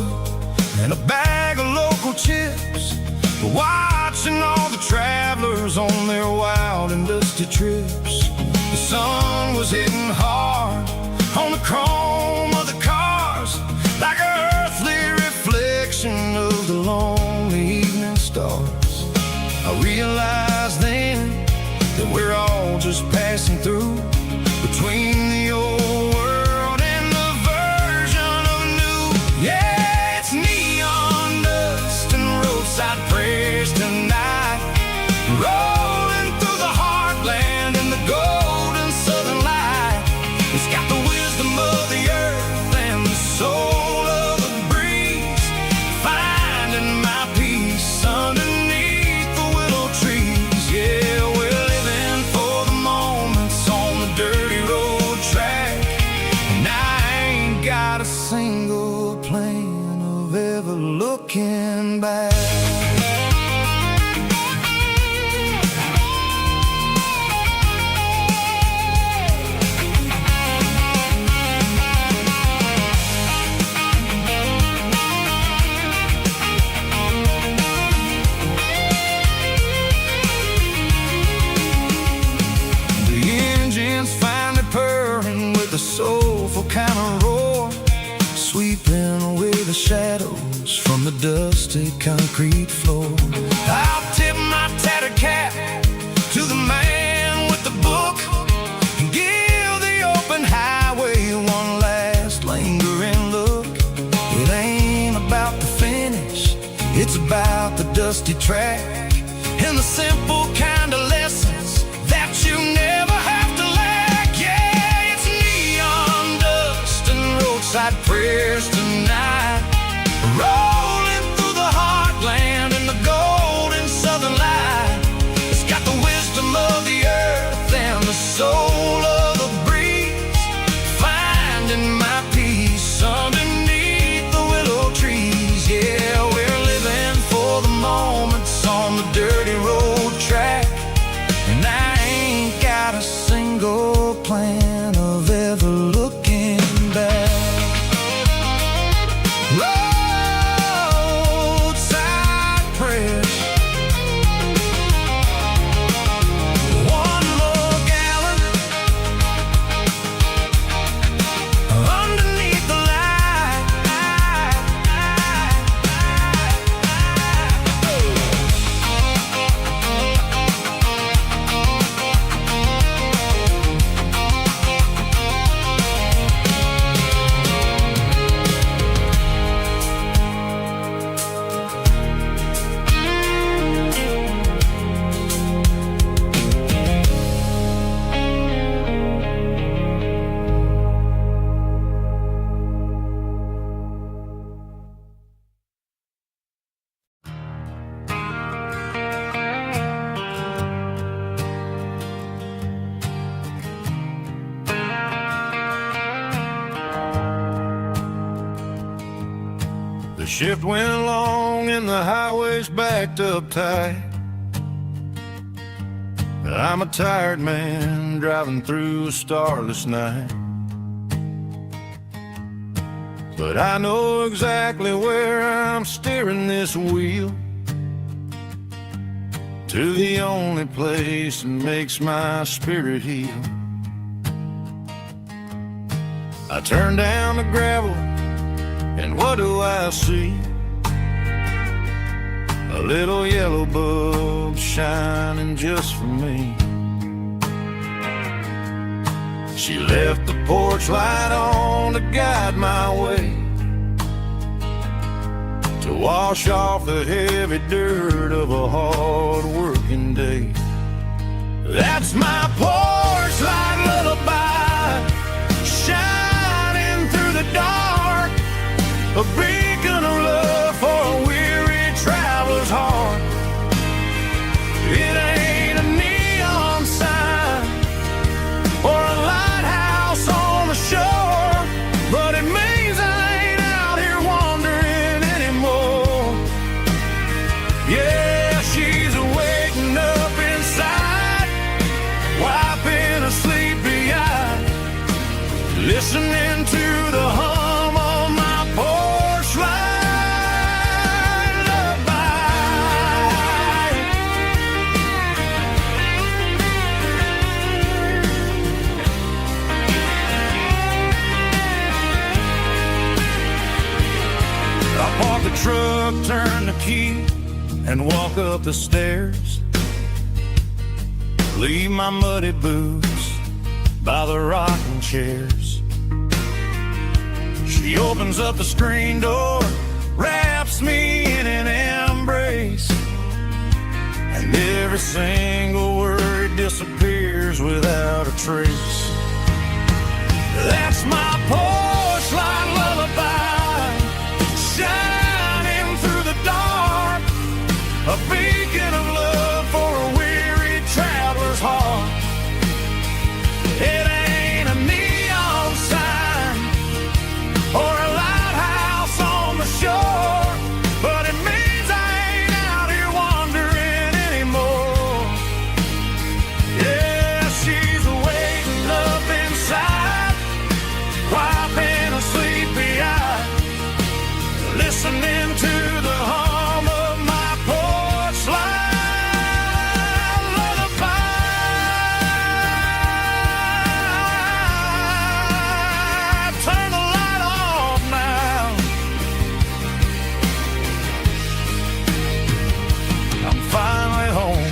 and a bag of local chips, watching all the travelers on their wild and dusty trips. The sun was hitting hard on the chrome of the cars, like an earthly reflection of the lonely evening stars. I realized then that we're all just passing through, between the old world and the version of new. Yeah, it's neon dust and roadside prayers tonight, rolling through the heartland in the golden southern light. It's got the wisdom of the earth and the soul of the breeze, finding my peace underneath the willow trees. Yeah, we're living for the moments on the dirty road track, and I ain't got a single plan of ever looking back. The soulful kind of roar, sweeping away the shadows from the dusty concrete floor. I'll tip my tattered cap to the man with the book and give the open highway one last lingering look. It ain't about the finish, it's about the dusty track and the simple kind of lessons that you never have to lack. Yeah, it's neon dust and roadside prayers tonight, rolling through the heartland in the golden southern light. It's got the wisdom of the earth and the soul of the breeze, finding my peace underneath the willow trees. Yeah, we're living for the moments on the dirty road track, and I ain't got a single plan of ever looking back. Roadside prayers, one more gallon underneath the light. The shift went along and the highway's backed up tight. I'm a tired man driving through a starless night, but I know exactly where I'm steering this wheel, to the only place that makes my spirit heal. I turn down the gravel, and what do I see? A little yellow bulb shining just for me. She left the porch light on to guide my way, to wash off the heavy dirt of a hard working day. That's my porch light lullaby, shining through the dark, a beacon of love for a weary traveler's heart. It ain't a neon sign or a lighthouse on the shore, but it means I ain't out here wandering anymore. Yeah, she's waking up inside, wiping a sleepy eye, listening to the hum of my porch light lullaby. I park the truck, turn the key, and walk up the stairs. Leave my muddy boots by the rocking chairs. She opens up the screen door, wraps me in an embrace, and every single word disappears without a trace. That's my porch light lullaby, shining through the dark, a beacon of love for a weary traveler's heart. It ain't a neon sign or a lighthouse on the shore, but it means I ain't out here wandering anymore. Yeah, she's waiting up inside, wiping a sleepy eye, listening to the hum of my porch light lullaby. Turn the light off now. I'm finally home.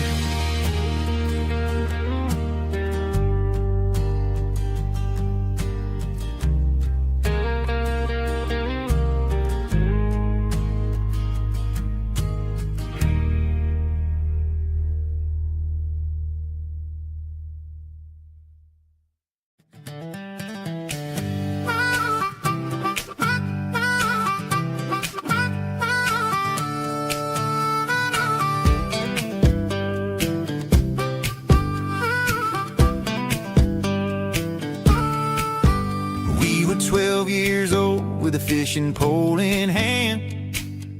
We were 12 years old with a fishing pole in hand,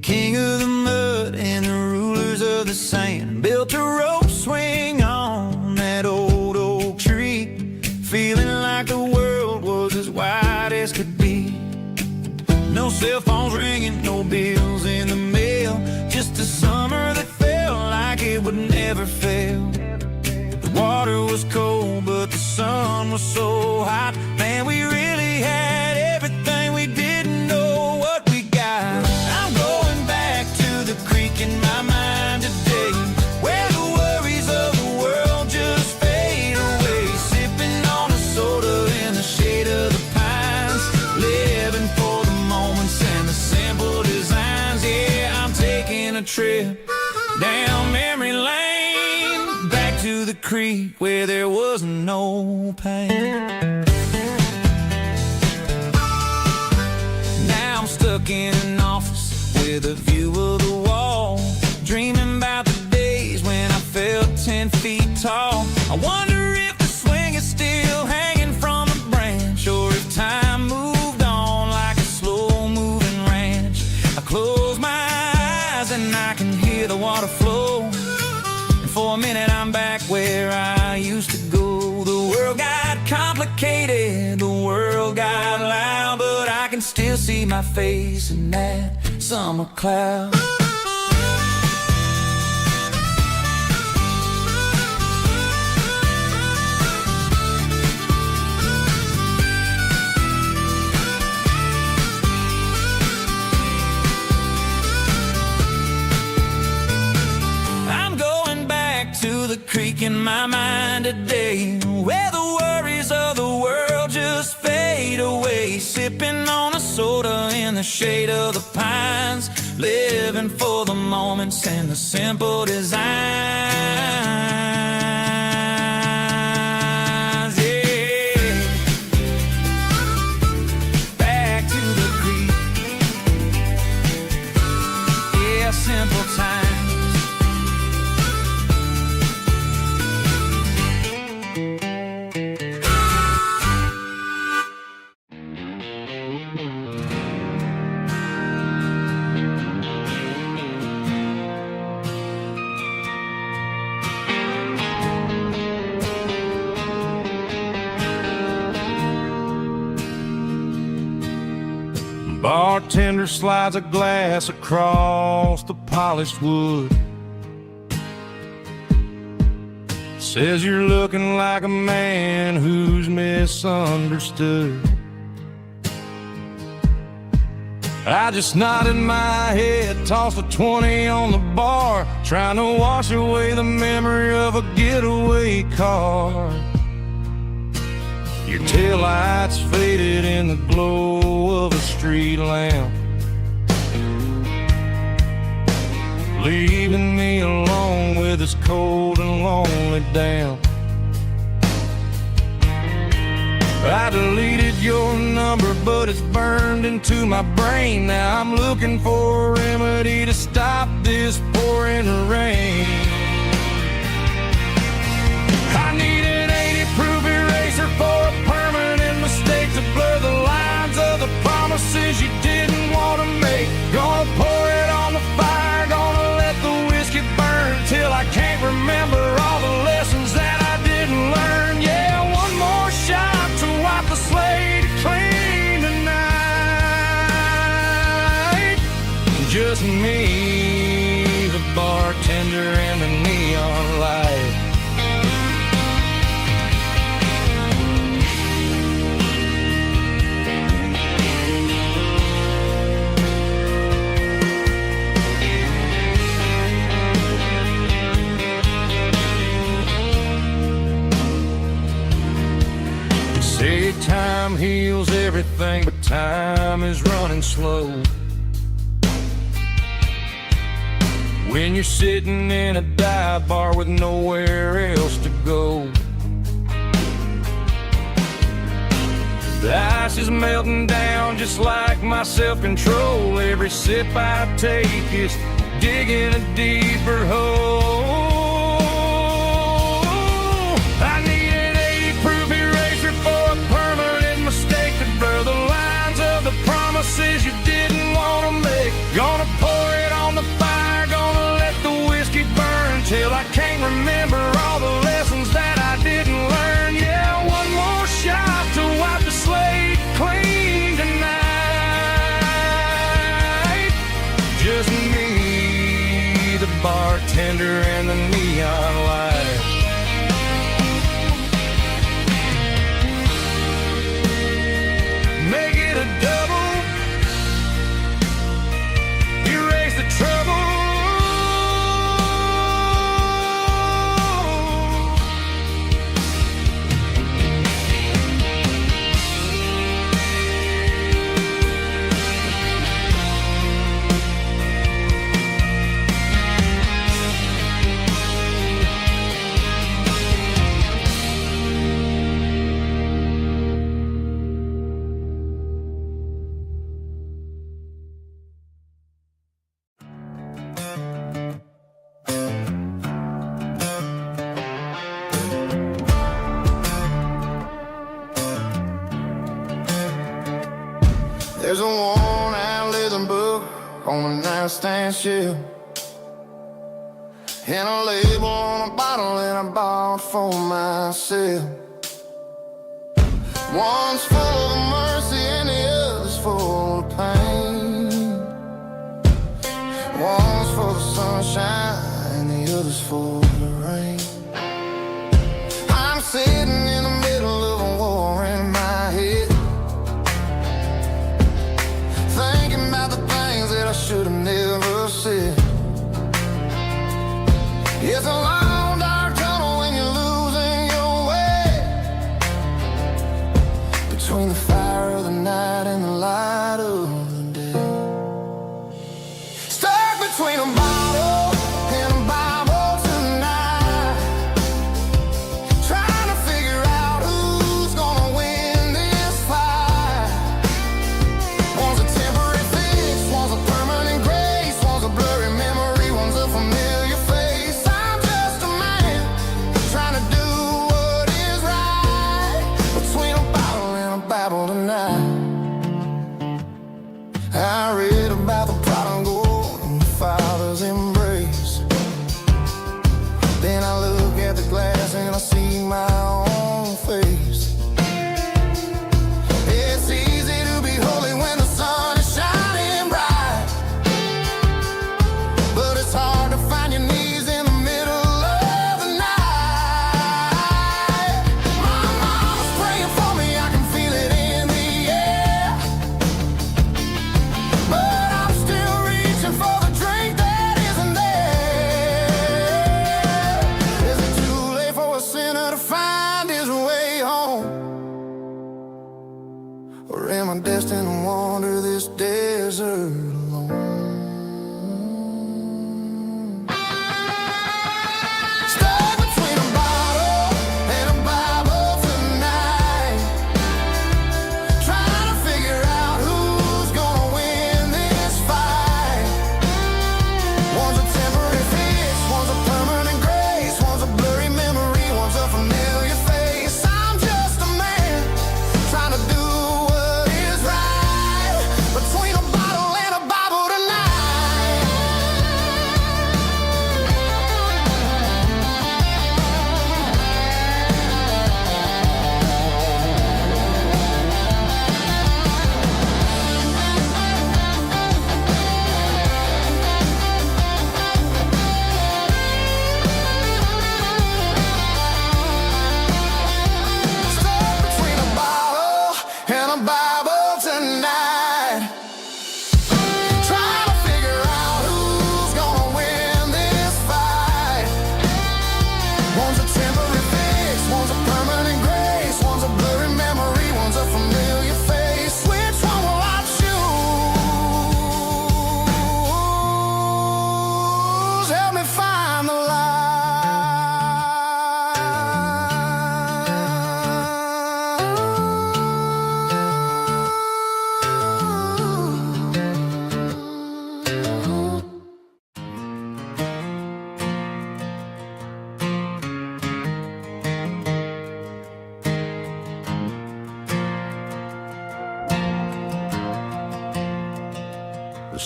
king of the mud and the rulers of the sand. Built a rope swing on that old oak tree, feeling like the world was as wide as could be. No cell phones ringing, no bills in the mail, just a summer that felt like it would never fail. The water was cold, but the sun was so hot. Man, we really had everything, we didn't know what we got. I'm going back to the creek in my mind today, where the worries of the world just fade away. Sipping on a soda in the shade of the pines, living for the moments and the simple designs. Yeah, I'm taking a trip down memory lane, back to the creek where there was no pain. Now I'm stuck in an office with a view of the wall, dreaming about the days when I felt 10 feet tall. I wonder if the swing is still hanging from a branch, or if time moved on like a slow-moving ranch. I close my eyes and I can hear the water flow, and for a minute I'm back where I used to go. The world got complicated, the world got loud, but I can still see my face in that summer cloud. I'm going back to the creek in my mind today, where the worries of the world just fade away. Sipping on a soda in the shade of the pines, living for the moments and the simple design. bartender slides a glass across the polished wood. Says you're looking like a man who's misunderstood. I just nodded my head, tossed a 20 on the bar, trying to wash away the memory of a getaway car. Your taillights faded in the glow of a street lamp, leaving me alone with this cold and lonely damp. I deleted your number, but it's burned into my brain. Now I'm looking for a remedy to stop this pouring rain. I need an 80-proof eraser for a permanent mistake, to blur the lines of the promises you didn't want to make. Gonna pour it on the fire, gonna let the whiskey burn till I can't remember all the lessons that I didn't learn. Yeah, one more shot to wipe the slate clean tonight. Just me, the bartender, and the neon light. Say time heals everything, but time is running slow. When you're sitting in a dive bar with nowhere else to go, the ice is melting down just like my self-control. Every sip I take is digging a deeper hole. I need an 80-proof eraser for a permanent mistake, to blur the lines of the promises you didn't want to make. Gonna pour it on the fire, gonna let the whiskey burn till I can't remember all the lessons that I didn't learn. Yeah, one more shot to wipe the slate clean tonight. Just me, the bartender, and the neon light. Make it a double, erase the trouble. There's a worn-out leather book on the nightstand shelf, and a label on a bottle that I bought for myself. One's full of mercy and the other's full of pain. One's full of sunshine and the other's full of rain. I'm sitting in the middle of a war in my head, thinking about the things that I should have never said. It's a long dark tunnel when you're losing your way, between the fire of the night and the light of the day. Stuck between a bottle and a Bible tonight.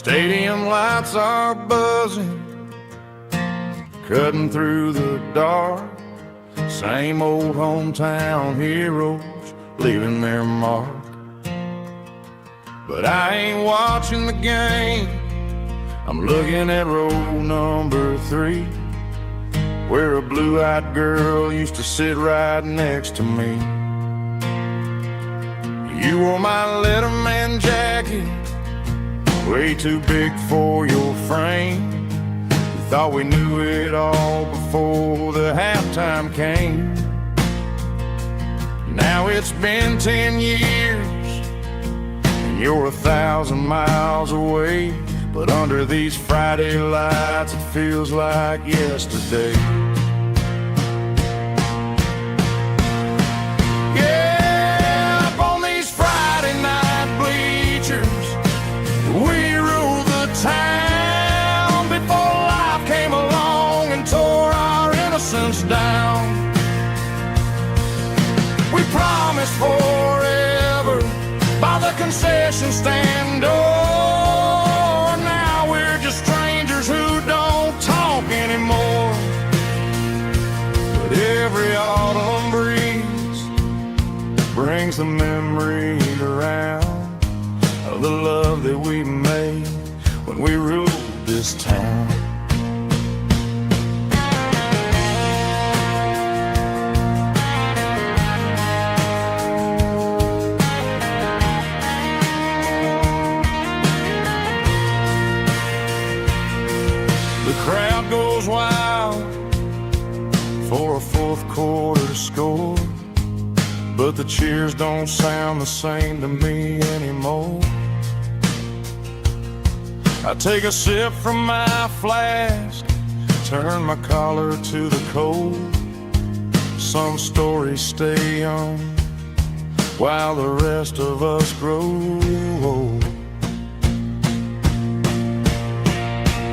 Stadium lights are buzzing, cutting through the dark. Same old hometown heroes leaving their mark. But I ain't watching the game, I'm looking at row number 3, where a blue-eyed girl used to sit right next to me. You wore my Letterman jacket, way too big for your frame. We thought we knew it all before the halftime came. Now it's been 10 years, and you're 1,000 miles away. But under these Friday lights, it feels like yesterday. Yeah, up on these Friday night bleachers, we ruled the town before life came along and tore our innocence down. We promised forever by the concession stand door. Now we're just strangers who don't talk anymore. But every autumn breeze brings the memory around of the love that we made when we ruled this town. The crowd goes wild for a fourth quarter score, but the cheers don't sound the same to me anymore. I take a sip from my flask, turn my collar to the cold. Some stories stay young while the rest of us grow old.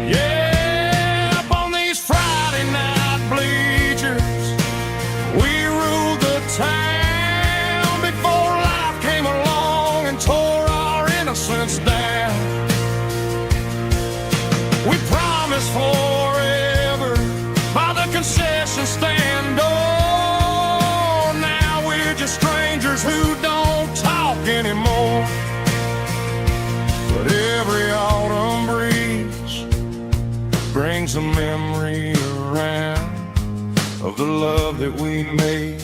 Yeah, up on these Friday night bleachers, we ruled the town before life came along and tore our innocence down. We promised forever by the concession stand door. Now we're just strangers who don't talk anymore. But every autumn breeze brings a memory around of the love that we made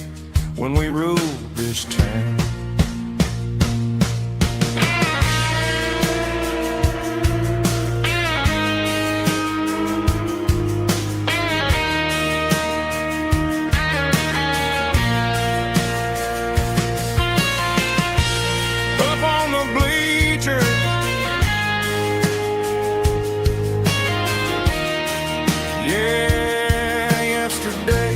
when we ruled this town. Up on the bleachers, yeah, yesterday.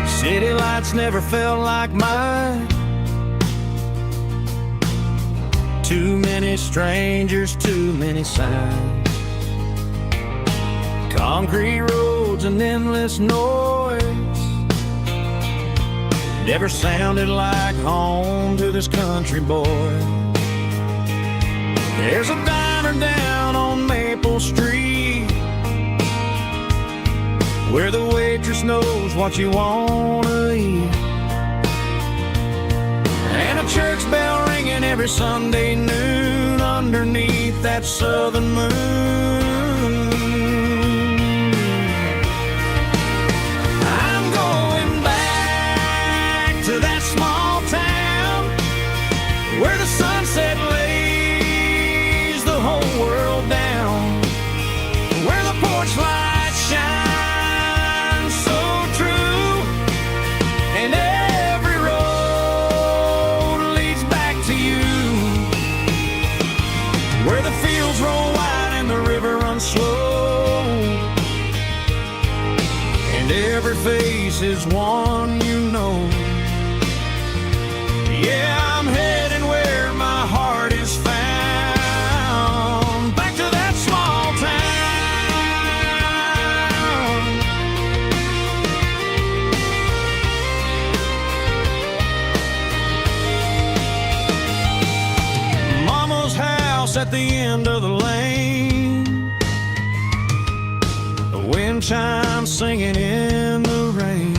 City lights never felt like mine. Too many strangers, too many signs. Concrete roads and endless noise never sounded like home to this country boy. There's a diner down on Maple Street where the waitress just knows what you wanna eat. And a church bell ringing every Sunday noon underneath that southern moon. I'm going back to that small town where the sunset lays the whole world down, where the porch light shines so true, and every road leads back to you, where the fields roll wide and the river runs slow, and every face is one you know. Yeah, I'm heading where my heart is found, back to that small town. Mama's house at the end of the lane, the wind chimes singing in the rain,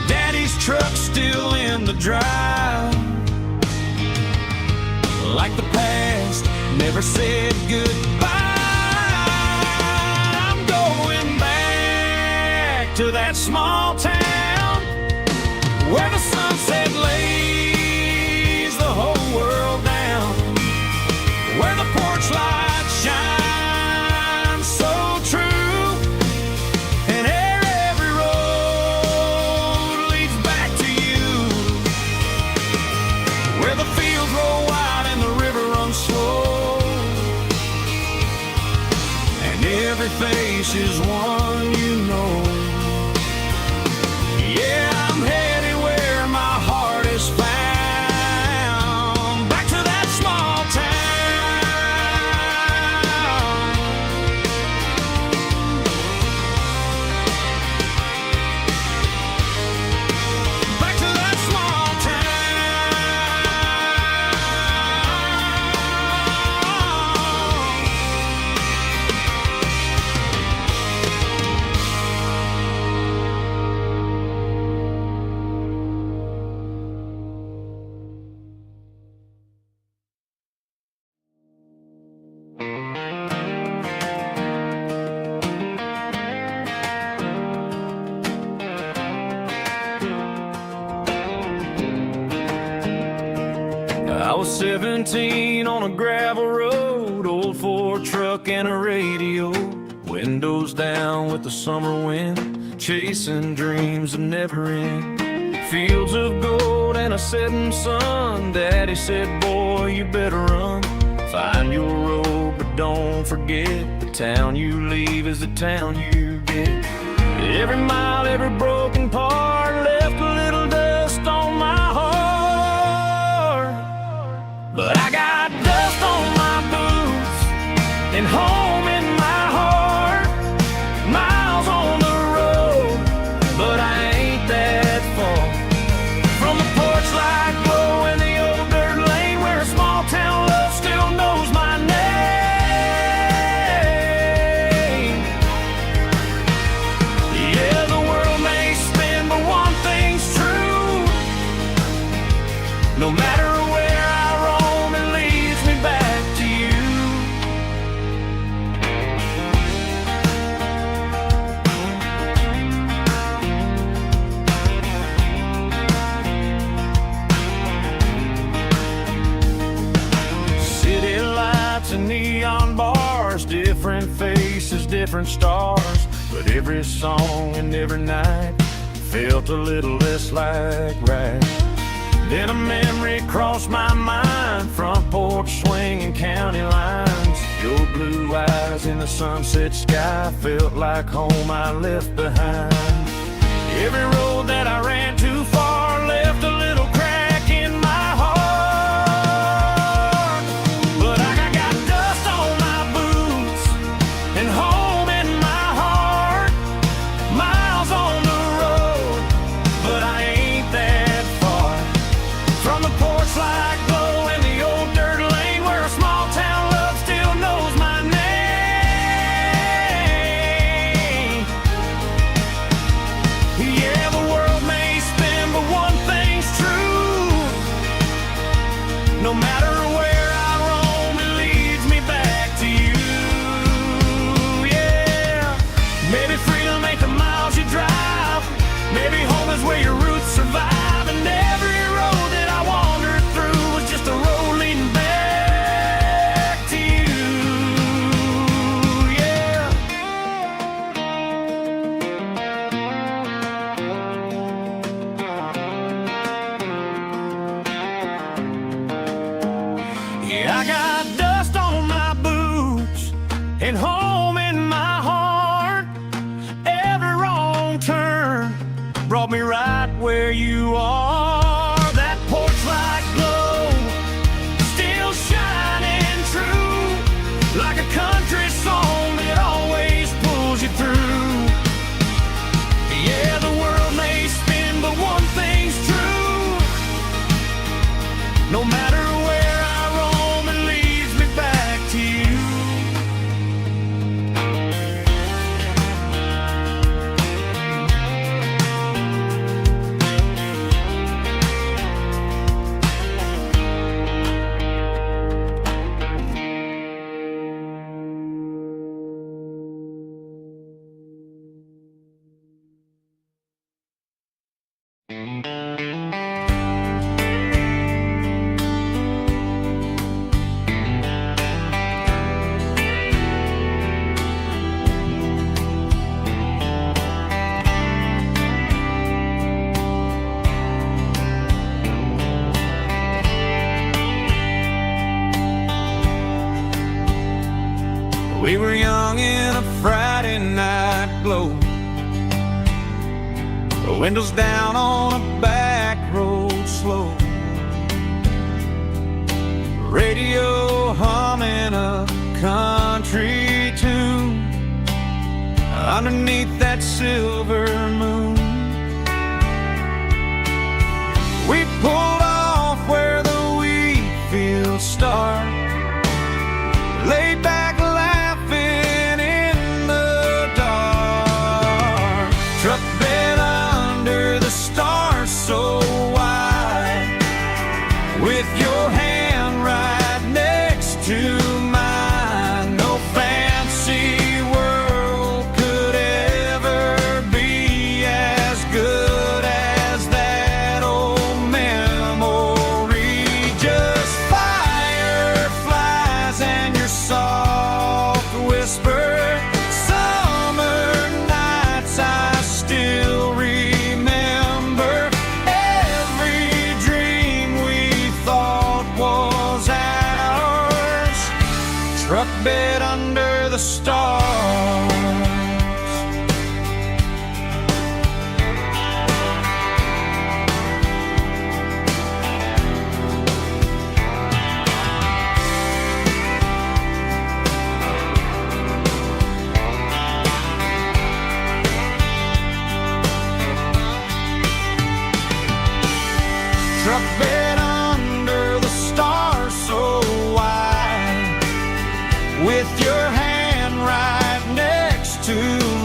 Daddy's truck still in the drive, like the past never said goodbye. I'm going back to that small town where the sunset lays the whole world down, where the porch light shines so true, and every road leads back to you, where the fields roll wide and the river runs slow, and every face is one you know. Yeah, I'm headed where my heart is found, back to that small town. Back to that small I was 17 on a gravel road, old Ford truck and a radio, windows down with the summer wind, chasing dreams that never end. Fields of gold and a setting sun, Daddy said, boy, you better run. Find your road, but don't forget, the town you leave is the town you get. Every mile, every broken part left a little dust on my heart, but I got dust on my boots and home in my heart. Miles on the road, but I ain't that far from the porch light glow and the old dirt lane where a small town love still knows my name. Yeah, the world may spin, but one thing's true. No matter where I roam, it leads me back to you. City lights and neon bars, different faces, different stars, but every song and every night felt a little less like right. Then a memory crossed my mind, front porch swinging county lines, your blue eyes in the sunset sky felt like home I left behind. Every road that I ran too far left a little crack in my heart, but I got dust on my boots and home in my heart. Miles on the road, but I ain't that far from the porch light glow and the old dirt lane where a small town love still knows my name. No matter where I roam, it leads me back to you. Yeah, maybe freedom ain't the miles you drive. Maybe home is where your roots survive. And every road that I wandered through was just a road leading back to you. Yeah. Yeah, I got dust on my boots and home in my heart. Every wrong turn brought me right where you are. That porch light glow, still shining true, like a country song that always pulls you through. Yeah, the world may spin, but one thing's true. No matter where I roam, it leads me back to you. We were young in a Friday night glow, the windows down on a back road slow, radio humming a country tune underneath that silver moon. We pulled off where the wheat fields start, laid back laughing in the dark. Truck bed under the stars so wide, with your hand right next to mine. No fancy world could ever be as good as that old memory. Just fireflies and your soft whisper. Summer nights I still remember. Every dream we thought was ours. Truck bed under the stars. Truck bed under the stars so wide, with your hand right next to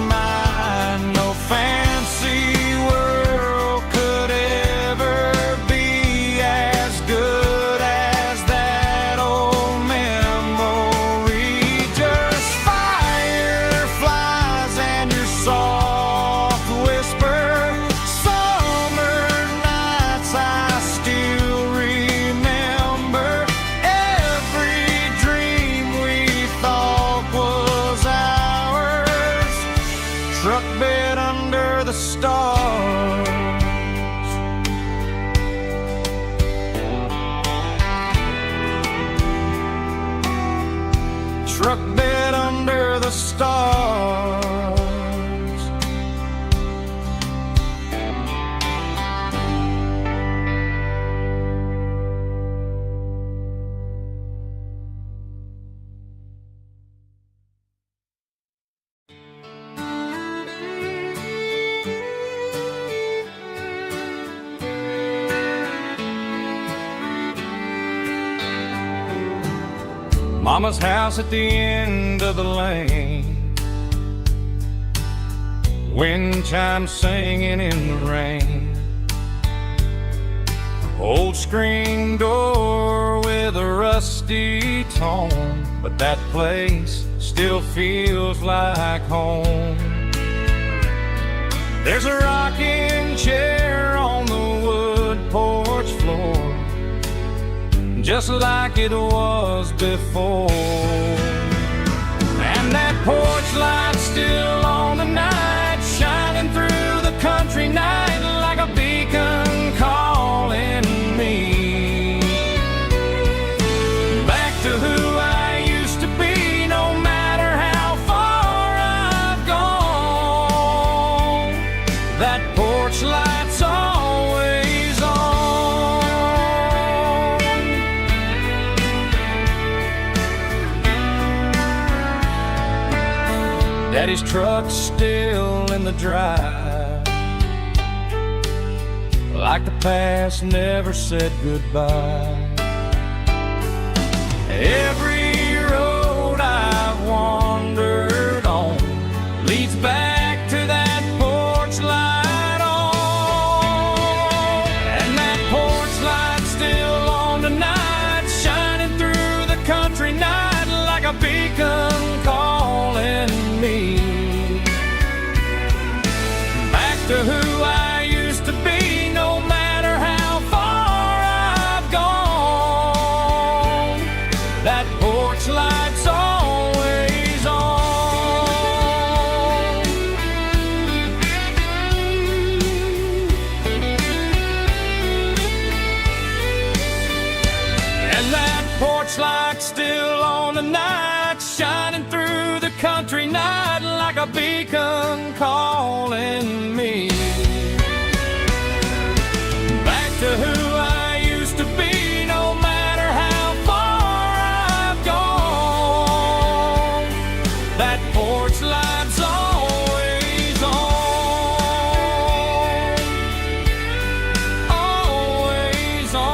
mine. No fancy world could ever be as good as that old memory. Just fireflies and your soft whisper. Summer nights I still remember. Every dream we thought was ours. Truck bed under the stars. Truck bed under the stars. Mama's house at the end of the lane, wind chimes singing in the rain. Old screen door with rusty tone, but that place still feels like home. There's a rocking chair on the wood porch floor, just like it was before. And that porch light's still on tonight, shining through the country night like a beacon calling me back to who I used to be. No matter how far I've gone, that porch light's always on. Daddy's truck's still in the drive, like the past never said goodbye. Every road I've wandered on leads back to that porch light on. And that porch light's still on tonight, shining through the country night like a beacon calling me back to who I used to be. No matter how far I've gone, that porch light's always on. And that porch light's still on tonight, shining through the country night like a beacon calling me back to who I used to be. No matter how far I've gone, that porch light's always on, always on.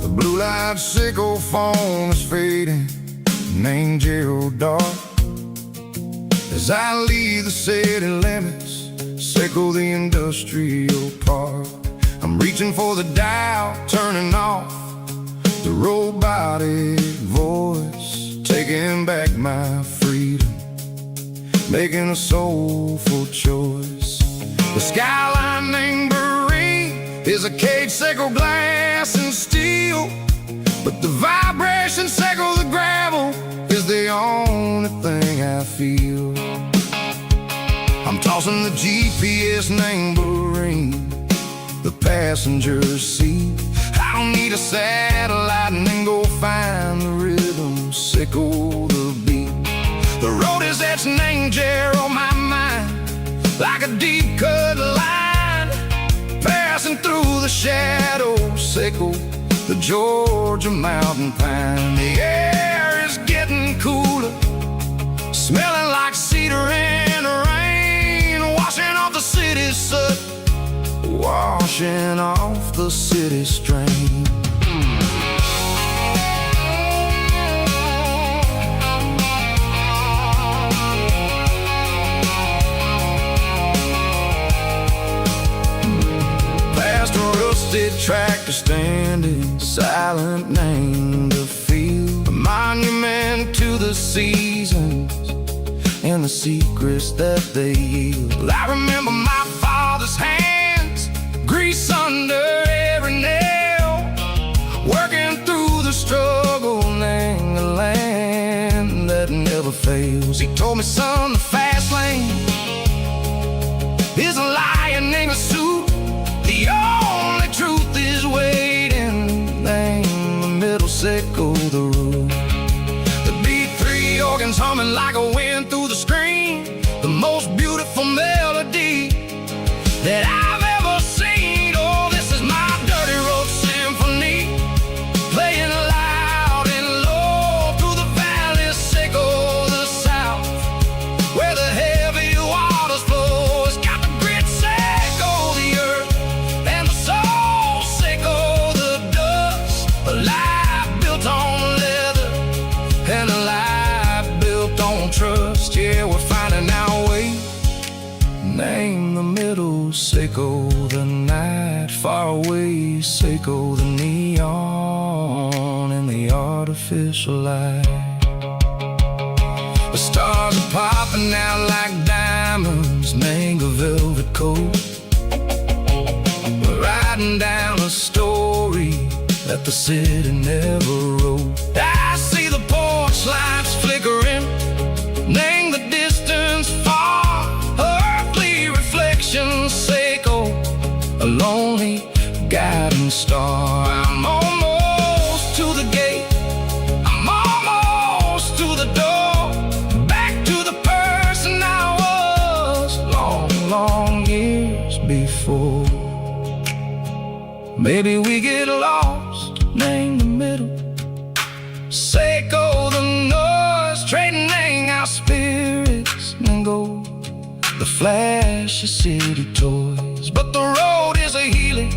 The blue light sickle phone is fading, named Gerald dark. As I leave the city limits, sickle the industrial park. I'm reaching for the dial, turning off the robotic voice, taking back my freedom, making a soulful choice. The skyline named Marine is a cage, sickle glass and steel, but the vibration sickle the gravel is the only thing I feel. I'm tossing the GPS named Marine, the passenger seat. I don't need a satellite and then go find the rhythm, sickle the beat. The road is etched named Jer on my mind, like a deep cut line, passing through the shadows, sickle the Georgia mountain pine. The air is getting cooler, smelling like cedar in the rain, washing off the city's soot, washing off the city strain. Past a rusted tractor standing silent, named a field, a monument to the seasons and the secrets that they yield. I remember my father's hands, grease under every nail, working through the struggle, in the land that never fails. He told me, son, the fast lane is a lion in a suit. The only truth is waiting. Name the middle, sickle the root. The B3 organs humming like a wind through the screen, the most beautiful melody that I've ever seen. Oh, Seiko the night, far away, Seiko the neon and the artificial light. The stars are popping out like diamonds, mango velvet coat. We're writing down a story that the city never wrote. I see the porch lights flickering, name the distance far, earthly reflections, Seiko, a lonely guiding star. I'm almost to the gate, I'm almost to the door, back to the person I was long, long years before. Maybe we get lost, name the middle, Seiko the noise, trading our spirits and gold, the flash of city toys. But the road is a healing,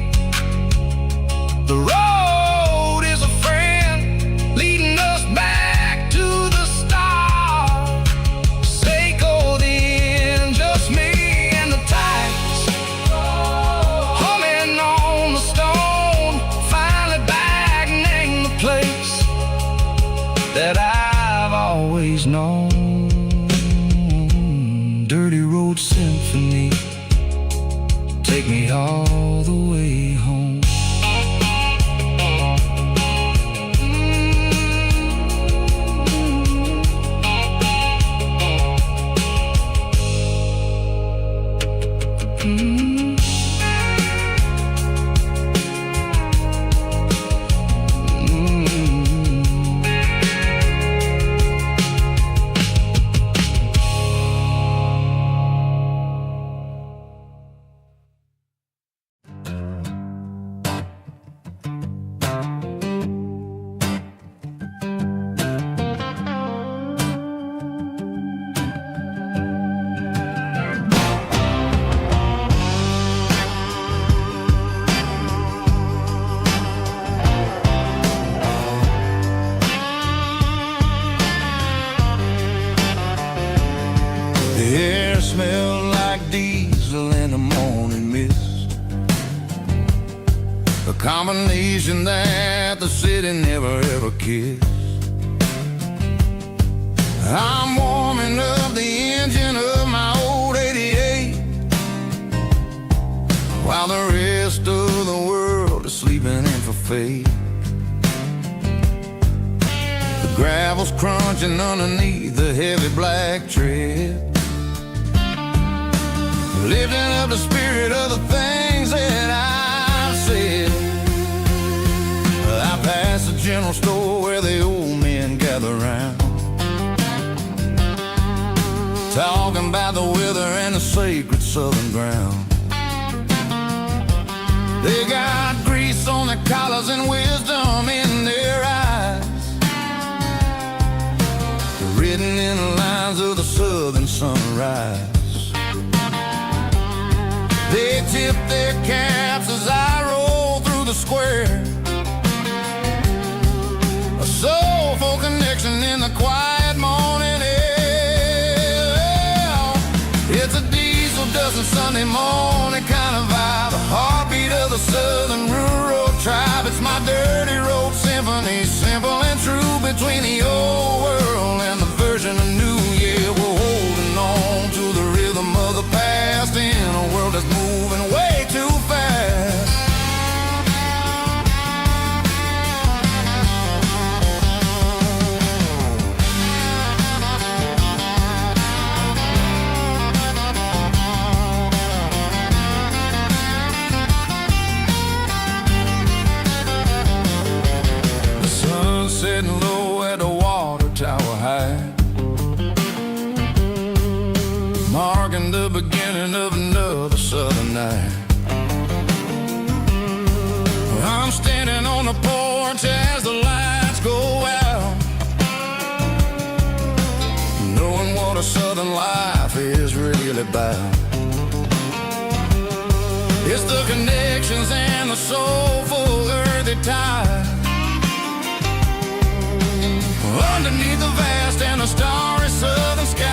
the road is a friend, leading us back to the start. Seiko the end, just me and the tides, humming on the stone, finally back, name the place that I've always known. Dirty road symphony, take me all the way home. The air smelled like diesel in the morning mist, a combination that the city never ever kissed. I'm warming up the engine of my old 88, while the rest of the world is sleeping in for fate. The gravel's crunching underneath the heavy black tread, lifting up the spirit of the things that I've said. I passed the general store where the old men gather round, talking about the weather and the sacred southern ground. They got grease on their collars and wisdom in their eyes, written in the lines of the southern sunrise. They tip their caps as I roll through the square, a soulful connection in the quiet morning air. It's a diesel dusting Sunday morning kind of vibe, the heartbeat of the southern rural tribe. It's my dirty road symphony, simple and true, between the old world and the version of new. Yeah, we're holding on to the rhythm of the past in a world that's moving way too fast. The sun's setting low at the water tower high, marking the beginning of another southern night. I'm standing on the porch as the lights go out, knowing what a southern life is really about. It's the connections and the soulful earthy tide, underneath the vast and the starry southern skies.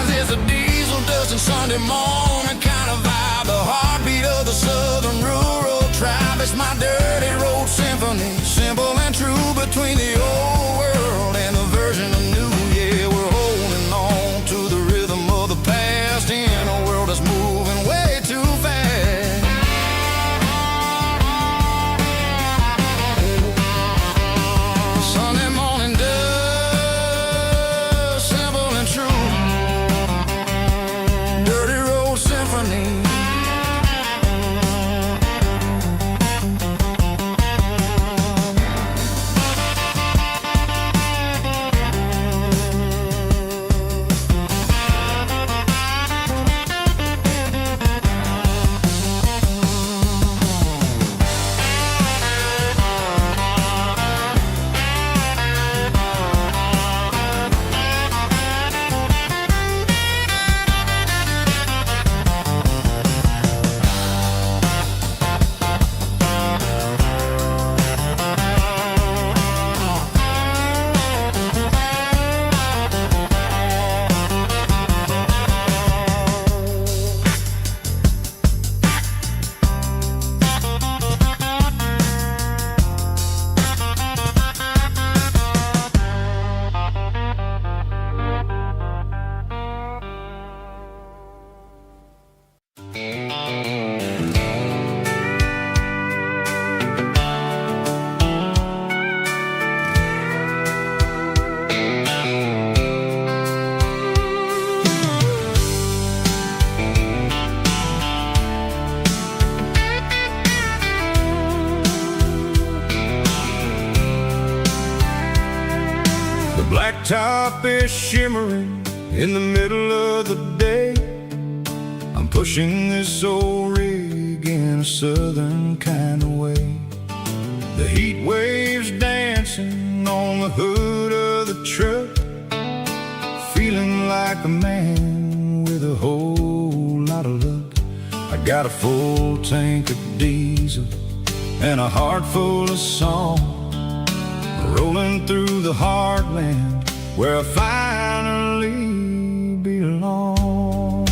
It's a diesel dust and Sunday morning kind of vibe, the heartbeat of the southern rural tribe. It's my dirty road symphony, simple and true, between the old world and the version of new. Yeah, we're holding on to the rhythm of the past in a world that's moving way too fast. Sunday morning dust, simple and true, dirty road symphony. Blacktop is shimmering in the middle of the day. I'm pushing this old rig in a southern kind of way. The heat waves dancing on the hood of the truck, feeling like a man with a whole lot of luck. I got a full tank of diesel and a heart full of song, rolling through the heartland where I finally belong.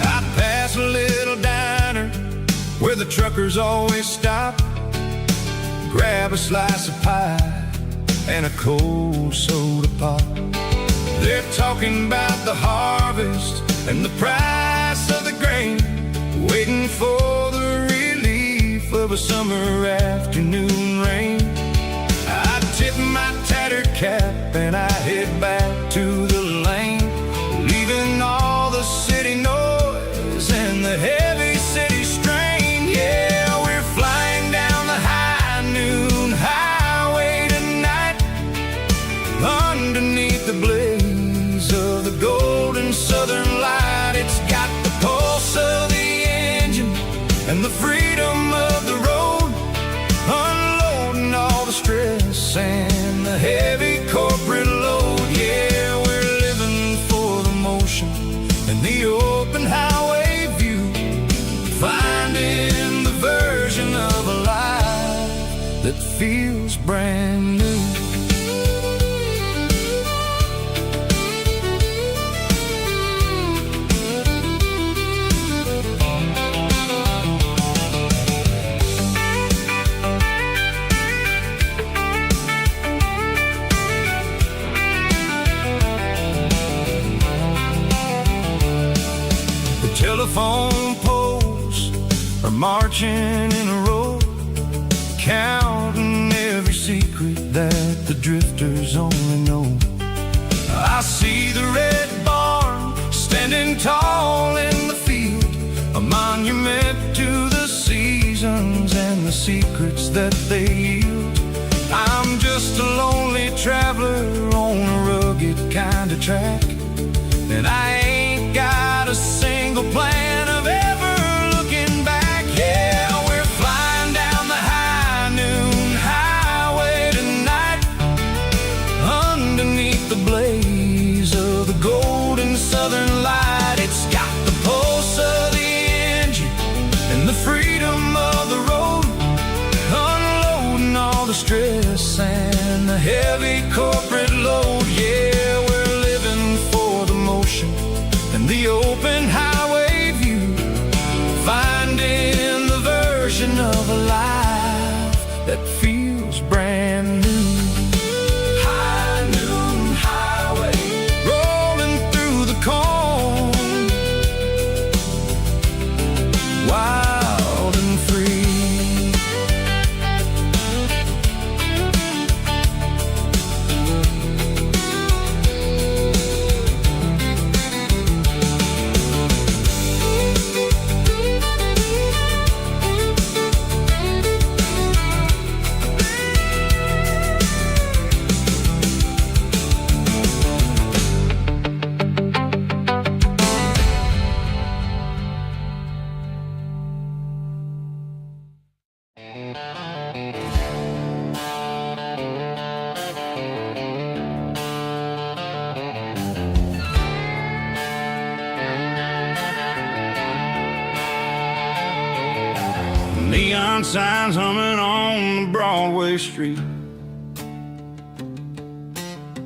I pass a little diner where the truckers always stop, grab a slice of pie and a cold soda pop. They're talking about the harvest and the price of the grain, waiting for the relief of a summer afternoon rain. I tip my tattered cap and I head back to the lane, leaving all the city noise and the heavy city strain. Yeah, we're flying down the high noon highway tonight, underneath the blaze of the golden southern light. It's got the pulse of the engine and the freedom of the road, unloading all the stress and the heavy corporate load. Yeah, we're living for the motion and the open highway view, finding the version of a life that feels brand new. Telephone poles are marching in a row, counting every secret that the drifters only know. I see the red barn standing tall in the field, a monument to the seasons and the secrets that they yield. I'm just a lonely traveler on a rugged kind of track, and I ain't got a single plan of ever looking back. Yeah, we're flying down the high noon highway tonight, underneath the blaze of the golden southern light. It's got the pulse of the engine and the freedom of the road, unloading all the stress and the heavy corporate load. Yeah, Neon signs humming on the Broadway street.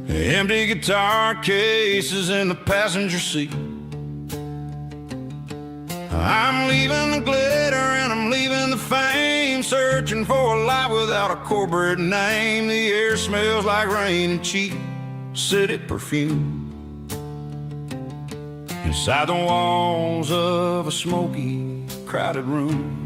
Empty guitar cases in the passenger seat. I'm leaving the glitter and I'm leaving the fame, searching for a life without a corporate name. The air smells like rain and cheap city perfume. Inside the walls of a smoky, crowded room.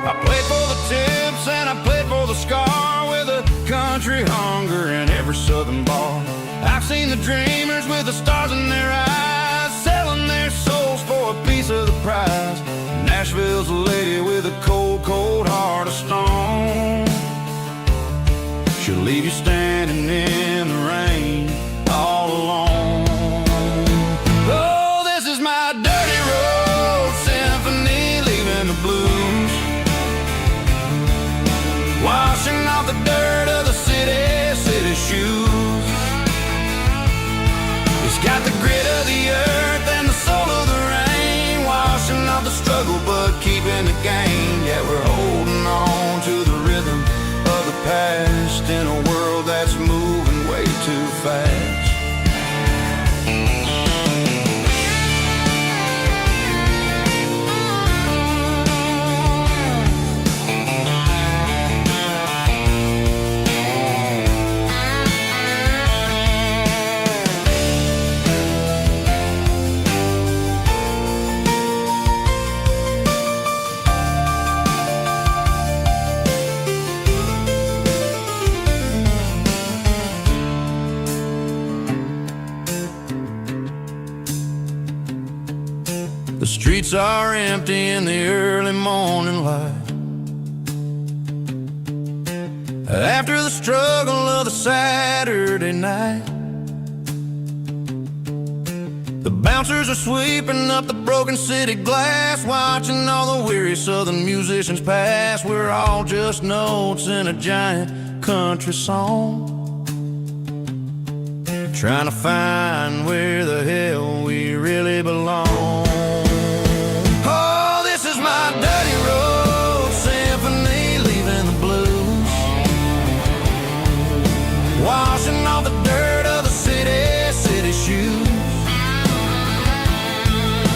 I played for the tips and I played for the scar, with a country hunger in every southern bar. I've seen the dreamers with the stars in their eyes, selling their souls for a piece of the prize. Nashville's a lady with a cold, cold heart of stone. She'll leave you standing in the rain all alone. Oh, this is my dirty road symphony, leaving the blues, washing off the dirt of the city shoes. It's got the grit of the earth and the soul of the rain, washing off the struggle but keeping the gain. Yeah, we're holding on to the rhythm of the past in a world that's moving way too fast. The streets are empty in the early morning light, after the struggle of the Saturday night. The bouncers are sweeping up the broken city glass, watching all the weary southern musicians pass. We're all just notes in a giant country song, trying to find where the hell we really belong. Oh, this is my dirty road symphony, leaving the blues, washing off the dirt of the city shoes.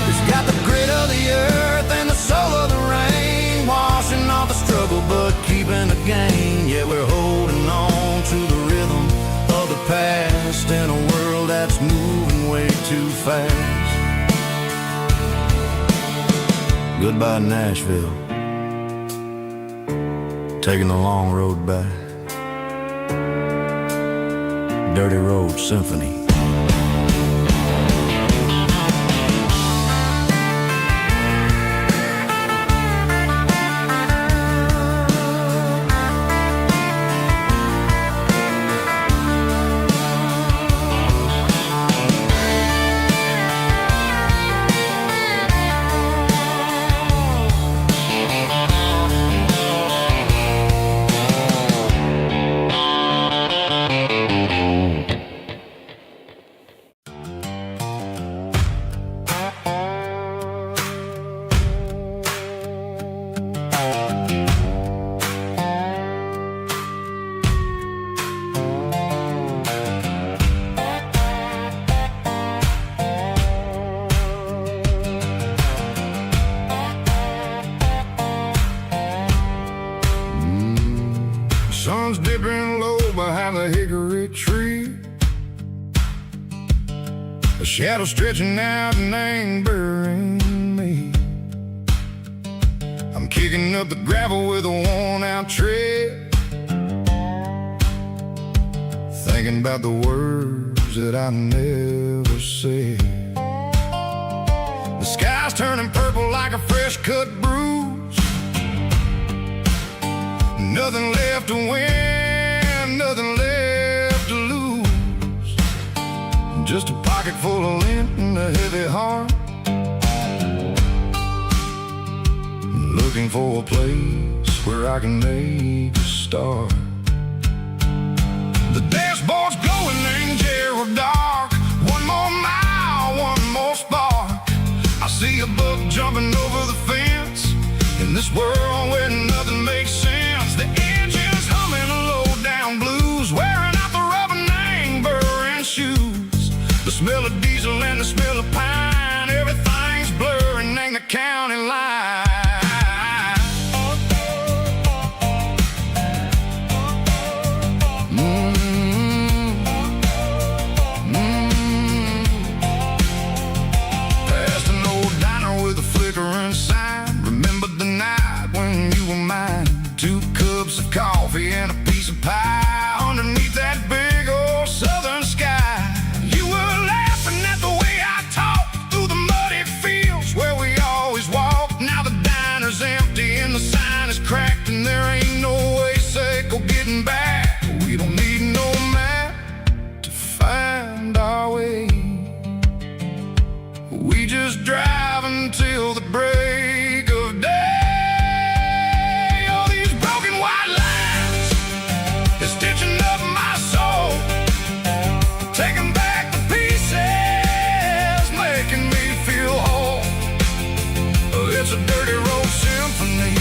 It's got the grit of the earth and the soul of the rain, washing off the struggle but keeping the gain. Yeah, we're holding on to the rhythm of the past in a world that's moving way too fast. Goodbye, Nashville, taking the long road back. Dirty Road Symphony. Sun's dipping low behind the hickory tree, a shadow stretching out and ain't burying me. I'm kicking up the gravel with a worn-out tread, thinking about the words that I never said. The sky's turning purple like a fresh-cut bruise, nothing left to win, nothing left to lose, just a pocket full of lint and a heavy heart, looking for a place where I can make a start. The dashboard's glowing angel dark, one more mile, one more spark. I see a buck jumping over the fence, In this world where nothing makes sense, the engine's humming a low-down blues, wearing out the rubber name burring shoes. The smell of diesel and the smell of pine, everything's blurring in the county line. Past an old diner with a flickering sign, remembered the night when you were mine. 2 cups of coffee and a piece of pie underneath that big old southern sky. You were laughing at the way I talked through the muddy fields where we always walked. Now the diner's empty and the sign is cracked, and there ain't no way Seiko getting back. We don't need no map to find our way. We just drive until the break of day. All these broken white lines is stitching up my soul, taking back the pieces, making me feel whole. It's a dirty road symphony,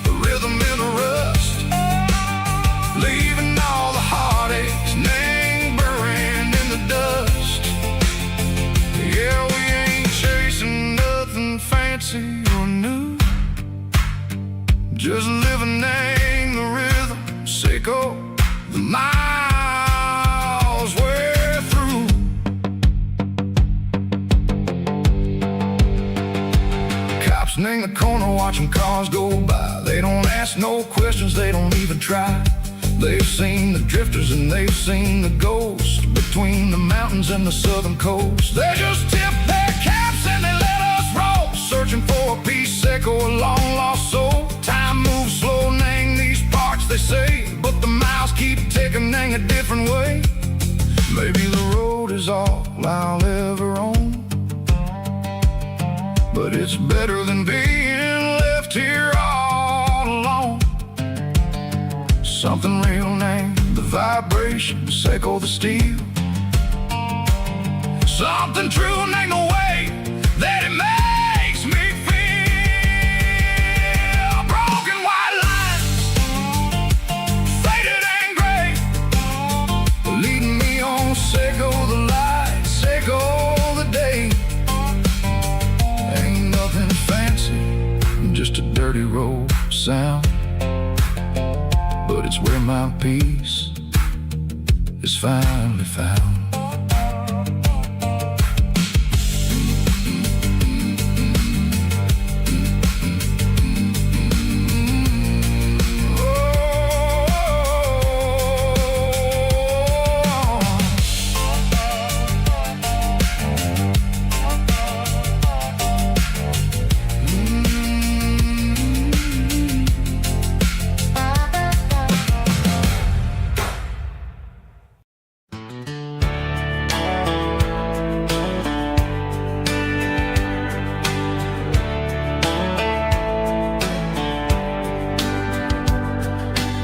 a rhythm in the rust, leaving all the heartaches, name buried in the dust. Yeah, we ain't chasing nothing fancy or new, just living in the rhythm, Seiko, the miles we're through. Cops in the corner watching cars go by. They don't ask no questions, they don't even try. They've seen the drifters and they've seen the ghosts between the mountains and the southern coast. They just tip their caps and they let us roll, searching for a piece, Seiko, a long lost soul. Time moves slow, nang these parts, they say, but the miles keep ticking, nang a different way. Maybe the road is all I'll ever own, but it's better than being left here all alone. Something real named the vibration, Seiko the steel. Something true named the way that it makes me feel. Broken white lines, faded and gray, leading me on, Seiko the light, Seiko the day. Ain't nothing fancy, just a dirty road sound, but it's where my peace is finally found.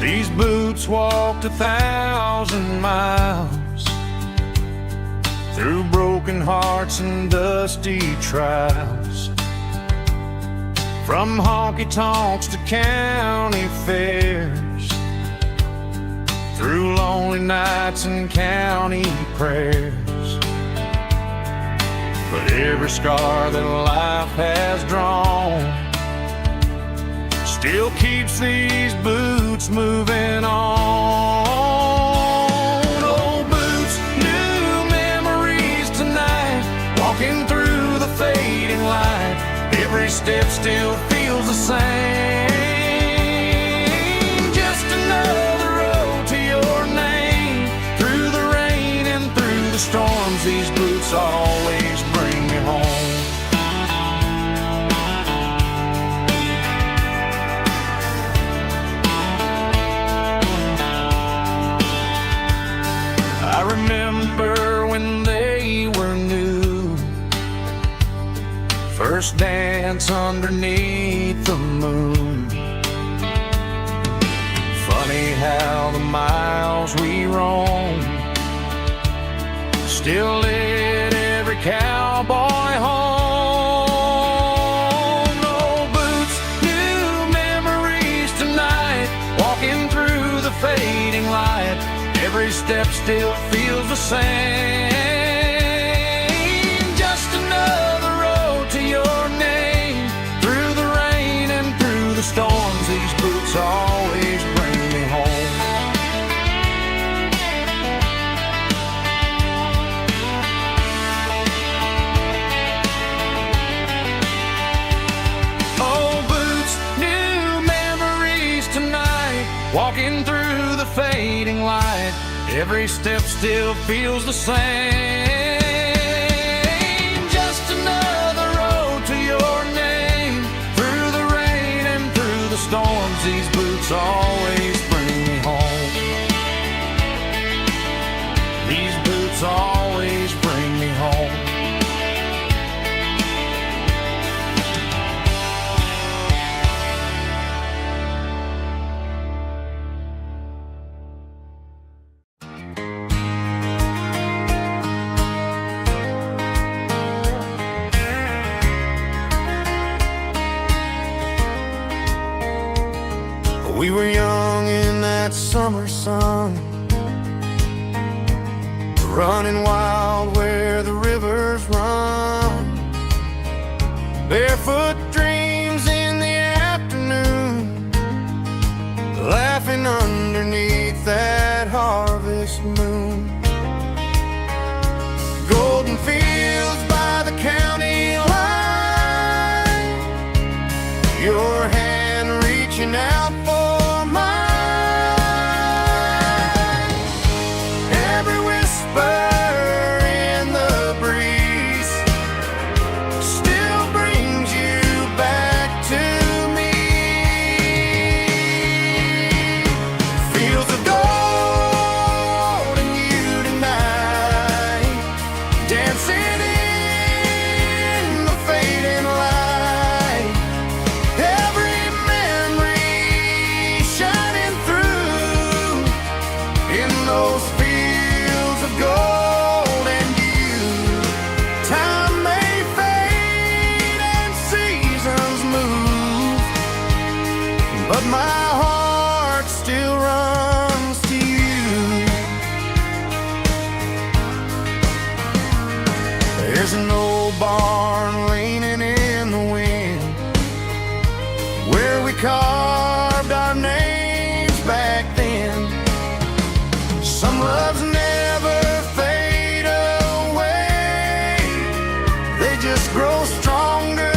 These boots walked 1,000 miles through broken hearts and dusty trials, from honky-tonks to county fairs, through lonely nights and county prayers. But every scar that life has drawn still keeps these boots moving on. Old boots, new memories tonight, walking through the fading light. Every step still feels the same, just another road to your name. Through the rain and through the storms, these boots always bring me home. I remember when they were new, first dance underneath the moon. Funny how the miles we roam still lit every cowboy home. Old boots, new step still feels the same. Just another road to your name. Through the rain and through the storms, these boots always bring me home. Old boots, new memories tonight. Walking through the fading light, every step still feels the same. Just another road to your name. Through the rain and through the storms, these boots always bring me home. These boots always bring me home. We were young in that summer sun, running wild where the rivers run. Barefoot dreams in the afternoon, laughing underneath that harvest moon. Golden fields by the county line, your hand reaching out for my heart still runs to you. There's an old barn leaning in the wind, where we carved our names back then. Some loves never fade away, they just grow stronger.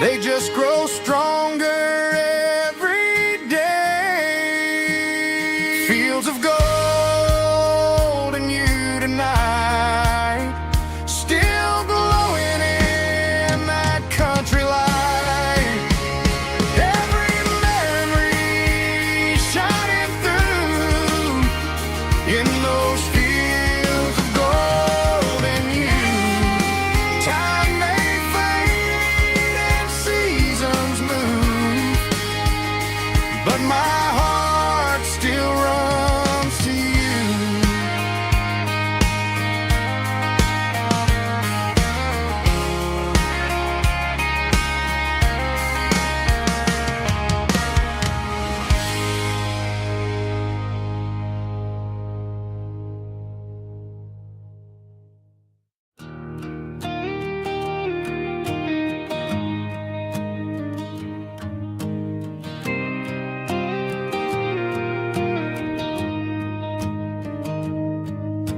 They just grow stronger every day. Fields of gold and you tonight, still glowing in that country light. Every memory shining through in those fields of gold and you. Time may fade and seasons move, but my heart still runs to you.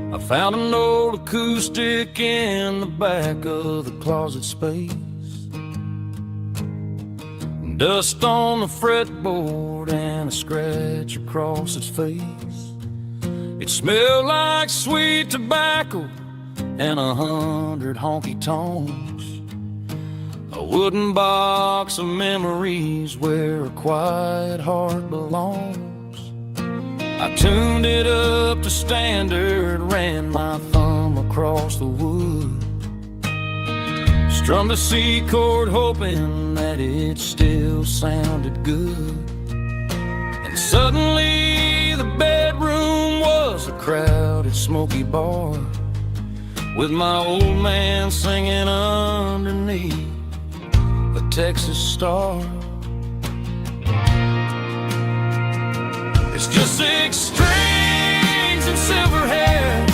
I found an old acoustic in the back of the closet space. Dust on the fretboard and a scratch across its face. It smelled like sweet tobacco and 100 honky tonks. wooden box of memories where a quiet heart belongs. I tuned it up to standard, ran my thumb across the wood, strummed a C chord hoping that it still sounded good. And suddenly the bedroom was a crowded, smoky bar, with my old man singing underneath a Texas star. It's just 6 strings and silver hair,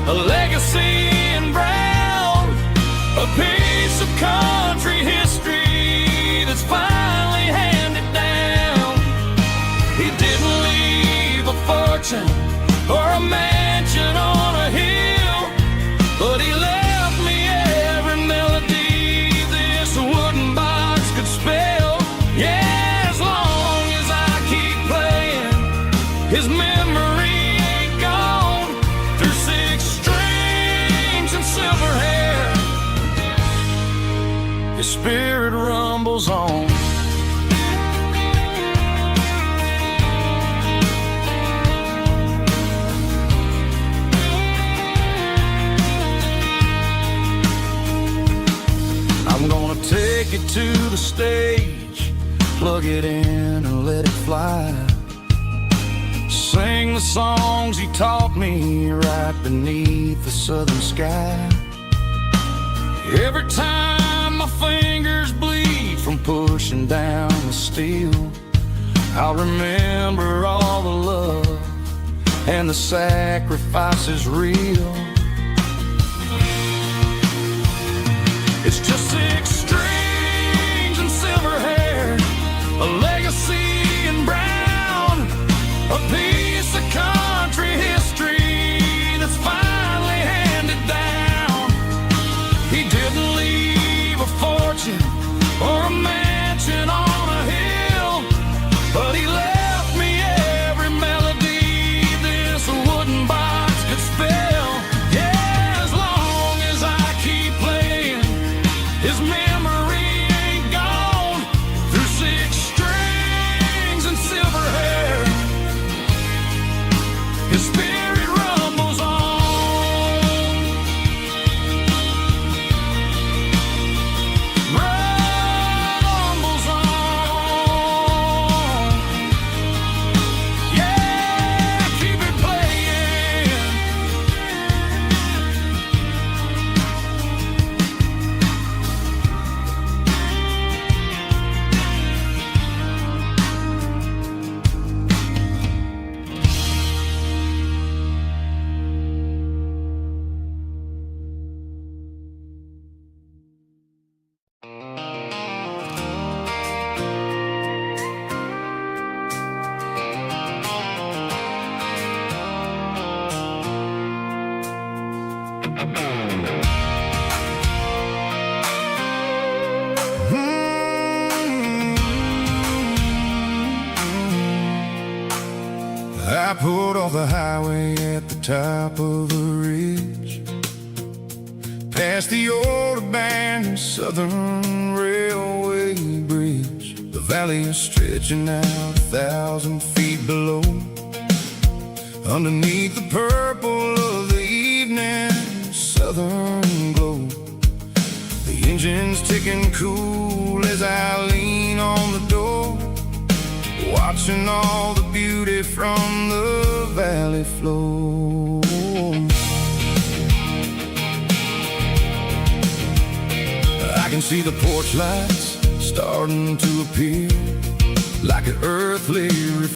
a legacy in brown, a piece of country history that's finally handed down. He didn't leave a fortune or a mansion on a hill, but he left me every melody this wooden box could spell. Yeah, as long as I keep playing, his memory ain't gone. Through 6 strings and silver hair, his spirit rumbles on. I'm gonna take it to the stage, plug it in and let it fly. Sing the songs he taught me right beneath the southern sky. Every time my fingers bleed from pushing down the steel, I'll remember all the love and the sacrifices real. It's just 6 strings and silver hair, a legacy in brown, a piece of country history that's finally handed down. He didn't leave a fortune or a mansion on a hill, but he left me every melody this wooden box could spell. Yeah, as long as I keep playing, his memory ain't gone. Through 6 strings and silver hair, his spirit rumbles on. Rumbles on. Yeah, keep it playing. I pulled off the highway at the top of a ridge, past the old abandoned Southern Railway bridge. The valley is stretching out 1,000 feet below, underneath the purple of the evening southern glow. The engine's ticking cool as I lean on the door, watching all the beauty from the valley flow. I can see the porch lights starting to appear, like an earthly